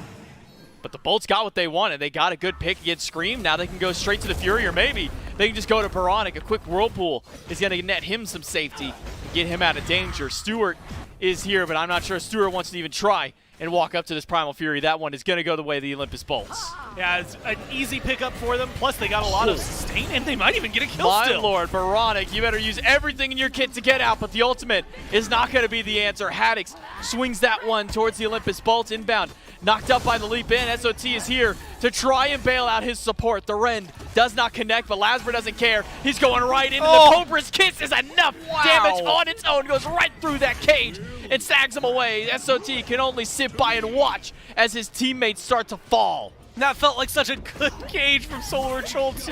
But the Bolts got what they wanted. They got a good pick against Scream. Now they can go straight to the Fury, or maybe they can just go to Baronic. A quick Whirlpool is going to net him some safety and get him out of danger. Stewart is here, but I'm not sure Stewart wants to even try and walk up to this Primal Fury. That one is going to go the way of the Olympus Bolts. Yeah, it's an easy pickup for them. Plus, they got a lot of sustain, and they might even get a kill My still. lord, Baronic, you better use everything in your kit to get out, but the ultimate is not going to be the answer. Haddix swings that one towards the Olympus Bolts inbound. Knocked up by the leap in. SOT is here to try and bail out his support. The Rend does not connect, but Lasbra doesn't care. He's going right into the Cobra's Kiss is enough damage on its own. Goes right through that cage and sags him away. SOT can only sit by and watch as his teammates start to fall. That felt like such a good cage from Solar Troll 2.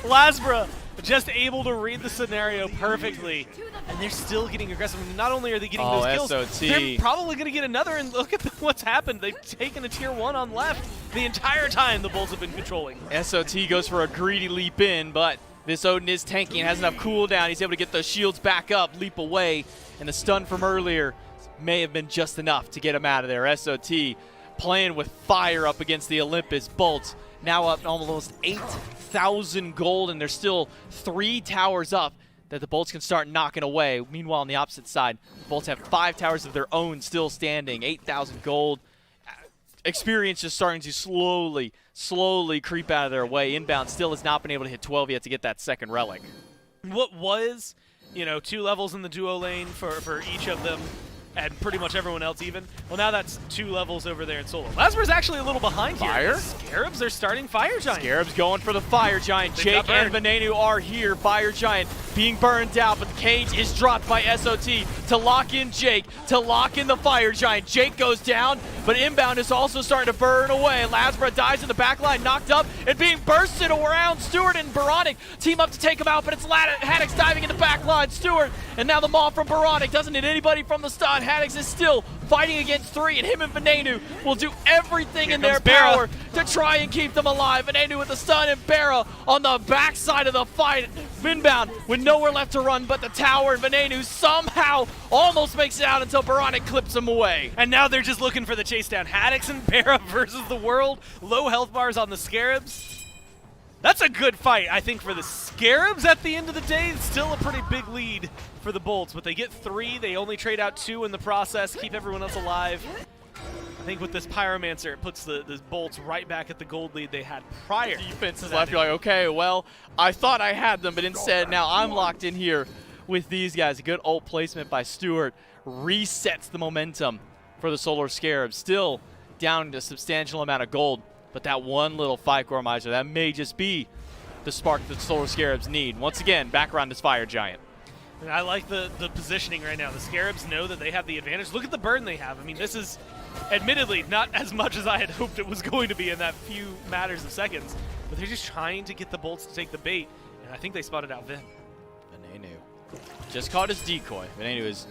Lasbra just able to read the scenario perfectly. And they're still getting aggressive. I mean, not only are they getting those kills, SOT. they're probably going to get another. And look at what's happened. They've taken a tier 1 on left the entire time the Bolts have been controlling. SOT goes for a greedy leap in, but this Odin is tanky and has enough cooldown. He's able to get those shields back up, leap away, and the stun from earlier may have been just enough to get him out of there. SOT playing with fire up against the Olympus Bolts. Now up almost 8,000 gold, and there's still 3 towers up that the Bolts can start knocking away. Meanwhile, on the opposite side, the Bolts have 5 towers of their own still standing. 8,000 gold. Experience just starting to slowly creep out of their way. Inbound still has not been able to hit 12 yet to get that second relic. What was, 2 levels in the duo lane for each of them, and pretty much everyone else even. Well, now that's 2 levels over there in solo. Lasbra's actually a little behind Fire? here. Scarabs are starting Fire Giant. Scarabs going for the Fire Giant. They Jake got and burned. Venenu are here. Fire Giant being burned out, but the cage is dropped by SOT to lock in Jake, to lock in the Fire Giant. Jake goes down, but inbound is also starting to burn away. Lasbra dies in the back line, knocked up and being bursted around. Stewart and Baronic team up to take him out, but it's Haddix diving in the back line. Stewart, and now the maul from Baronic doesn't hit anybody from the stun. Haddix is still fighting against 3, and him and Venenu will do everything in their power to try and keep them alive. Venenu with the stun, and Barra on the backside of the fight. Inbound with nowhere left to run but the tower, and Venenu somehow almost makes it out until Baronic clips him away. And now they're just looking for the chase down. Haddix and Barra versus the world. Low health bars on the Scarabs. That's a good fight, I think, for the Scarabs at the end of the day. It's still a pretty big lead for the Bolts, but they get 3. They only trade out 2 in the process, keep everyone else alive. I think with this Pyromancer, it puts the Bolts right back at the gold lead they had prior. Defense is left. You're like, okay, well, I thought I had them, but instead now I'm locked in here with these guys. A good ult placement by Stewart resets the momentum for the Solar Scarabs. Still down to a substantial amount of gold, but that one little fight, Gormizer, that may just be the spark that the Solar Scarabs need. Once again, back around this Fire Giant. And I like the positioning right now. The Scarabs know that they have the advantage. Look at the burn they have. I mean, this is admittedly not as much as I had hoped it was going to be in that few matters of seconds, but they're just trying to get the Bolts to take the bait, and I think they spotted out Vin. Venenu just caught his decoy. Venenu is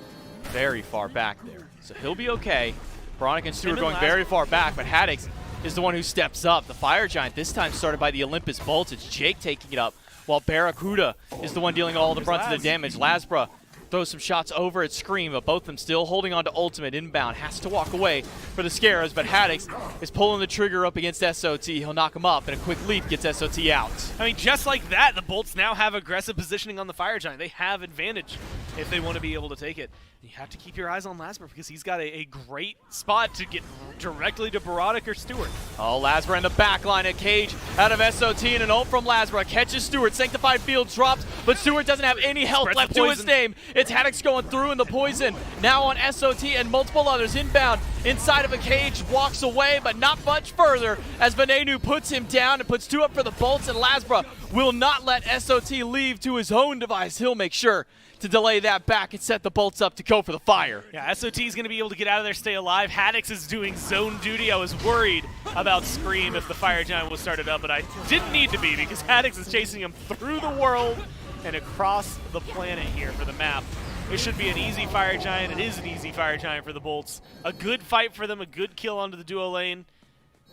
very far back there, so he'll be okay. Baronic and Stewart going very far back, but Haddix is the one who steps up. The Fire Giant this time started by the Olympus Bolts. It's Jake taking it up, while Barracuda is the one dealing all the brunt of the damage. Lasbra throws some shots over at Scream, but both of them still holding on to ultimate. Inbound has to walk away for the Scarabs, but Haddix is pulling the trigger up against SOT. He'll knock him up, and a quick leap gets SOT out. I mean, just like that, the Bolts now have aggressive positioning on the Fire Giant. They have advantage if they want to be able to take it. You have to keep your eyes on Lasbra because he's got a great spot to get directly to Baronic or Stewart. Oh, Lasbra in the back line, a cage out of SOT, and an ult from Lasbra. Catches Stewart, Sanctified Field drops, but Stewart doesn't have any health Spreads left the to his poison. name. It's Haddix going through in the poison. Now on SOT and multiple others inbound inside of a cage, walks away, but not much further as Venenu puts him down and puts 2 up for the Bolts, and Lasbra will not let SOT leave to his own device. He'll make sure to delay that back and set the Bolts up to go for the fire. Yeah, SOT is going to be able to get out of there, stay alive. Haddix is doing zone duty. I was worried about Scream if the Fire Giant was started up, but I didn't need to be because Haddix is chasing him through the world and across the planet here for the map. It should be an easy Fire Giant. It is an easy Fire Giant for the Bolts. A good fight for them, a good kill onto the duo lane.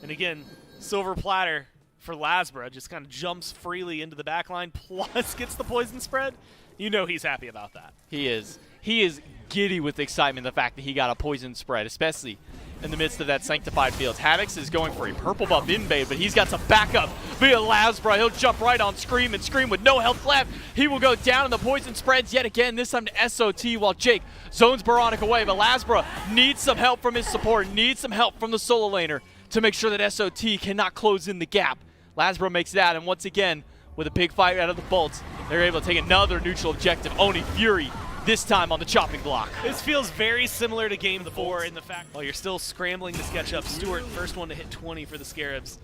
And again, silver platter for Lasbra. Just kind of jumps freely into the backline, plus gets the poison spread. You know he's happy about that. He is. He is giddy with excitement, the fact that he got a poison spread, especially in the midst of that Sanctified Fields. Haddix is going for a purple buff invade, but he's got some backup via Lasbra. He'll jump right on Scream, and Scream with no health left. He will go down, and the poison spreads yet again, this time to SOT, while Jake zones Baronic away. But Lasbra needs some help from his support, needs some help from the solo laner to make sure that SOT cannot close in the gap. Lasbro makes that, and once again, with a big fight out of the Bolts, they're able to take another neutral objective. Oni Fury, this time on the chopping block. This feels very similar to Game 4 in the fact while you're still scrambling to sketch up. Stewart, first one to hit 20 for the Scarabs.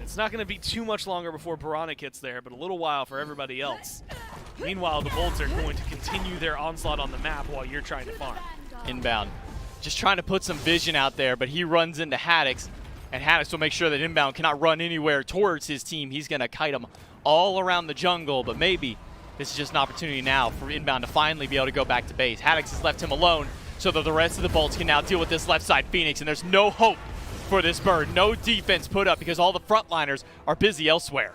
It's not going to be too much longer before Baronic hits there, but a little while for everybody else. Meanwhile, the Bolts are going to continue their onslaught on the map while you're trying to farm. Inbound. Just trying to put some vision out there, but he runs into Haddix, and Haddix will make sure that Inbound cannot run anywhere towards his team. He's going to kite him all around the jungle, but maybe this is just an opportunity now for Inbound to finally be able to go back to base. Haddix has left him alone so that the rest of the Bolts can now deal with this left side Phoenix, and there's no hope for this bird. No defense put up because all the frontliners are busy elsewhere.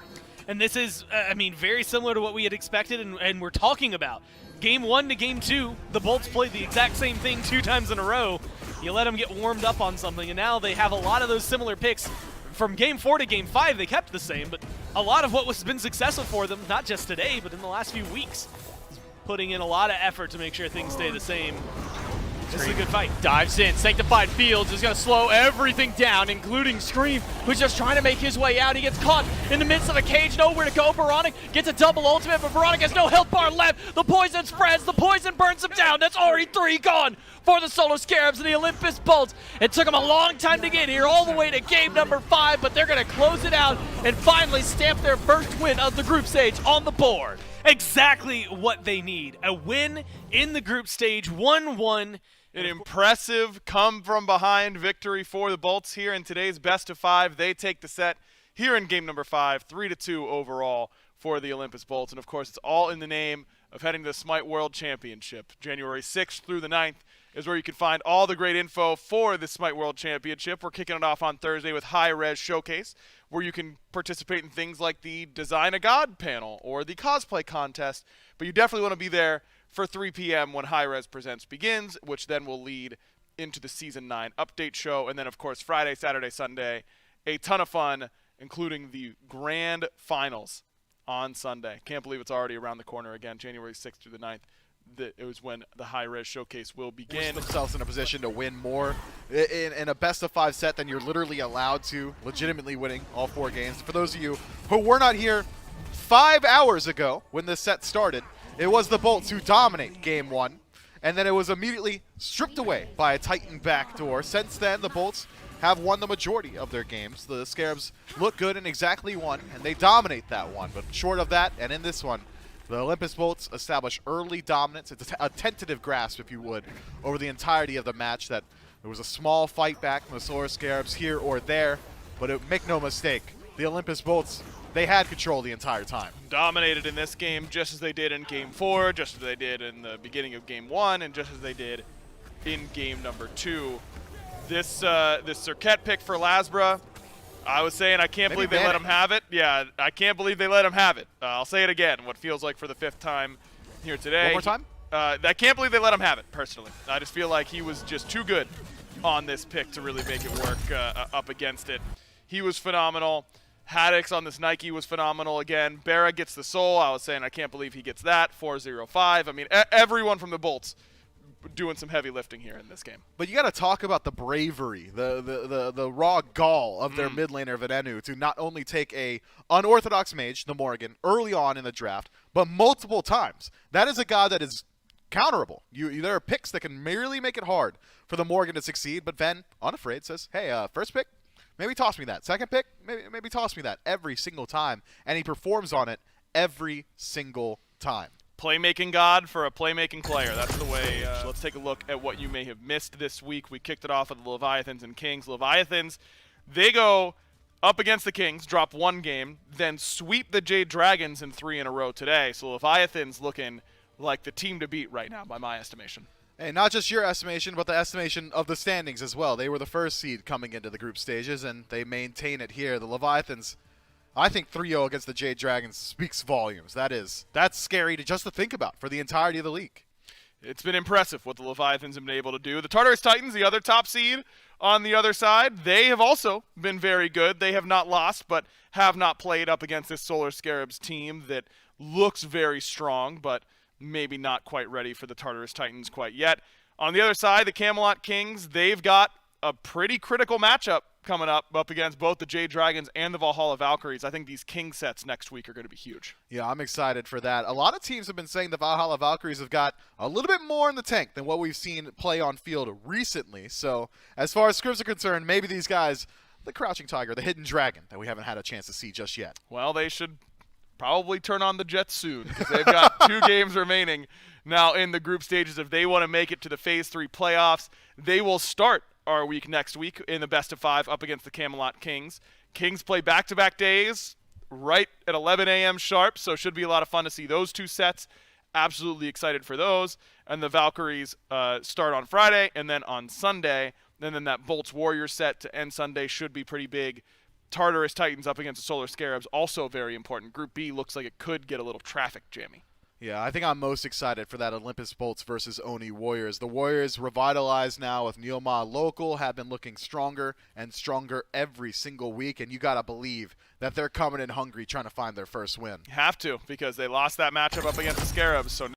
And this is, I mean, very similar to what we had expected and we're talking about. Game 1 to Game 2, the Bolts played the exact same thing 2 times in a row. You let them get warmed up on something, and now they have a lot of those similar picks. From Game 4 to Game 5, they kept the same, but a lot of what has been successful for them, not just today, but in the last few weeks, is putting in a lot of effort to make sure things stay the same. This is a good fight. Dives in. Sanctified Fields is going to slow everything down, including Scream, who's just trying to make his way out. He gets caught in the midst of a cage. Nowhere to go. Baronic gets a double ultimate, but Baronic has no health bar left. The poison spreads. The poison burns him down. That's already 3 gone for the Solar Scarabs and the Olympus Bolts. It took them a long time to get here, all the way to game number 5, but they're going to close it out and finally stamp their first win of the group stage on the board. Exactly what they need. A win in the group stage, 1-1. An impressive come-from-behind victory for the Bolts here in today's best of 5. They take the set here in game number 5, 3-2 overall for the Olympus Bolts. And, of course, it's all in the name of heading to the Smite World Championship. January 6th through the 9th is where you can find all the great info for the Smite World Championship. We're kicking it off on Thursday with High Res Showcase, where you can participate in things like the Design a God panel or the cosplay contest. But you definitely want to be there for 3 p.m. when High Res Presents begins, which then will lead into the Season 9 update show. And then, of course, Friday, Saturday, Sunday, a ton of fun, including the grand finals on Sunday. Can't believe it's already around the corner again, January 6th through the 9th. It was when the High Res Showcase will begin. Push themselves in a position to win more in a best-of-5 set than you're literally allowed to, legitimately winning all 4 games. For those of you who were not here 5 hours ago when this set started, it was the Bolts who dominate Game 1, and then it was immediately stripped away by a Titan backdoor. Since then, the Bolts have won the majority of their games. The Scarabs look good in exactly 1, and they dominate that 1. But short of that, and in this one, the Olympus Bolts establish early dominance. It's a tentative grasp, if you would, over the entirety of the match. That there was a small fight back from the Solar Scarabs here or there, but make no mistake, the Olympus Bolts, they had control the entire time. Dominated in this game just as they did in Game 4, just as they did in the beginning of Game 1, and just as they did in Game number 2. This Cirquette pick for Lasbro, I was saying I can't believe they let him have it. Yeah, I can't believe they let him have it. I'll say it again, what feels like for the 5th time here today. One more time? I can't believe they let him have it, personally. I just feel like he was just too good on this pick to really make it work up against it. He was phenomenal. Haddix on this Nike was phenomenal again. Barra gets the soul. I was saying I can't believe he gets that. 405. I mean, everyone from the Bolts doing some heavy lifting here in this game. But you got to talk about the bravery, the raw gall of their mid laner Venenu to not only take a unorthodox mage, the Morgan, early on in the draft, but multiple times. That is a god that is counterable. There are picks that can merely make it hard for the Morgan to succeed, but Ven, unafraid, says, hey, first pick, maybe toss me that. Second pick, maybe toss me that every single time. And he performs on it every single time. Playmaking god for a playmaking player. That's the way. Let's take a look at what you may have missed this week. We kicked it off with the Leviathans and Kings. Leviathans, they go up against the Kings, drop 1 game, then sweep the Jade Dragons in 3 in a row today. So Leviathans looking like the team to beat right now, by my estimation. And not just your estimation, but the estimation of the standings as well. They were the first seed coming into the group stages, and they maintain it here. The Leviathans, I think 3-0 against the Jade Dragons speaks volumes. That's scary to think about for the entirety of the league. It's been impressive what the Leviathans have been able to do. The Tartarus Titans, the other top seed on the other side, they have also been very good. They have not lost, but have not played up against this Solar Scarabs team that looks very strong, but maybe not quite ready for the Tartarus Titans quite yet. On the other side, the Camelot Kings, they've got a pretty critical matchup coming up against both the Jade Dragons and the Valhalla Valkyries. I think these king sets next week are going to be huge. Yeah, I'm excited for that. A lot of teams have been saying the Valhalla Valkyries have got a little bit more in the tank than what we've seen play on field recently. So as far as scrims are concerned, maybe these guys, the Crouching Tiger, the Hidden Dragon, that we haven't had a chance to see just yet. Well, they should probably turn on the Jets soon because they've got 2 games remaining now in the group stages. If they want to make it to the Phase 3 playoffs, they will start our week next week in the best of 5 up against the Camelot Kings. Kings play back-to-back days right at 11 a.m. sharp, so should be a lot of fun to see those 2 sets. Absolutely excited for those. And the Valkyries start on Friday and then on Sunday. And then that Bolts Warrior set to end Sunday should be pretty big. Tartarus Titans up against the Solar Scarabs, also very important. Group B looks like it could get a little traffic jammy. Yeah, I think I'm most excited for that Olympus Bolts versus Oni Warriors. The Warriors, revitalized now with Neoma local, have been looking stronger and stronger every single week, and you got to believe that they're coming in hungry trying to find their first win. You have to, because they lost that matchup up against the Scarabs, so